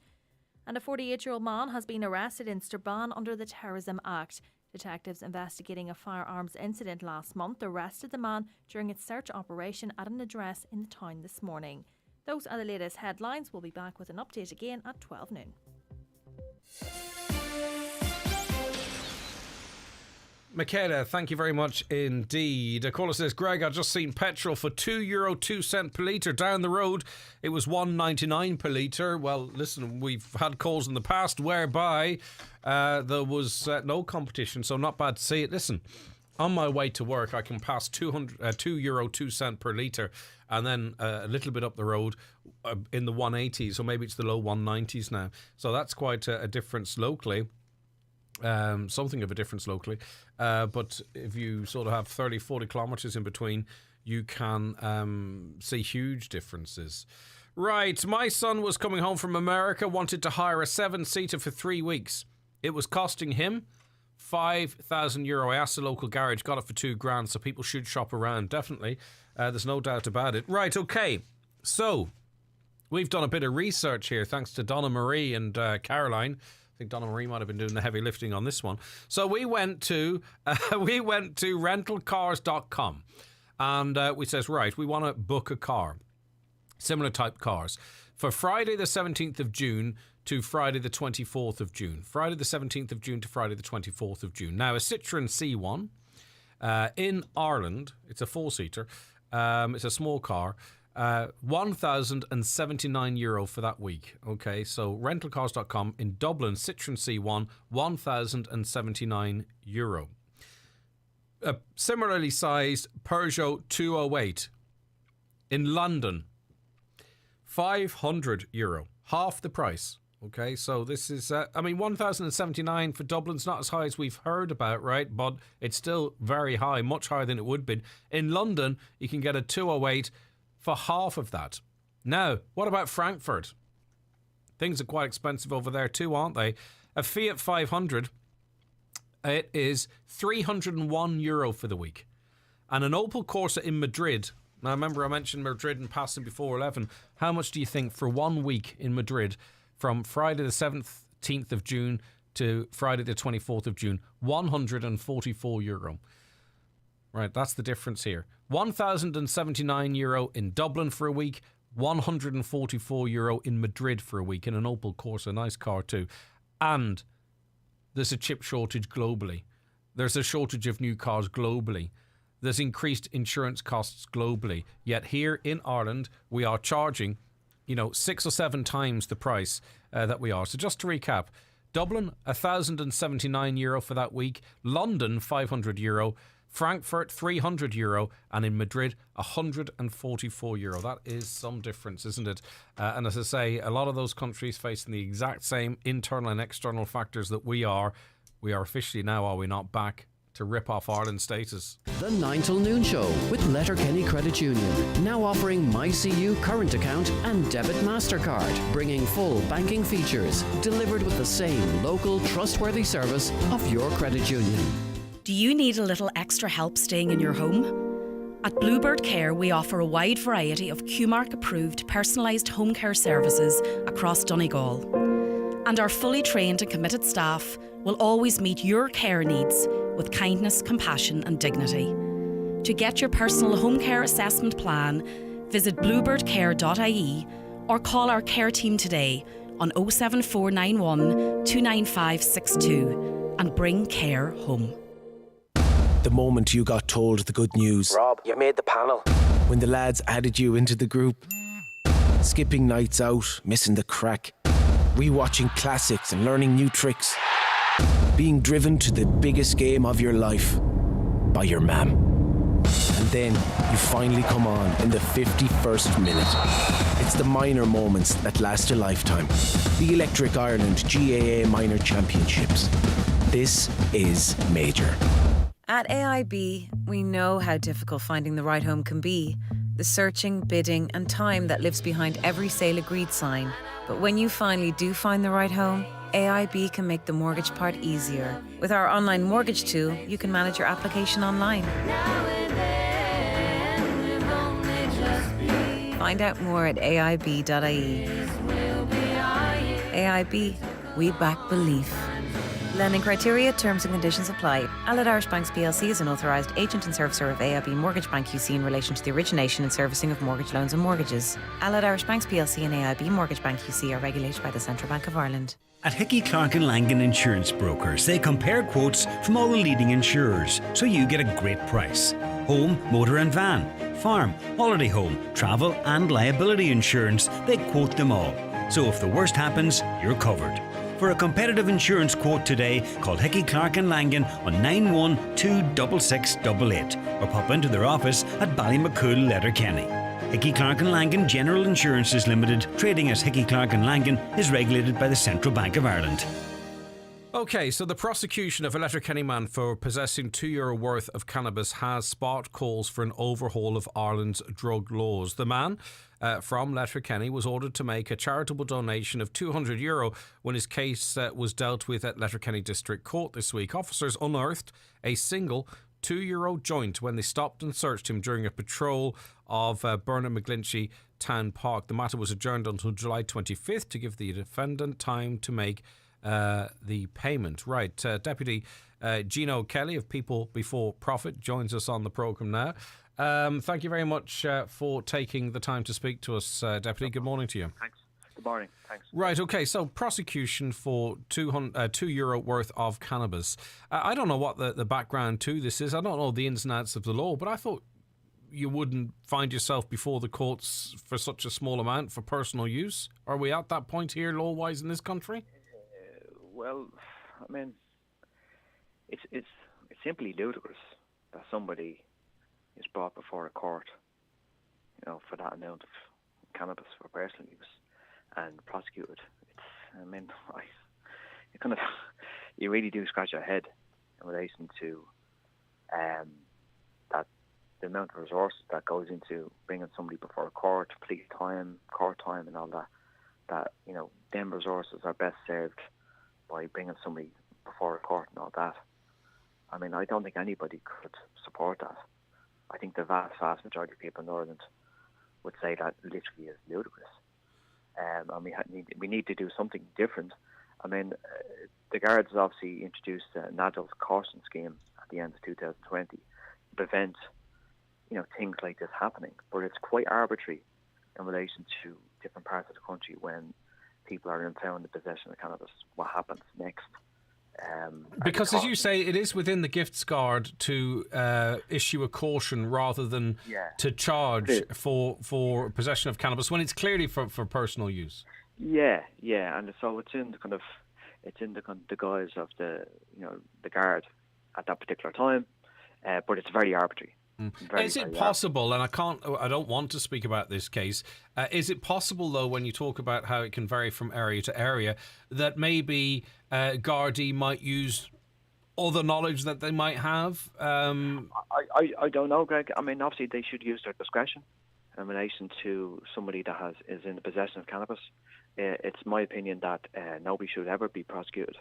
And a 48-year-old man has been arrested in Strabane under the Terrorism Act. Detectives investigating a firearms incident last month arrested the man during its search operation at an address in the town this morning. Those are the latest headlines. We'll be back with an update again at 12 noon. Michaela, thank you very much indeed. A caller says, Greg, I just seen petrol for €2.02 per litre down the road. It was $1.99 per litre. Well, listen, we've had calls in the past whereby there was no competition, so not bad to see it. Listen, on my way to work, I can pass €2.02 per litre, and then a little bit up the road in the 180s, or maybe it's the low 190s now. So that's quite a difference locally. Something of a difference locally. But if you sort of have 30, 40 kilometres in between, you can see huge differences. Right, my son was coming home from America, wanted to hire a 7-seater for 3 weeks. It was costing him €5,000. I asked the local garage, got it for $2,000, so people should shop around, definitely. There's no doubt about it. Right, okay, so we've done a bit of research here, thanks to Donna Marie and Caroline. I think Donna Marie might have been doing the heavy lifting on this one. So we went to rentalcars.com, and we says, right, we want to book a car, similar type cars, for Friday the 17th of June to Friday the 24th of June. Friday the 17th of June to Friday the 24th of June. Now, a Citroen C1 in Ireland, it's a 4-seater, it's a small car, €1,079 for that week. Okay, so rentalcars.com in Dublin, Citroen C1, €1,079. A similarly sized Peugeot 208 in London, €500, half the price. Okay, so this is, $1,079 for Dublin's not as high as we've heard about, right? But it's still very high, much higher than it would be. In London, you can get a 208 for half of that. Now, what about Frankfurt? Things are quite expensive over there too, aren't they? A Fiat 500, it is €301 for the week. And an Opel Corsa in Madrid, now remember I mentioned Madrid in passing before 11, how much do you think for 1 week in Madrid from Friday the 17th of June to Friday the 24th of June? €144. Right, that's the difference here. €1,079 in Dublin for a week, €144 in Madrid for a week in an Opel Corsa, a nice car too. And there's a chip shortage globally. There's a shortage of new cars globally. There's increased insurance costs globally. Yet here in Ireland, we are charging, 6 or 7 times the price that we are. So just to recap, Dublin, €1,079 for that week. London, €500. Frankfurt, €300, and in Madrid, €144. That is some difference, isn't it? And as I say, a lot of those countries facing the exact same internal and external factors that we are officially now, are we not, back to rip off Ireland's status. The 9 till noon show with Letterkenny Credit Union, now offering MyCU current account and debit MasterCard, bringing full banking features, delivered with the same local trustworthy service of your credit union. Do you need a little extra help staying in your home? At Bluebird Care, we offer a wide variety of QMark approved personalised home care services across Donegal. And our fully trained and committed staff will always meet your care needs with kindness, compassion and dignity. To get your personal home care assessment plan, visit bluebirdcare.ie or call our care team today on 07491 29562 and bring care home. The moment you got told the good news. Rob, you made the panel. When the lads added you into the group. Skipping nights out, missing the crack. Rewatching classics and learning new tricks. Being driven to the biggest game of your life by your mam. And then you finally come on in the 51st minute. It's the minor moments that last a lifetime. The Electric Ireland GAA Minor Championships. This is major. At AIB, we know how difficult finding the right home can be. The searching, bidding and time that lives behind every sale agreed sign. But when you finally do find the right home, AIB can make the mortgage part easier. With our online mortgage tool, you can manage your application online. Find out more at aib.ie. AIB, we back belief. Lending criteria, terms and conditions apply. Allied Irish Banks plc is an authorised agent and servicer of AIB Mortgage Bank QC in relation to the origination and servicing of mortgage loans and mortgages. Allied Irish Banks plc and AIB Mortgage Bank QC are regulated by the Central Bank of Ireland. At Hickey, Clark and Langan Insurance Brokers, they compare quotes from all the leading insurers, so you get a great price. Home, motor and van, farm, holiday home, travel and liability insurance, they quote them all. So if the worst happens, you're covered. For a competitive insurance quote today, call Hickey, Clark and Langan on 9126688 or pop into their office at Ballymacool, Letterkenny. Hickey, Clark and Langan General Insurances Limited, trading as Hickey, Clark and Langan, is regulated by the Central Bank of Ireland. Okay, so the prosecution of a Letterkenny man for possessing €2 worth of cannabis has sparked calls for an overhaul of Ireland's drug laws. The man from Letterkenny was ordered to make a charitable donation of €200 when his case was dealt with at Letterkenny District Court this week. Officers unearthed a single €2 joint when they stopped and searched him during a patrol of Bernard McGlinchey Town Park. The matter was adjourned until July 25th to give the defendant time to make the payment. Right, Deputy Gino Kelly of People Before Profit joins us on the programme now. Thank you very much for taking the time to speak to us, Deputy. Good morning to you. Thanks. Good morning. Thanks. Right, okay, so prosecution for €2 worth of cannabis. I don't know what the background to this is. I don't know the ins and outs of the law, but I thought you wouldn't find yourself before the courts for such a small amount for personal use. Are we at that point here law-wise in this country? Well, I mean, it's simply ludicrous that somebody is brought before a court, for that amount of cannabis for personal use and prosecuted. You really do scratch your head in relation to that the amount of resources that goes into bringing somebody before a court, police time, court time, and all that. That them resources are best served by bringing somebody before a court and all that. I mean, I don't think anybody could support that. I think the vast majority of people in Ireland would say that literally is ludicrous. And we need to do something different. I mean, the Guards obviously introduced an adult caution scheme at the end of 2020 to prevent, things like this happening. But it's quite arbitrary in relation to different parts of the country when people are found in possession of cannabis. What happens next? Because, as you say, it is within the gifts guard to issue a caution rather than to charge for possession of cannabis when it's clearly for personal use. Yeah, and so it's in the guise of the guard at that particular time, but it's very arbitrary. Is it possible, and I don't want to speak about this case, is it possible though, when you talk about how it can vary from area to area, that maybe Gardaí might use other knowledge that they might have? I don't know, Greg. I mean, obviously they should use their discretion in relation to somebody that is in the possession of cannabis. It's my opinion that nobody should ever be prosecuted,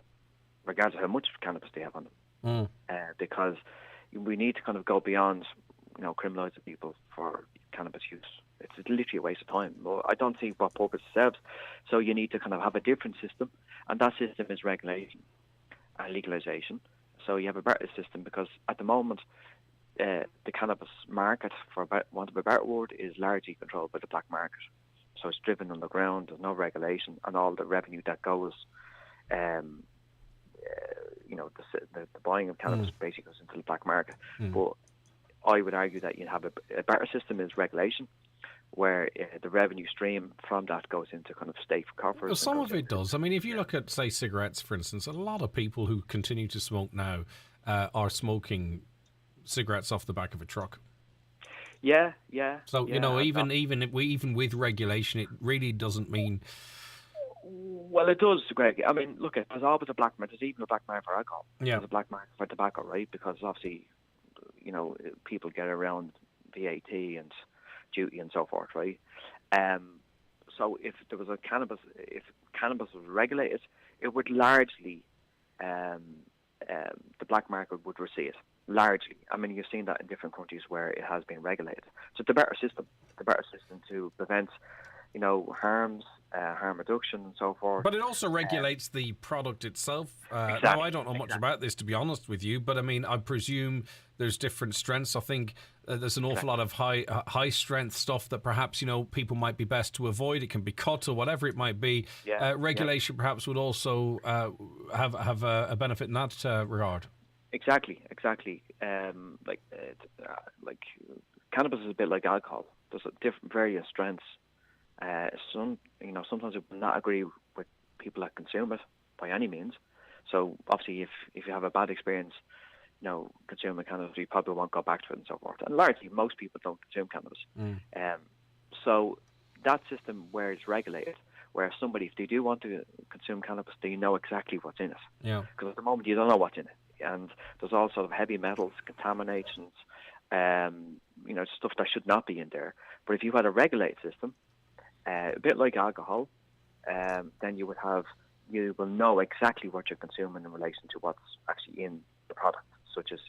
regardless of how much cannabis they have on them, because we need to kind of go beyond, criminalising people for cannabis use. It's literally a waste of time. Well, I don't see what purpose it serves. So you need to kind of have a different system, and that system is regulation and legalisation. So you have a better system because at the moment, the cannabis market, for want of a better word, is largely controlled by the black market. So it's driven underground. There's no regulation, and all the revenue that goes, the buying of cannabis basically goes into the black market. But I would argue that you have a better system is regulation, where the revenue stream from that goes into kind of state coffers. Well, some of it does. I mean, if you look at, say, cigarettes, for instance, a lot of people who continue to smoke now are smoking cigarettes off the back of a truck. Yeah. So even with regulation, it really doesn't mean. Well, it does, Greg. I mean, look, there's always a black market. There's even a black market for alcohol. Yeah. There's a black market for tobacco, right? Because obviously, people get around VAT and duty and so forth, right? So if there was if cannabis was regulated, it would largely, the black market would recede. Largely. I mean, you've seen that in different countries where it has been regulated. So the better system to prevent, harm reduction and so forth. But it also regulates the product itself. Exactly. Now, I don't know much about this, to be honest with you, but I mean, I presume there's different strengths. I think there's an awful lot of high strength stuff that perhaps, people might be best to avoid. It can be cut or whatever it might be. Regulation perhaps would also have a benefit in that regard. Exactly. Cannabis is a bit like alcohol. There's different various strengths. Sometimes I will not agree with people that consume it by any means. So obviously, if you have a bad experience, consuming cannabis, you probably won't go back to it and so forth. And largely, most people don't consume cannabis. So that system where it's regulated, where somebody, if they do want to consume cannabis, they know exactly what's in it. Yeah. Because at the moment, you don't know what's in it. And there's all sort of heavy metals, contaminations, stuff that should not be in there. But if you had a regulated system, a bit like alcohol, then you will know exactly what you're consuming in relation to what's actually in the product, such as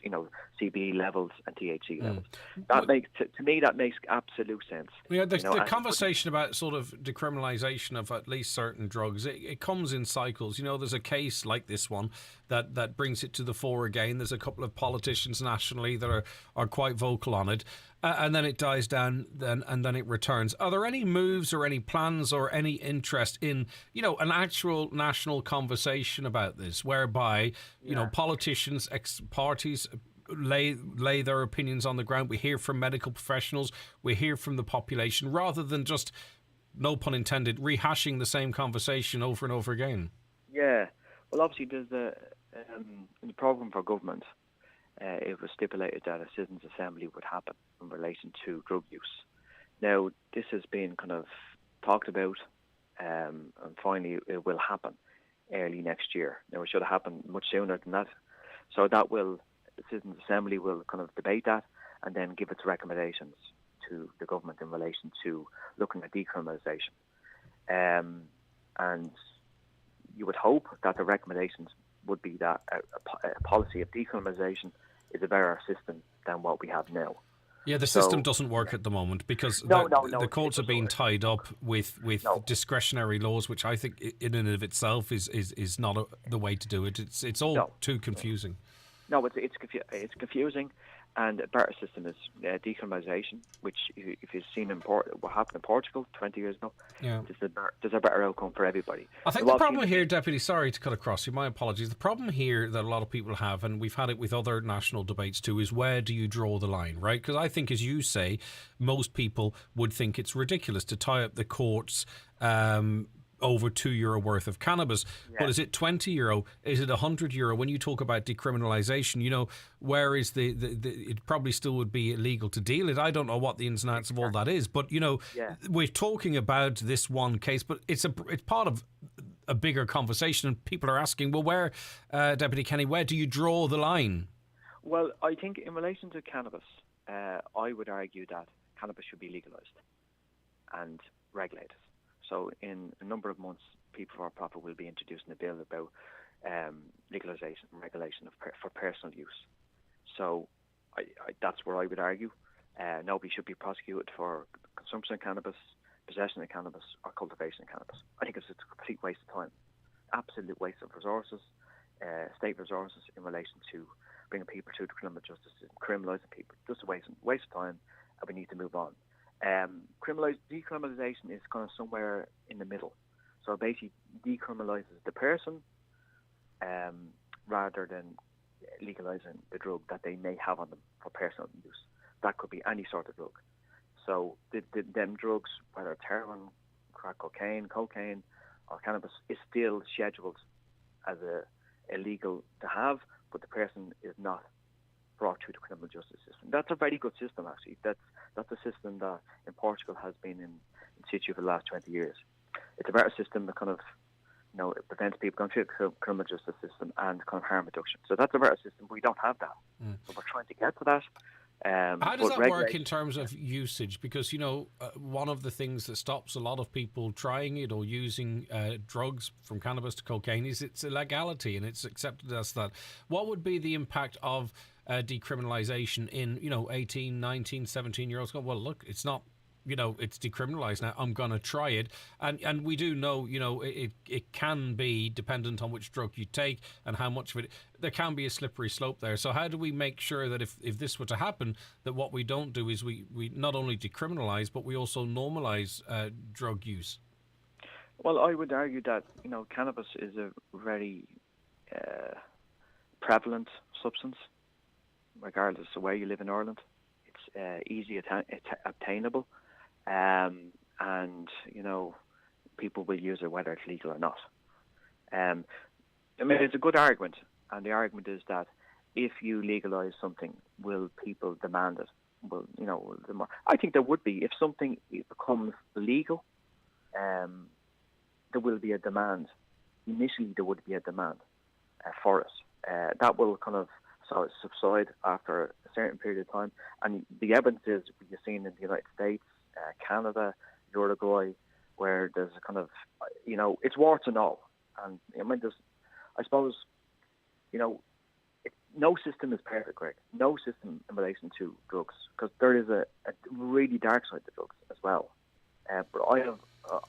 CBD levels and THC levels. That makes absolute sense. Yeah, the conversation about sort of decriminalisation of at least certain drugs, it comes in cycles. There's a case like this one that brings it to the fore again. There's a couple of politicians nationally that are quite vocal on it. And then it dies down, and then it returns. Are there any moves or any plans or any interest in, an actual national conversation about this, whereby, politicians, parties lay their opinions on the ground? We hear from medical professionals, we hear from the population, rather than just, no pun intended, rehashing the same conversation over and over again. Yeah. Well, obviously, there's in the programme for government, it was stipulated that a citizens' assembly would happen in relation to drug use. Now, this has been kind of talked about, and finally it will happen early next year. Now, it should have happened much sooner than that. So the citizens' assembly will kind of debate that and then give its recommendations to the government in relation to looking at decriminalisation. And you would hope that the recommendations would be that a policy of decriminalisation is a better system than what we have now. Yeah, the system doesn't work at the moment because the courts are being tied up with discretionary laws, which I think in and of itself is not the way to do it. It's all too confusing. No, it's confusing, and a better system is decriminalisation, which if you've seen what happened in Portugal 20 years ago, there's a better outcome for everybody. I think the problem here, Deputy, sorry to cut across you, my apologies. The problem here that a lot of people have, and we've had it with other national debates too, is where do you draw the line, right? Because I think, as you say, most people would think it's ridiculous to tie up the courts over €2 worth of cannabis. But is it €20? Is it €100? When you talk about decriminalisation, where is it probably still would be illegal to deal it. I don't know what the ins and outs of all that is, but we're talking about this one case, but it's part of a bigger conversation, and people are asking, well, where, Deputy Kenny, where do you draw the line? Well, I think in relation to cannabis, I would argue that cannabis should be legalised and regulated. So in a number of months, People for Profit will be introducing a bill about legalisation and regulation for personal use. So that's where I would argue. Nobody should be prosecuted for consumption of cannabis, possession of cannabis, or cultivation of cannabis. I think it's a complete waste of time, absolute waste of resources. state resources in relation to bringing people through the criminal justice system, criminalising people, just a waste of time, and we need to move on. Decriminalisation is kind of somewhere in the middle. So it basically decriminalises the person rather than legalising the drug that they may have on them for personal use. That could be any sort of drug. So them drugs, whether it's heroin, crack cocaine, or cannabis, is still scheduled as illegal to have, but the person is not brought through the criminal justice system. That's a very good system, actually. That's a system that in Portugal has been in situ for the last 20 years. It's a better system that kind of, it prevents people going through the criminal justice system and kind of harm reduction. So that's a better system. We don't have that. So we're trying to get to that. How does that work in terms of usage? Because, one of the things that stops a lot of people trying it or using drugs from cannabis to cocaine is its illegality, and it's accepted as that. What would be the impact of decriminalisation in, 18, 19, 17-year-olds going, well, look, it's not, it's decriminalised now, I'm going to try it. And we do know, it can be dependent on which drug you take and how much of it. There can be a slippery slope there. So how do we make sure that if this were to happen, that what we don't do is we not only decriminalise, but we also normalise drug use? Well, I would argue that, cannabis is a very prevalent substance, regardless of where you live in Ireland. It's easy obtainable. And, people will use it whether it's legal or not. It's a good argument, and the argument is that if you legalise something, will people demand it? Well, I think there would be. If something becomes illegal, there will be a demand. Initially, there would be a demand for it. That will kind of subside after a certain period of time. And the evidence is we've seen in the United States, Canada, Uruguay, where there's a kind of, it's warts and all. And I suppose, no system is perfect, Greg. No system in relation to drugs, because there is a really dark side to drugs as well. But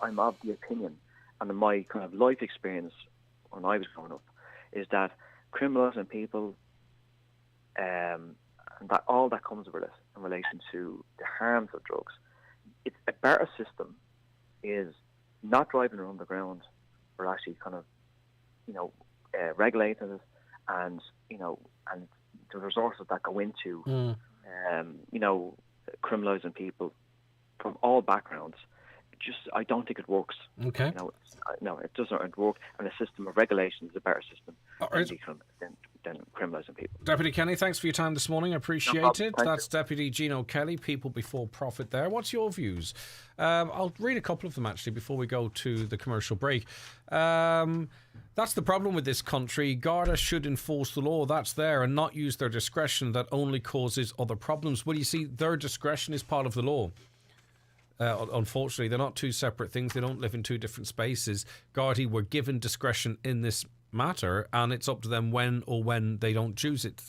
I'm of the opinion, and in my kind of life experience when I was growing up, is that criminalising people, and that all that comes with it in relation to the harms of drugs. It's a better system is not driving around the ground, but actually kind of, regulating it, and and the resources that go into, criminalising people from all backgrounds. I don't think it works. Okay. No, it doesn't work. And a system of regulation is a better system than criminalising people. Deputy Kenny, thanks for your time this morning. I appreciate it. That's Deputy Gino Kelly, People Before Profit there. What's your views? I'll read a couple of them, actually, before we go to the commercial break. That's the problem with this country. Garda should enforce the law. That's there, and not use their discretion that only causes other problems. Well, you see, their discretion is part of the law. Unfortunately, they're not two separate things. They don't live in two different spaces. Gardaí were given discretion in this matter, and it's up to them when they don't choose it.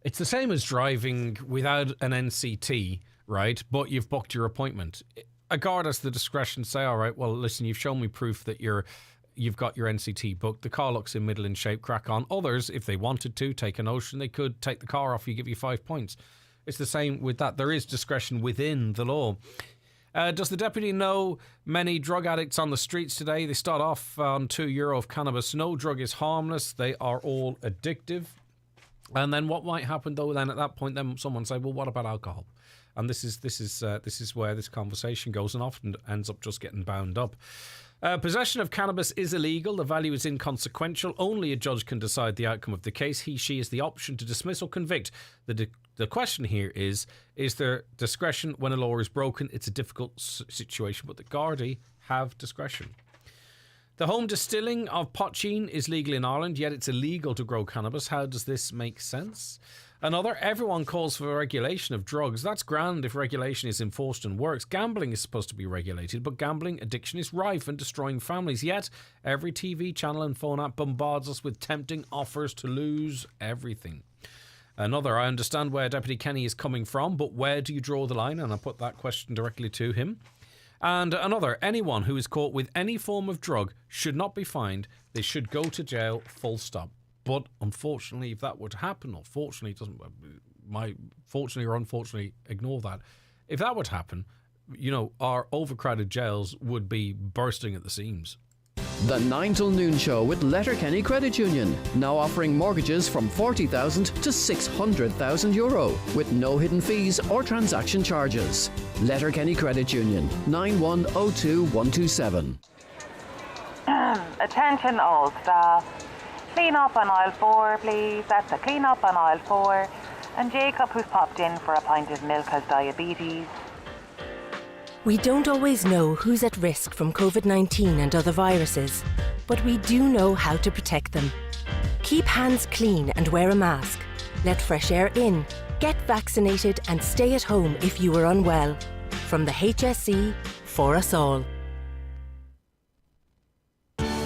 It's the same as driving without an NCT, right? But you've booked your appointment. A guard has the discretion to say, all right, well, listen, you've shown me proof that you've got your NCT booked. The car looks in middling shape, crack on. Others, if they wanted to take a notion, they could take the car off you, give you 5 points. It's the same with that. There is discretion within the law. Does the deputy know many drug addicts on the streets today? They start off on €2 of cannabis. No drug is harmless. They are all addictive. And then what might happen though? Then at that point, then someone say, "Well, what about alcohol?" And this is where this conversation goes, and often ends up just getting bound up. Possession of cannabis is illegal. The value is inconsequential. Only a judge can decide the outcome of the case. He, she has the option to dismiss or convict. The question here is there discretion when a law is broken? It's a difficult situation, but the Gardaí have discretion. The home distilling of poachine is legal in Ireland, yet it's illegal to grow cannabis. How does this make sense? Another, everyone calls for regulation of drugs. That's grand if regulation is enforced and works. Gambling is supposed to be regulated, but gambling addiction is rife and destroying families. Yet, every TV channel and phone app bombards us with tempting offers to lose everything. Another, I understand where Deputy Kenny is coming from, but where do you draw the line? And I put that question directly to him. And another, anyone who is caught with any form of drug should not be fined. They should go to jail, full stop. But unfortunately, if that were to happen, or fortunately, it doesn't, fortunately or unfortunately, ignore that. If that were to happen, our overcrowded jails would be bursting at the seams. The 9 till noon show with Letterkenny Credit Union, now offering mortgages from €40,000 to €600,000 with no hidden fees or transaction charges. Letterkenny Credit Union, 9102127. Attention all staff. Clean up on aisle 4, please. That's a clean up on aisle 4. And Jacob, who's popped in for a pint of milk, has diabetes. We don't always know who's at risk from COVID-19 and other viruses, but we do know how to protect them. Keep hands clean and wear a mask. Let fresh air in, get vaccinated and stay at home if you are unwell. From the HSE, for us all.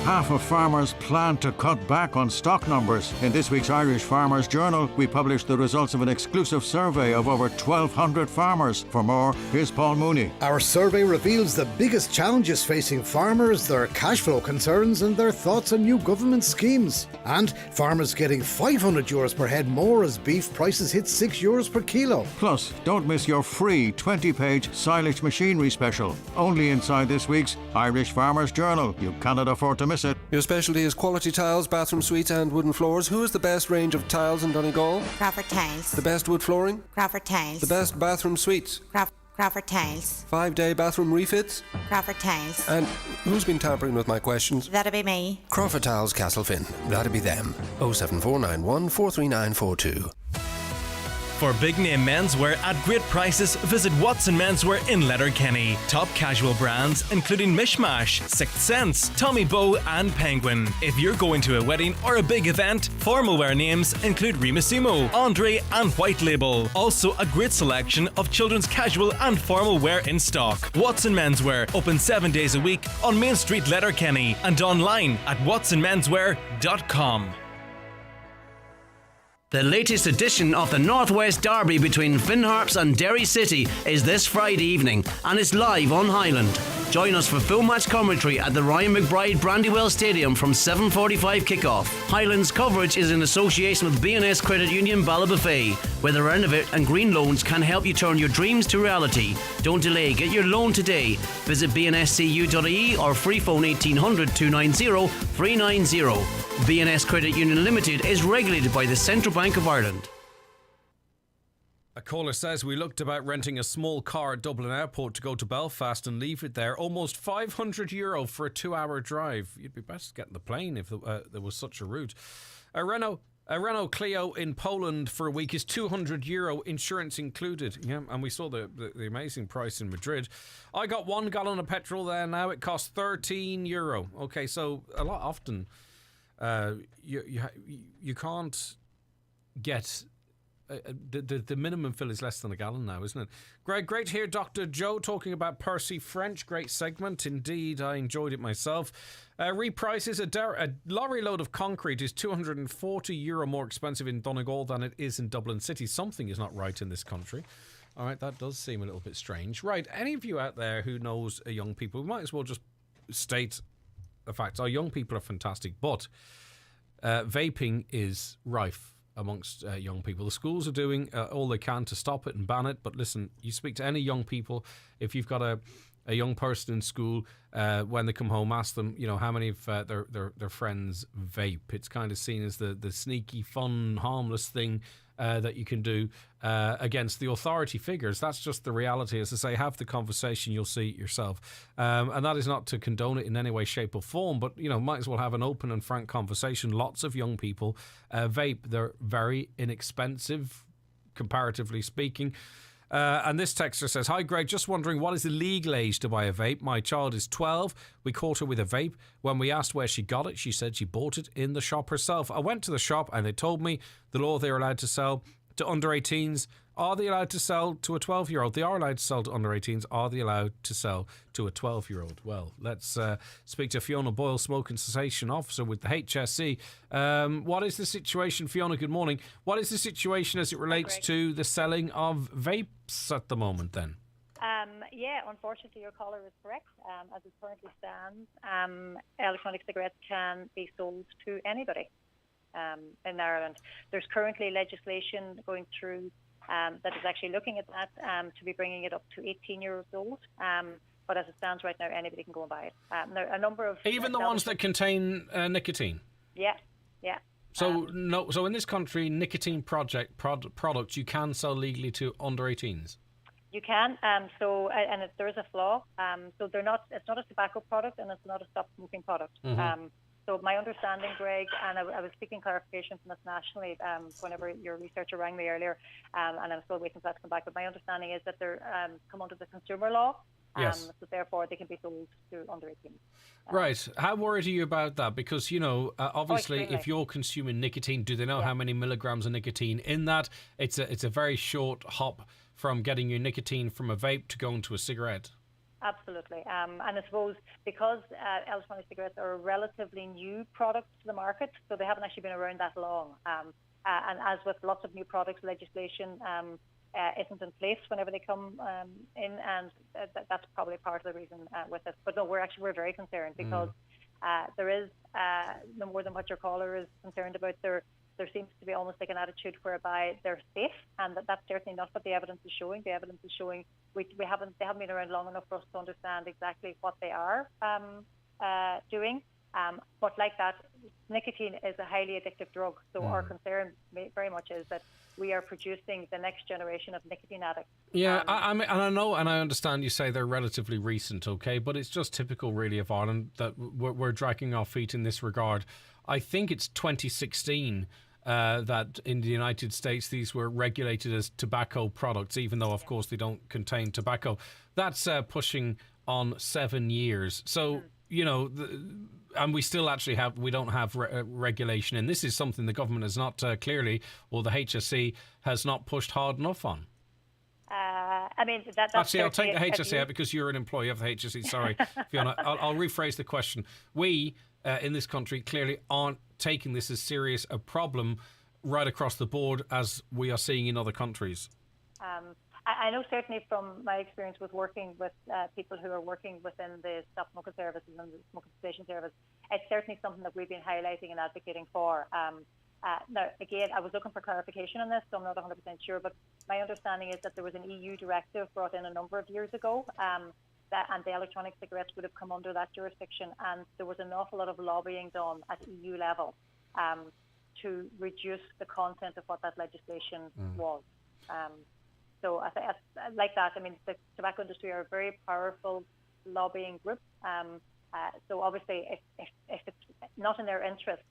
Half of farmers plan to cut back on stock numbers. In this week's Irish Farmers Journal, we published the results of an exclusive survey of over 1,200 farmers. For more, here's Paul Mooney. Our survey reveals the biggest challenges facing farmers, their cash flow concerns and their thoughts on new government schemes. And farmers getting €500 per head more as beef prices hit €6 per kilo. Plus, don't miss your free 20-page silage machinery special. Only inside this week's Irish Farmers Journal. You cannot afford to miss it. Your specialty is quality tiles, bathroom suites and wooden floors. Who is the best range of tiles in Donegal? Crawford Tiles. The best wood flooring? Crawford Tiles. The best bathroom suites? Crawford Tiles. 5-day bathroom refits? Crawford Tiles. And who's been tampering with my questions? That'd be me. Crawford Tiles, Castlefin. That'd be them. 07491 43942. For big name menswear at great prices, visit Watson Menswear in Letterkenny. Top casual brands including Mishmash, Sixth Sense, Tommy Bow and Penguin. If you're going to a wedding or a big event, formal wear names include Rimassimo, Andre and White Label. Also a great selection of children's casual and formal wear in stock. Watson Menswear, open 7 days a week on Main Street, Letterkenny and online at watsonmenswear.com. The latest edition of the Northwest Derby between Finn Harps and Derry City is this Friday evening and it's live on Highland. Join us for full match commentary at the Ryan McBride Brandywell Stadium from 7:45 kick-off. Highland's coverage is in association with B&S Credit Union Ballabafay, where the Renovate and Green Loans can help you turn your dreams to reality. Don't delay, get your loan today. Visit bnscu.ie or free phone 1800 290 390. B&S Credit Union Limited is regulated by the Central Bank of Ireland. A caller says we looked about renting a small car at Dublin Airport to go to Belfast and leave it there. Almost €500 for a 2-hour drive. You'd be best getting the plane if there was such a route. A Renault Clio in Poland for a week is €200, insurance included. Yeah, and we saw the amazing price in Madrid. I got 1 gallon of petrol there now. It costs €13. Okay, so a lot often you can't get. The minimum fill is less than a gallon now, isn't it? Greg, great to hear Dr. Joe talking about Percy French. Great segment indeed. I enjoyed it myself. Reprices, a lorry load of concrete is €240 more expensive in Donegal than it is in Dublin City. Something is not right in this country. All right, that does seem a little bit strange. Right, any of you out there who knows young people, we might as well just state the facts. Our young people are fantastic, but vaping is rife amongst young people. The schools are doing all they can to stop it and ban it, but listen, you speak to any young people, if you've got a young person in school, when they come home, ask them, how many of their friends vape. It's kind of seen as the sneaky, fun, harmless thing that you can do against the authority figures. That's just the reality. As I say, have the conversation, you'll see it yourself. And that is not to condone it in any way, shape or form, but, might as well have an open and frank conversation. Lots of young people vape. They're very inexpensive, comparatively speaking. And this texter says, "Hi Greg, just wondering what is the legal age to buy a vape? My child is 12. We caught her with a vape. When we asked where she got it, she said she bought it in the shop herself. I went to the shop and they told me the law they're allowed to sell to under 18s. Are they allowed to sell to a 12-year-old? They are allowed to sell to under 18s. Are they allowed to sell to a 12-year-old? Well, let's speak to Fiona Boyle, Smoking Cessation Officer with the HSE. What is the situation, Fiona? Good morning. What is the situation as it relates to the selling of vapes at the moment then? Yeah, unfortunately, your caller is correct. As it currently stands, electronic cigarettes can be sold to anybody in Ireland. There's currently legislation going through that is actually looking at that to be bringing it up to 18 years old. But as it stands right now, anybody can go and buy it. There are a number of even the ones that contain nicotine. Yeah. So so in this country, nicotine products you can sell legally to under 18s. You can. There is a flaw. So they're not. It's not a tobacco product, and it's not a stop smoking product. Mm-hmm. So my understanding, Greg, and I was seeking clarification from this nationally whenever your researcher rang me earlier, and I'm still waiting for that to come back. But my understanding is that they're come under the consumer law. Yes. So therefore, they can be sold to under 18. Right. How worried are you about that? Because, obviously, if you're consuming nicotine, do they know how many milligrams of nicotine in that? It's a very short hop from getting your nicotine from a vape to going to a cigarette. Absolutely. And I suppose because electronic cigarettes are a relatively new product to the market, so they haven't actually been around that long. And as with lots of new products, legislation isn't in place whenever they come in, and that's probably part of the reason with it. But no, we're very concerned because there is no more than what your caller is concerned about. There seems to be almost like an attitude whereby they're safe, and that's certainly not what the evidence is showing. The evidence is showing they haven't been around long enough for us to understand exactly what they are doing. But like that, nicotine is a highly addictive drug. So our concern very much is that we are producing the next generation of nicotine addicts. Yeah, I mean, and I know and I understand you say they're relatively recent, okay, but it's just typical really of Ireland that we're dragging our feet in this regard. I think it's 2016 that in the United States these were regulated as tobacco products, even though, of course, they don't contain tobacco. That's pushing on 7 years. So, and we still actually don't have regulation. And this is something the government has not clearly, or the HSE has not pushed hard enough on. I mean, that's actually, I'll take the HSE out because you're an employee of the HSE. Sorry, Fiona. I'll rephrase the question. We in this country clearly aren't taking this as serious a problem right across the board as we are seeing in other countries. I know certainly from my experience with working with people who are working within the stop smoking services and the smoking cessation service, it's certainly something that we've been highlighting and advocating for. Now, again, I was looking for clarification on this, so I'm not 100% sure, but my understanding is that there was an EU directive brought in a number of years ago, and the electronic cigarettes would have come under that jurisdiction, and there was an awful lot of lobbying done at EU level to reduce the content of what that legislation was. So like that, I mean, the tobacco industry are a very powerful lobbying group. So obviously, if it's not in their interest,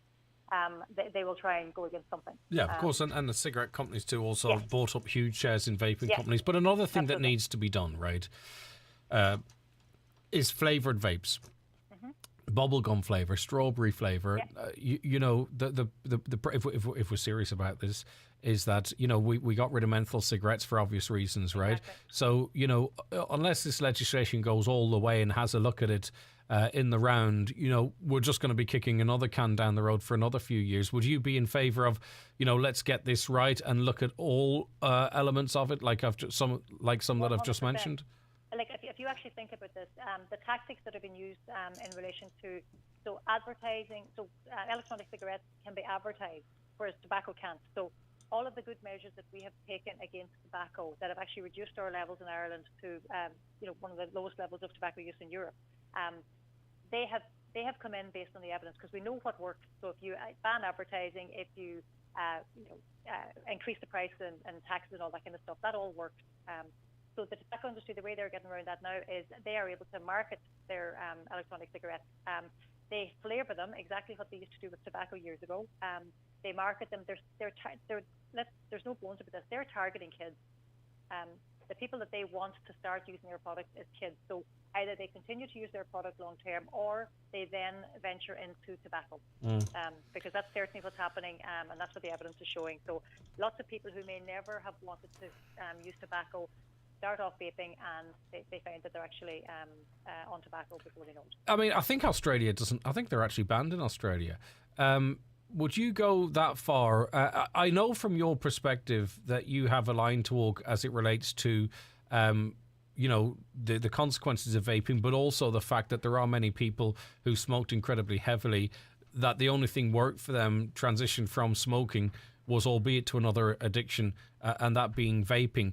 they will try and go against something. Yeah, of course, and the cigarette companies too also have bought up huge shares in vaping companies. But another thing that needs to be done, right, is flavoured vapes. Bubblegum flavour, strawberry flavour. If we're serious about this, is that we got rid of menthol cigarettes for obvious reasons, right? Exactly. So unless this legislation goes all the way and has a look at it in the round, we're just going to be kicking another can down the road for another few years. Would you be in favour of let's get this right and look at all elements of it, like some that I've just mentioned? Like if you actually think about this, the tactics that have been used in relation to advertising, electronic cigarettes can be advertised, whereas tobacco can't. So all of the good measures that we have taken against tobacco that have actually reduced our levels in Ireland to one of the lowest levels of tobacco use in Europe, they have come in based on the evidence because we know what works. So if you ban advertising, if you increase the price and taxes and all that kind of stuff, that all works. So the tobacco industry, the way they're getting around that now is they are able to market their electronic cigarettes. They flavour them exactly what they used to do with tobacco years ago. They market them. There's no bones about this. They're targeting kids. The people that they want to start using their product is kids. So either they continue to use their product long term, or they then venture into tobacco, because that's certainly what's happening, and that's what the evidence is showing. So lots of people who may never have wanted to use tobacco start off vaping, and they find that they're actually on tobacco before they know it. I mean, I think Australia doesn't. I think they're actually banned in Australia. Would you go that far? I know from your perspective that you have a line to walk as it relates to, the consequences of vaping, but also the fact that there are many people who smoked incredibly heavily, that the only thing worked for them transition from smoking was, albeit to another addiction, and that being vaping.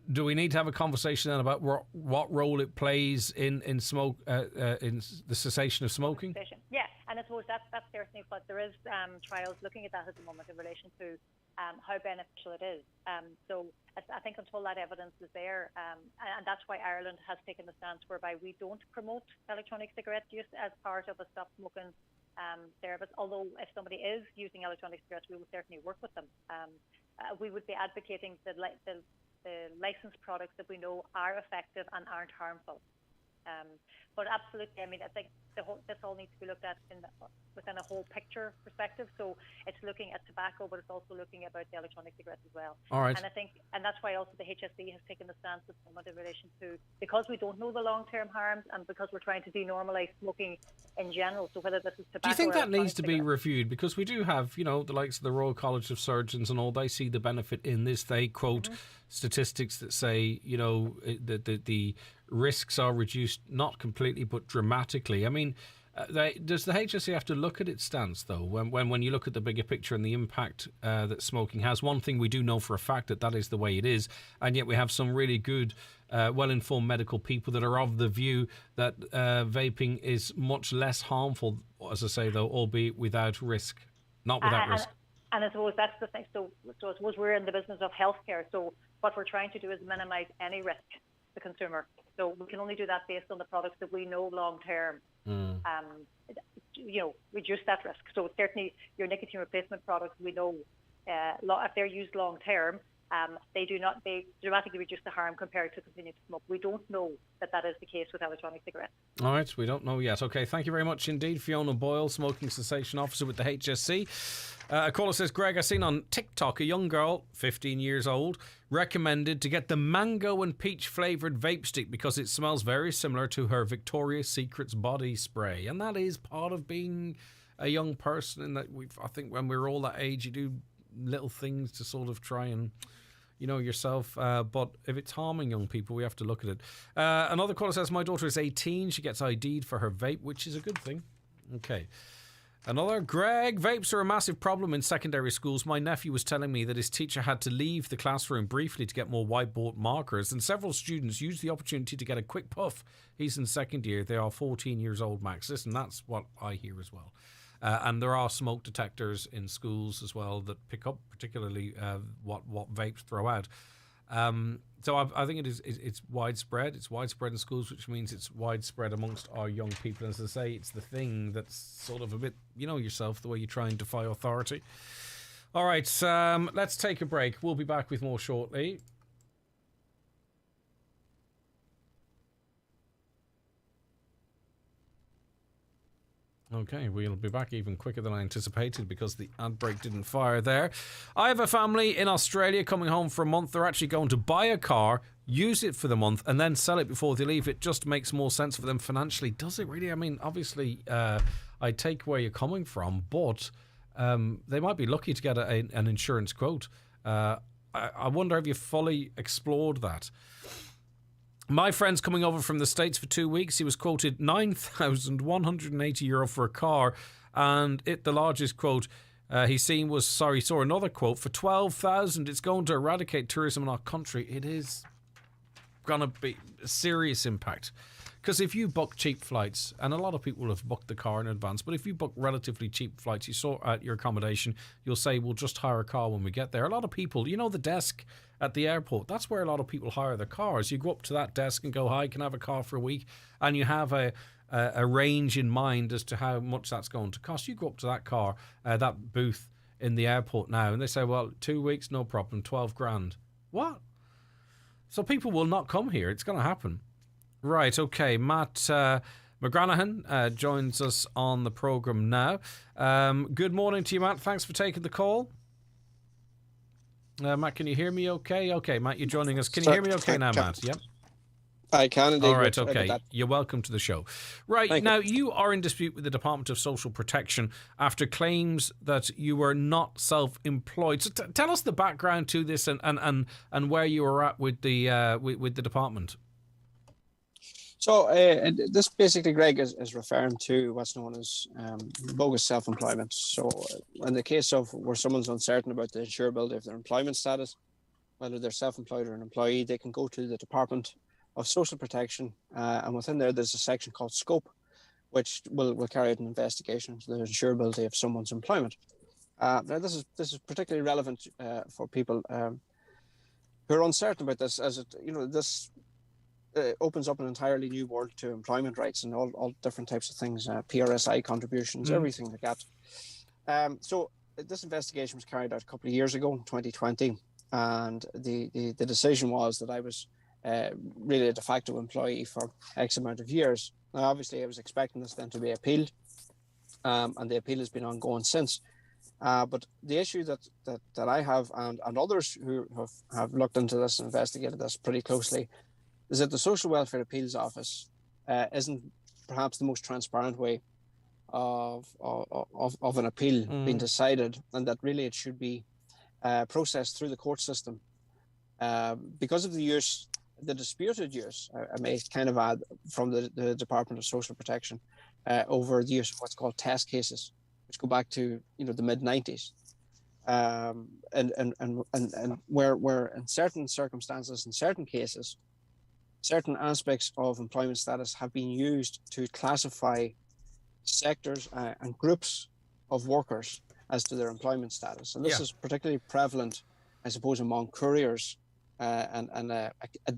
Do we need to have a conversation then about what role it plays in smoke in the cessation of smoking? Yeah, and I suppose that's certainly what there is trials looking at that at the moment in relation to how beneficial it is. So I think until that evidence is there, and that's why Ireland has taken the stance whereby we don't promote electronic cigarette use as part of a stop smoking service. Although if somebody is using electronic cigarettes, we will certainly work with them. We would be advocating the licensed products that we know are effective and aren't harmful. But absolutely, I mean, I think this all needs to be looked at within a whole picture perspective. So it's looking at tobacco, but it's also looking about the electronic cigarettes as well. All right. And that's why also the HSE has taken the stance at the moment in relation to, because we don't know the long-term harms and because we're trying to denormalise smoking in general. So whether this is tobacco. Do you think or that needs to be cigarettes. reviewed? Because we do have, the likes of the Royal College of Surgeons and all. They see the benefit in this. They quote statistics that say, the risks are reduced, not completely, but dramatically. I mean, does the HSE have to look at its stance, though, when you look at the bigger picture and the impact that smoking has? One thing we do know for a fact that is the way it is, and yet we have some really good, well-informed medical people that are of the view that vaping is much less harmful, as I say, though, albeit without risk. Not without risk. And I suppose that's the thing. So I suppose we're in the business of healthcare. So what we're trying to do is minimise any risk to the consumer. So we can only do that based on the products that we know long term, reduce that risk. So certainly your nicotine replacement products, we know if they're used long term, they dramatically reduce the harm compared to continuing to smoke. We don't know that is the case with electronic cigarettes. All right, we don't know yet. Okay, thank you very much indeed, Fiona Boyle, Smoking Cessation Officer with the HSC. A caller says, Greg, I seen on TikTok a young girl, 15 years old, recommended to get the mango and peach flavoured vape stick because it smells very similar to her Victoria's Secret's body spray. And that is part of being a young person, in that I think when we're all that age, you do little things to sort of try and yourself, but if it's harming young people, we have to look at it. Another caller says, my daughter is 18, she gets ID'd for her vape, which is a good thing. Okay. Another, Greg, vapes are a massive problem in secondary schools. My nephew was telling me that his teacher had to leave the classroom briefly to get more whiteboard markers, and several students used the opportunity to get a quick puff. He's in second year. They are 14 years old max. Listen, that's what I hear as well. And there are smoke detectors in schools as well that pick up particularly what vapes throw out. So I think it's widespread. It's widespread in schools, which means it's widespread amongst our young people. And as I say, it's the thing that's sort of a bit, yourself, the way you try and defy authority. All right, let's take a break. We'll be back with more shortly. Okay, we'll be back even quicker than I anticipated because the ad break didn't fire there. I have a family in Australia coming home for a month. They're actually going to buy a car, use it for the month, and then sell it before they leave. It just makes more sense for them financially. Does it really? I mean, obviously, I take where you're coming from, but they might be lucky to get an insurance quote. I wonder if you fully explored that. My friend's coming over from the States for 2 weeks. He was quoted €9,180 for a car, and the largest quote he saw another quote for $12,000. It's going to eradicate tourism in our country. It is going to be a serious impact. Because if you book cheap flights, and a lot of people have booked the car in advance, but if you book relatively cheap flights, you sort out your accommodation, you'll say, we'll just hire a car when we get there. A lot of people, the desk at the airport, that's where a lot of people hire their cars. You go up to that desk and go, hi, can I have a car for a week? And you have a range in mind as to how much that's going to cost. You go up to that car, that booth in the airport now, and they say, well, 2 weeks, no problem, 12 grand. What? So people will not come here. It's going to happen. Right, okay. Matt McGranahan joins us on the programme now. Good morning to you, Matt. Thanks for taking the call. Matt, can you hear me okay? Okay, Matt, you're joining us. Can you hear me okay now, Matt? Yep. I can indeed. All right, okay. You're welcome to the show. Right, now you are in dispute with the Department of Social Protection after claims that you were not self-employed. So tell us the background to this and where you were at with the department. So this basically, Greg, is referring to what's known as bogus self-employment. So in the case of where someone's uncertain about the insurability of their employment status, whether they're self-employed or an employee, they can go to the Department of Social Protection, and within there's a section called Scope, which will carry out an investigation into the insurability of someone's employment. Now, this is particularly relevant for people who are uncertain about this, as this opens up an entirely new world to employment rights and all different types of things, PRSI contributions, everything like that. So this investigation was carried out a couple of years ago, in 2020, and the decision was that I was really a de facto employee for X amount of years. Now, obviously, I was expecting this then to be appealed, and the appeal has been ongoing since. But the issue that I have, and others who have looked into this and investigated this pretty closely, is that the Social Welfare Appeals Office isn't perhaps the most transparent way of an appeal being decided, and that really it should be processed through the court system. Because of the disputed use, I may kind of add, from the Department of Social Protection over the use of what's called test cases, which go back to the mid-90s, and where in certain circumstances, in certain cases, certain aspects of employment status have been used to classify sectors and groups of workers as to their employment status, and this is particularly prevalent, I suppose, among couriers. And a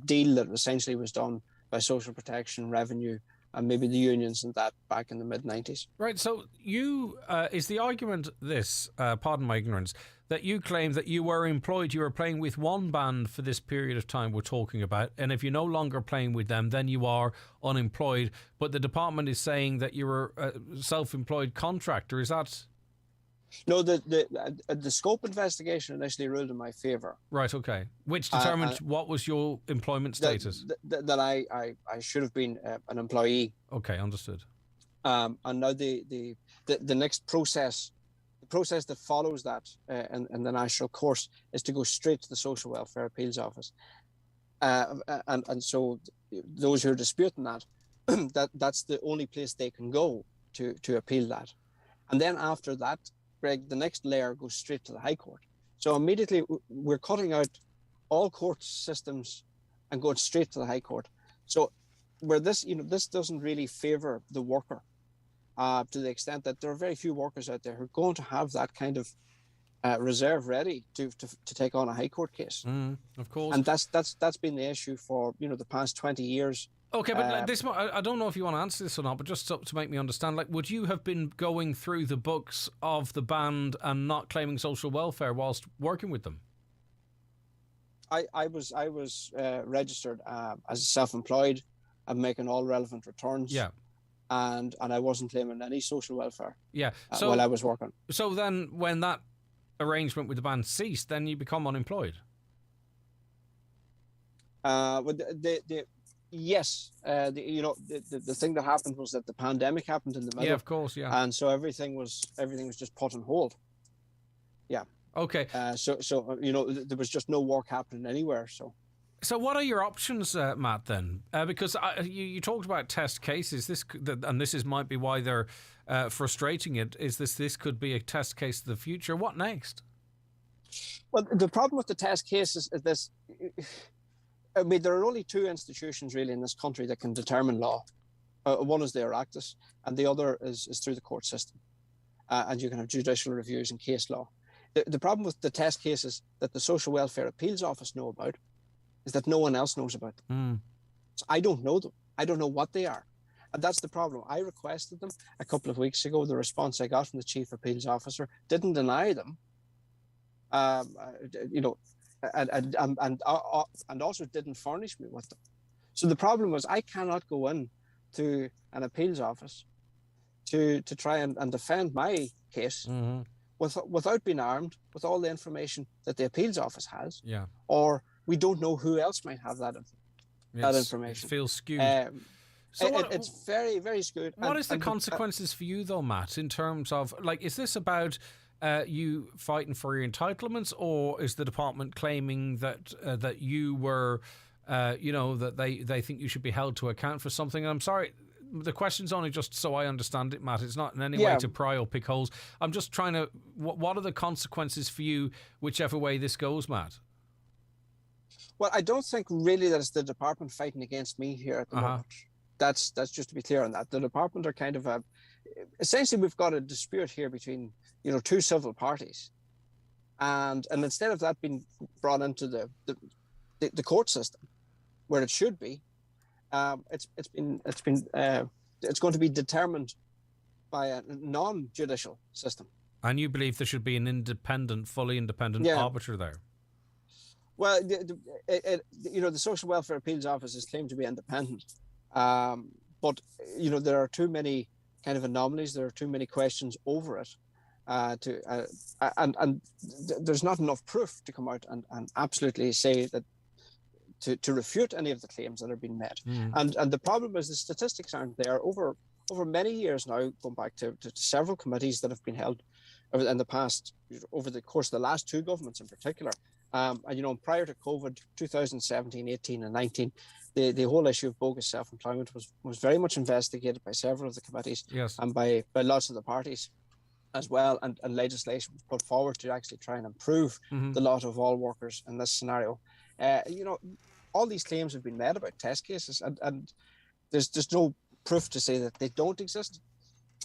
deal that essentially was done by social protection, revenue, and maybe the unions and that back in the mid-90s. Right, so is the argument this, pardon my ignorance, that you claim that you were employed, you were playing with one band for this period of time we're talking about, and if you're no longer playing with them, then you are unemployed, but the department is saying that you were a self-employed contractor, is that... No, the Scope investigation initially ruled in my favour. Right, okay. Which determined what was your employment status? That I should have been an employee. Okay, understood. And now the next process, the process that follows that in the national course, is to go straight to the Social Welfare Appeals Office. And so those who are disputing that, that's the only place they can go to appeal that. And then after that, Greg, the next layer goes straight to the High Court. So immediately we're cutting out all court systems and going straight to the High Court. So where this doesn't really favour the worker to the extent that there are very few workers out there who are going to have that kind of reserve ready to take on a High Court case. Of course. And that's been the issue for the past 20 years. Okay, but I don't know if you want to answer this or not, but just to make me understand, like, would you have been going through the books of the band and not claiming social welfare whilst working with them? I was registered as self-employed and making all relevant returns. Yeah. And I wasn't claiming any social welfare. Yeah. While I was working. So then, when that arrangement with the band ceased, then you become unemployed. Yes, the thing that happened was that the pandemic happened in the middle. Yeah, of course, yeah. And so everything was just put on hold. Yeah. Okay. So there was just no work happening anywhere. So what are your options, Matt? Then, because you talked about test cases. This might be why they're frustrating it. Is this could be a test case of the future? What next? Well, the problem with the test case is this. I mean, there are only two institutions really in this country that can determine law. One is the Oireachtas, and the other is through the court system. And you can have judicial reviews and case law. The problem with the test cases that the Social Welfare Appeals Office know about is that no one else knows about them. So I don't know them. I don't know what they are. And that's the problem. I requested them a couple of weeks ago. The response I got from the Chief Appeals Officer didn't deny them. And also didn't furnish me with them. So the problem was I cannot go in to an appeals office to try and defend my case without being armed with all the information that the appeals office has. Yeah. Or we don't know who else might have that. that information. It feels skewed. It's very, very skewed. What is the consequences for you, though, Matt, in terms of, like, is this about you fighting for your entitlements, or is the department claiming that that you were, that they think you should be held to account for something? And I'm sorry, the question's only just so I understand it, Matt. It's not in any way to pry or pick holes. I'm just trying to, what are the consequences for you, whichever way this goes, Matt? Well, I don't think really that it's the department fighting against me here at the moment. That's just to be clear on that. The department are kind of essentially we've got a dispute here between two civil parties, and instead of that being brought into the court system where it should be, it's going to be determined by a non-judicial system. And you believe there should be an fully independent arbiter there? Well, the Social Welfare Appeals Office is claimed to be independent. But there are too many kind of anomalies. There are too many questions over it, and there's not enough proof to come out and absolutely say that to refute any of the claims that are being made. And the problem is the statistics aren't there. Over many years now, going back to several committees that have been held in the past, over the course of the last two governments in particular. And prior to COVID, 2017, 18 and 19, the whole issue of bogus self-employment was very much investigated by several of the committees and by lots of the parties as well, and legislation was put forward to actually try and improve the lot of all workers in this scenario. All these claims have been made about test cases, and there's no proof to say that they don't exist.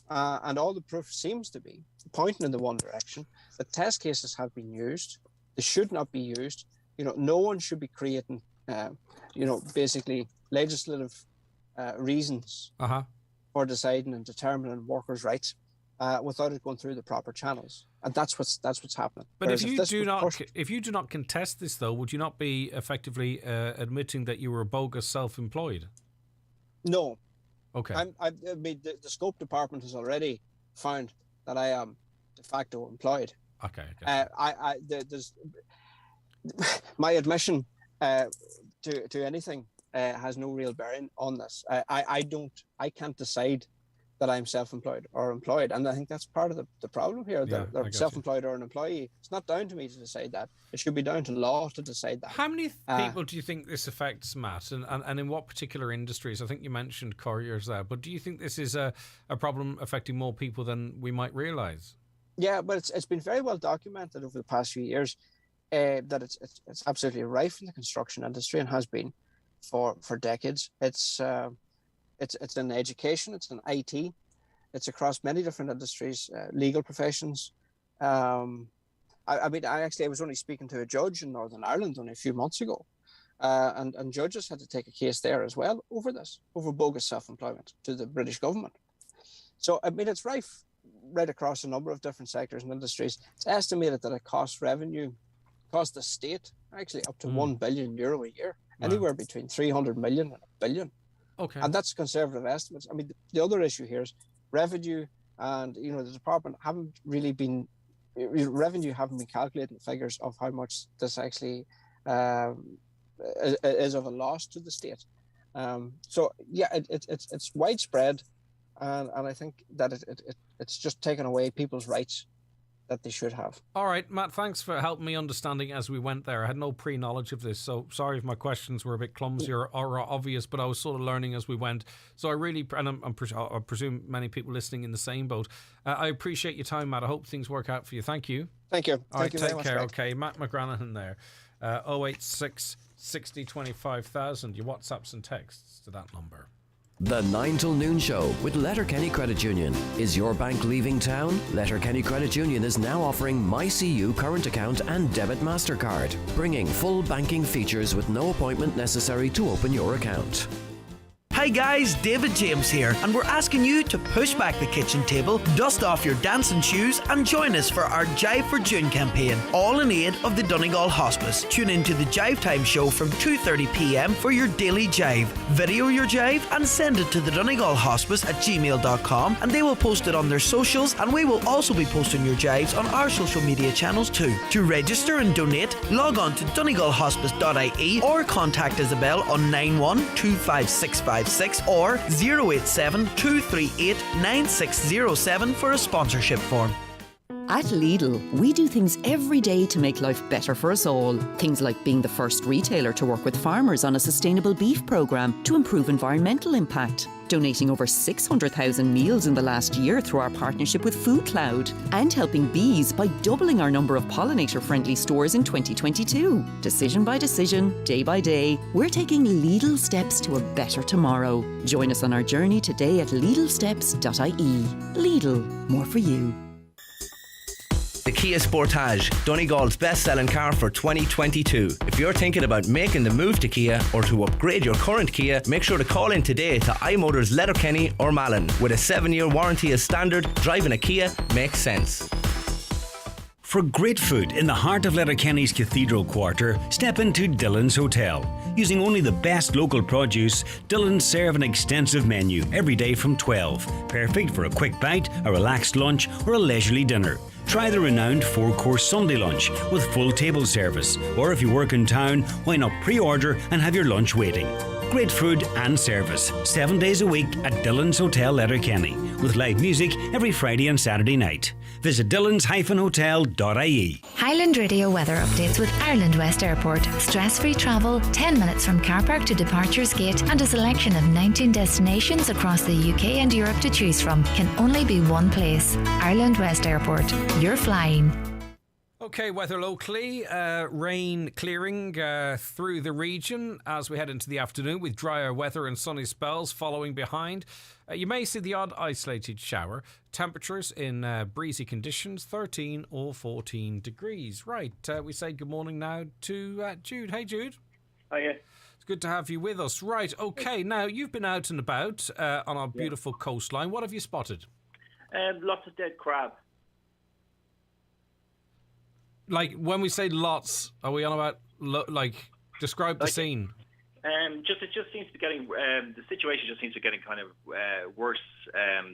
And all the proof seems to be pointing in the one direction, that test cases have been used. They should not be used. No one should be creating, basically legislative reasons for deciding and determining workers' rights without it going through the proper channels. And that's what's happening. But if you do not contest this, though, would you not be effectively admitting that you were bogus self-employed? No. Okay. The Scope Department has already found that I am de facto employed. Okay. There's my admission to anything has no real bearing on this. I can't decide that I'm self-employed or employed, and I think that's part of the problem here. That they're self-employed or an employee. It's not down to me to decide that. It should be down to law to decide that. How many people do you think this affects, Matt, and in what particular industries? I think you mentioned couriers there, but do you think this is a problem affecting more people than we might realise? Yeah, but it's been very well documented over the past few years that it's absolutely rife in the construction industry and has been for decades. It's in education, it's in IT, it's across many different industries, legal professions. I was only speaking to a judge in Northern Ireland only a few months ago, and judges had to take a case there as well over bogus self-employment to the British government. So it's rife right across a number of different sectors and industries. It's estimated that it costs the state actually up to €1 billion a year, anywhere between 300 million and $1 billion. Okay. And that's conservative estimates. The other issue here is revenue, and the department haven't been calculating figures of how much this actually is of a loss to the state. It's widespread, and I think that it's just taken away people's rights that they should have. All right, Matt, thanks for helping me understanding as we went there. I had no pre-knowledge of this, so sorry if my questions were a bit clumsy or obvious, but I was sort of learning as we went. So I presume many people listening in the same boat. I appreciate your time, Matt. I hope things work out for you. Thank you. Thank you. All right, take care. Much, okay, Matt McGranahan there. 086 60 25,000. Your WhatsApps and texts to that number. The 9 till noon show with Letterkenny Credit Union. Is your bank leaving town? Letterkenny Credit Union is now offering MyCU current account and debit MasterCard, bringing full banking features with no appointment necessary to open your account. Hi guys, David James here, and we're asking you to push back the kitchen table, dust off your dancing shoes, and join us for our Jive for June campaign, all in aid of the Donegal Hospice. Tune in to the Jive Time show from 2:30pm for your daily Jive. Video your Jive and send it to the Donegal Hospice at gmail.com, and they will post it on their socials, and we will also be posting your Jives on our social media channels too. To register and donate, log on to donegalhospice.ie or contact Isabel on 912556 or 087 238 9607 for a sponsorship form. At Lidl, we do things every day to make life better for us all. Things like being the first retailer to work with farmers on a sustainable beef programme to improve environmental impact, donating over 600,000 meals in the last year through our partnership with Food Cloud, and helping bees by doubling our number of pollinator-friendly stores in 2022. Decision by decision, day by day, we're taking Lidl steps to a better tomorrow. Join us on our journey today at lidlsteps.ie. Lidl, more for you. The Kia Sportage, Donegal's best-selling car for 2022. If you're thinking about making the move to Kia or to upgrade your current Kia, make sure to call in today to iMotors Letterkenny or Malin. With a 7-year warranty as standard, driving a Kia makes sense. For great food in the heart of Letterkenny's Cathedral Quarter, step into Dillon's Hotel. Using only the best local produce, Dillon's serve an extensive menu every day from 12. Perfect for a quick bite, a relaxed lunch or a leisurely dinner. Try the renowned 4-course Sunday lunch with full table service. Or if you work in town, why not pre-order and have your lunch waiting? Great food and service, 7 days a week at Dillon's Hotel Letterkenny, with live music every Friday and Saturday night. Visit dillons-hotel.ie. Highland Radio weather updates with Ireland West Airport. Stress-free travel, 10 minutes from car park to departures gate, and a selection of 19 destinations across the UK and Europe to choose from. Can only be one place. Ireland West Airport. You're flying. Okay, weather locally, rain clearing through the region as we head into the afternoon with drier weather and sunny spells following behind. You may see the odd isolated shower. Temperatures in breezy conditions, 13 or 14 degrees. Right, we say good morning now to Jude. Hey, Jude. Hiya. It's good to have you with us. Right, okay, now you've been out and about on our beautiful coastline. What have you spotted? Lots of dead crab. Like, when we say lots, are we on about, describe the scene? It just seems to be getting, the situation just seems to be getting kind of worse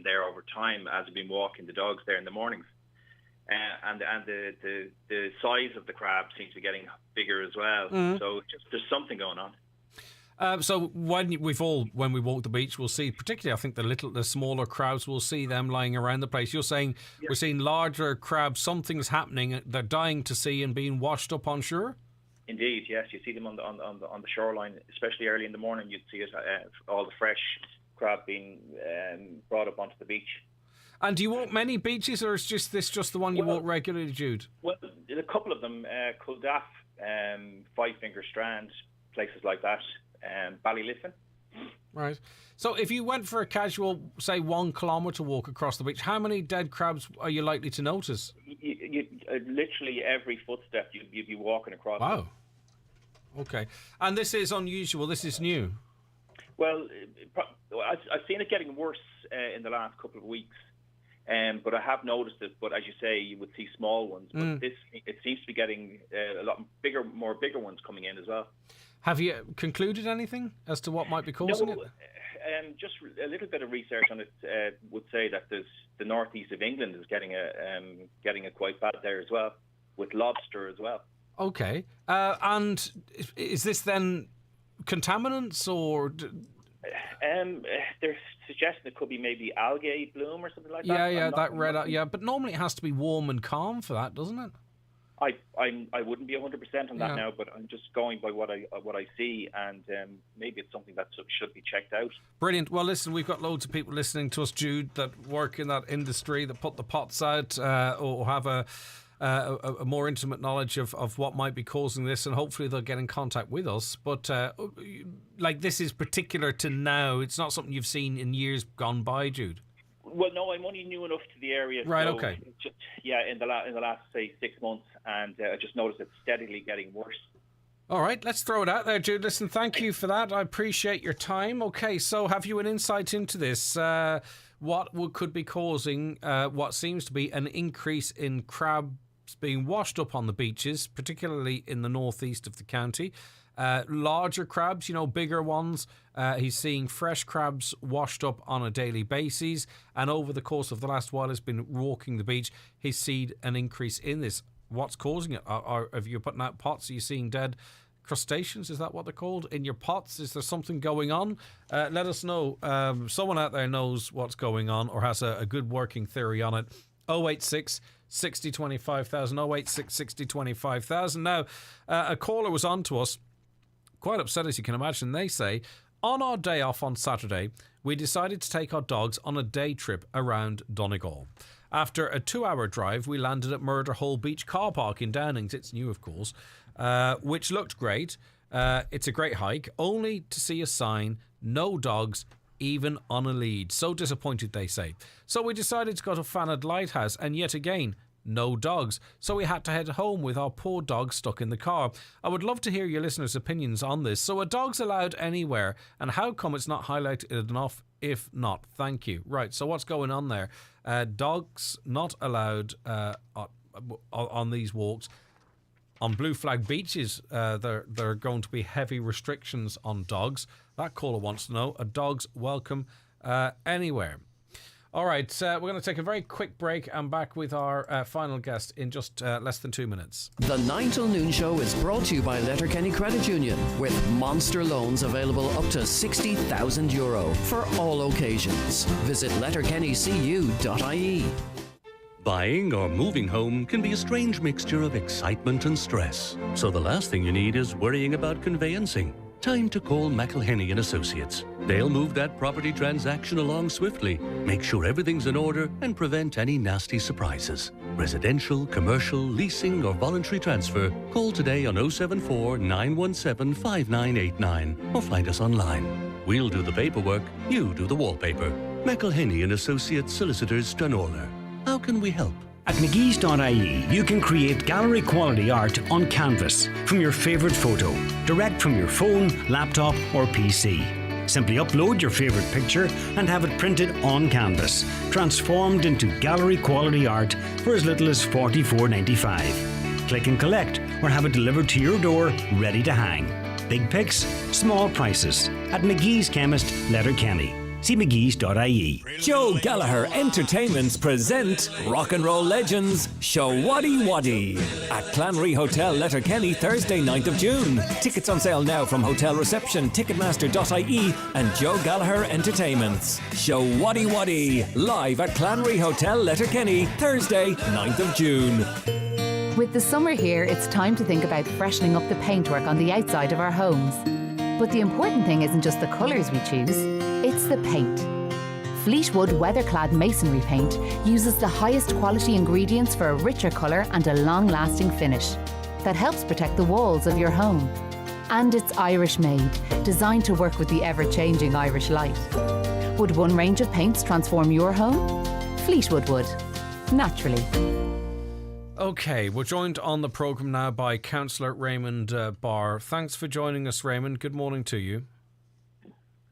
there over time as we've been walking the dogs there in the mornings. And the size of the crab seems to be getting bigger as well. Mm. So there's something going on. So when we walk the beach, we'll see, particularly I think the smaller crabs, we'll see them lying around the place. You're saying we're seeing larger crabs, something's happening, they're dying to sea and being washed up on shore? Indeed, yes. You see them on the shoreline, especially early in the morning. You'd see it, all the fresh crab being brought up onto the beach. And do you walk many beaches, or is just the one you walk regularly, Jude? Well, a couple of them, Culdaff, Five Finger Strand, places like that. Ballyliffin. Right. So if you went for a casual, say, 1 kilometre walk across the beach, how many dead crabs are you likely to notice? You literally every footstep you'd be walking across. Wow. Okay. And this is unusual. This is new. Well, I've seen it getting worse in the last couple of weeks. But I have noticed it. But as you say, you would see small ones. But it seems to be getting a lot bigger ones coming in as well. Have you concluded anything as to what might be causing it? Just a little bit of research on it would say that the northeast of England is getting it quite bad there as well, with lobster as well. Okay, and is this then contaminants or? They're suggesting it could be maybe algae bloom or something like that. Yeah, that red. Yeah, but normally it has to be warm and calm for that, doesn't it? I wouldn't be 100% on that now, but I'm just going by what I see, and maybe it's something that should be checked out. Brilliant. Well, listen, we've got loads of people listening to us, Jude, that work in that industry, that put the pots out or have a more intimate knowledge of what might be causing this, and hopefully they'll get in contact with us. But this is particular to now. It's not something you've seen in years gone by, Jude. Well, no, I'm only new enough to the area. Right, so okay. In the last say 6 months, and I just noticed it's steadily getting worse. All right, let's throw it out there, Jude. Listen, thank you for that. I appreciate your time. Okay, so have you an insight into this? Could be causing what seems to be an increase in crabs being washed up on the beaches, particularly in the northeast of the county? Larger crabs, bigger ones. He's seeing fresh crabs washed up on a daily basis, and over the course of the last while he's been walking the beach, he's seen an increase in this. What's causing it? If you're putting out pots, are you seeing dead crustaceans? Is that what they're called? In your pots? Is there something going on? Let us know. Someone out there knows what's going on or has a good working theory on it. 086 60 25,000, 086 60 25,000. Now, a caller was on to us, quite upset as you can imagine. They say, on our day off on Saturday, we decided to take our dogs on a day trip around Donegal. After a 2-hour drive, we landed at Murder Hole Beach car park in Downings. It's new, of course, which looked great. It's a great hike, only to see a sign, no dogs, even on a lead. So disappointed, they say. So we decided to go to Fanad Lighthouse, and yet again, no dogs. So we had to head home with our poor dog stuck in the car. I would love to hear your listeners' opinions on this. So are dogs allowed anywhere? And how come it's not highlighted enough? If not, thank you. Right, so what's going on there? Dogs not allowed on these walks. On blue flag beaches, there are going to be heavy restrictions on dogs. That caller wants to know, are dogs welcome anywhere? All right, we're going to take a very quick break and back with our final guest in just less than 2 minutes. The 9 till noon show is brought to you by Letterkenny Credit Union, with monster loans available up to €60,000 for all occasions. Visit letterkennycu.ie. Buying or moving home can be a strange mixture of excitement and stress. So the last thing you need is worrying about conveyancing. Time to call McElhenney & Associates. They'll move that property transaction along swiftly, make sure everything's in order, and prevent any nasty surprises. Residential, commercial, leasing, or voluntary transfer, call today on 074 917 5989 or find us online. We'll do the paperwork, you do the wallpaper. McElhenney & Associates Solicitors, Stranorlar. How can we help? At McGee's.ie, you can create gallery quality art on canvas from your favourite photo, direct from your phone, laptop or PC. Simply upload your favourite picture and have it printed on canvas, transformed into gallery quality art for as little as $44.95. Click and collect or have it delivered to your door, ready to hang. Big pics, small prices. At McGee's Chemist, Letterkenny. See McGee's.ie. Joe Gallagher Entertainments present Rock and Roll Legends Show Waddy Waddy at Clanry Hotel, Letterkenny, Thursday 9th of June. Tickets on sale now from hotel reception, ticketmaster.ie and Joe Gallagher Entertainments. Show Waddy Waddy live at Clanry Hotel, Letterkenny, Thursday 9th of June. With the summer here, it's time to think about freshening up the paintwork on the outside of our homes. But the important thing isn't just the colours we choose, it's the paint. Fleetwood weatherclad masonry paint uses the highest quality ingredients for a richer colour and a long-lasting finish that helps protect the walls of your home. And it's Irish made, designed to work with the ever-changing Irish light. Would one range of paints transform your home? Fleetwood would. Naturally. Okay, we're joined on the programme now by Councillor Raymond Barr. Thanks for joining us, Raymond. Good morning to you.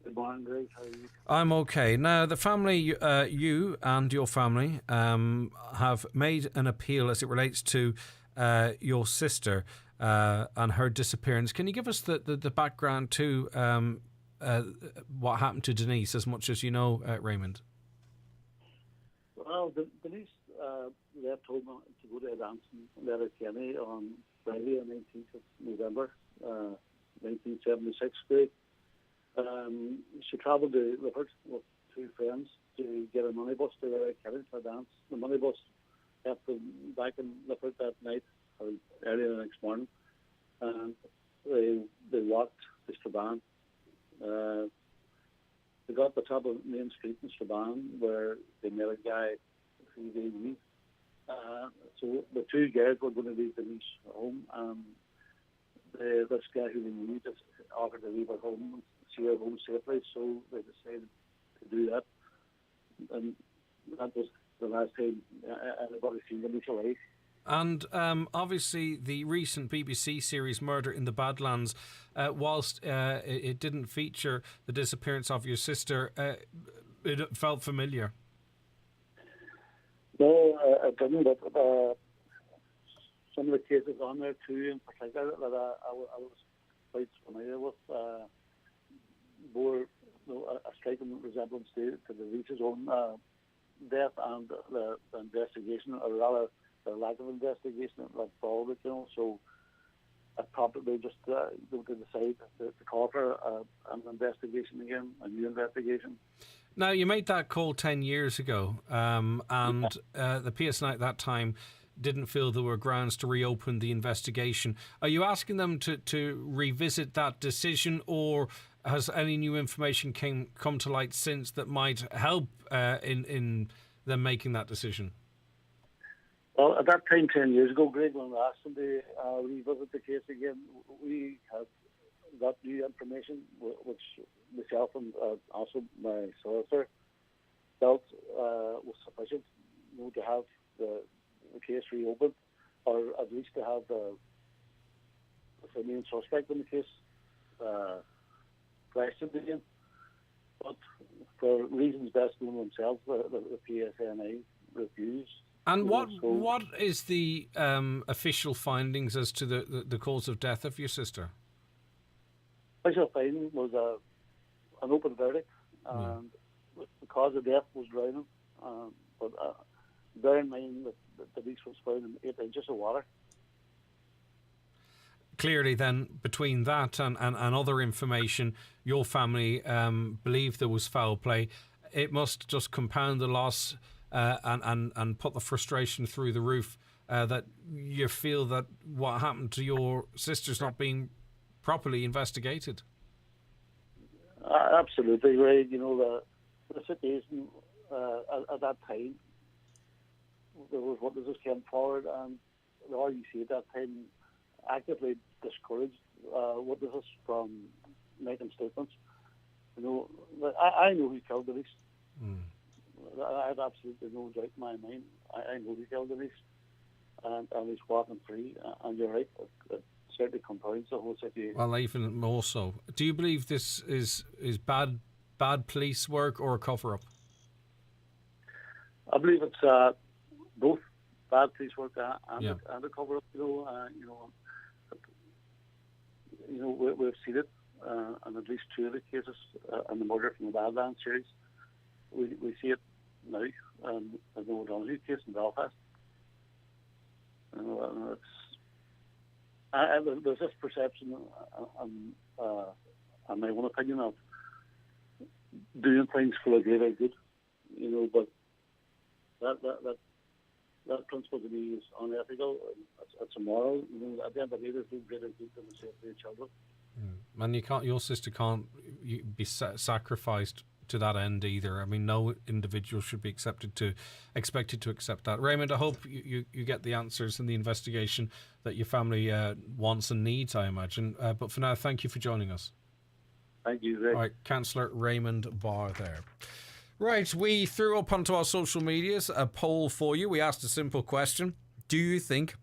Good morning, Greg. How are you? I'm okay. Now, the family, you and your family, have made an appeal as it relates to your sister and her disappearance. Can you give us the background to what happened to Denise, as much as you know, Raymond? Well, Denise left home to go to a dance in Letterkenny on Friday, the 19th of November, 1976. She travelled to Lifford with two friends to get a minibus to Letterkenny for a dance. The minibus left them back in Lifford that night, or early the next morning, and they walked to Strabane. They got to the top of Main Street in Strabane, where they met a guy who they knew. So the two girls were going to leave Denise home, and this guy who they knew just offered to leave her home and see her home safely, so they decided to do that. And that was the last time anybody seen Denise alive. And obviously the recent BBC series Murder in the Badlands, whilst it didn't feature the disappearance of your sister, it felt familiar. No, I didn't, but some of the cases on there too, in particular, that I was quite familiar with, bore a striking resemblance to the Reese's own death and the investigation, or rather the lack of investigation that followed it, so I probably just decide to call for an investigation again, a new investigation. Now, you made that call 10 years ago, and the PSNI at that time didn't feel there were grounds to reopen the investigation. Are you asking them to revisit that decision, or has any new information come to light since that might help in them making that decision? Well, at that time, 10 years ago, Greg, when we asked them to revisit the case again, we had got new information, which myself and also my solicitor felt was sufficient to have the case reopened, or at least to have the main suspect in the case questioned again. But for reasons best known themselves, the PSNI refused. And what is the official findings as to the cause of death of your sister? Official finding was an open verdict, and the cause of death was drowning. But bear in mind that the leak was found in 8 inches of water. Clearly, then, between that and other information, your family believe there was foul play. It must just compound the loss and put the frustration through the roof that you feel that what happened to your sister's not being properly investigated. Absolutely, Ray. The situation at that time, there was witnesses came forward, and the RUC at that time actively discouraged witnesses from making statements. I know who killed the Reese. I have absolutely no doubt in my mind. I know who killed the Reese, and he's walking free. And you're right, it certainly compounds the whole situation. Well, even more so. Do you believe this is bad police work or a cover-up? I believe it's both bad police work and a cover-up. We've seen it in at least 2 of the cases in the murder from the Badlands series. We see it now in the O'Donoghue case in Belfast. There's this perception, in my own opinion, of doing things for the greater good, but that principle to me is unethical. It's immoral. At the end of the day, there's no greater good than the safety of children. And your sister can't be sacrificed to that end either. I mean, no individual should be expected to accept that. Raymond, I hope you get the answers in the investigation that your family wants and needs, I imagine. But for now, thank you for joining us. Thank you, Rick. All right, Councillor Raymond Barr there. Right, we threw up onto our social medias a poll for you. We asked a simple question. Do you think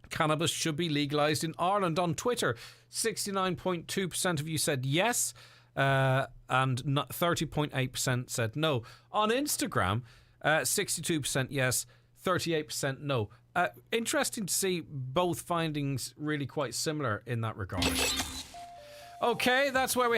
cannabis should be legalised in Ireland? On Twitter, 69.2% of you said yes, and 30.8% said no. On Instagram, 62% yes, 38% no. Interesting to see both findings really quite similar in that regard. Okay, that's where we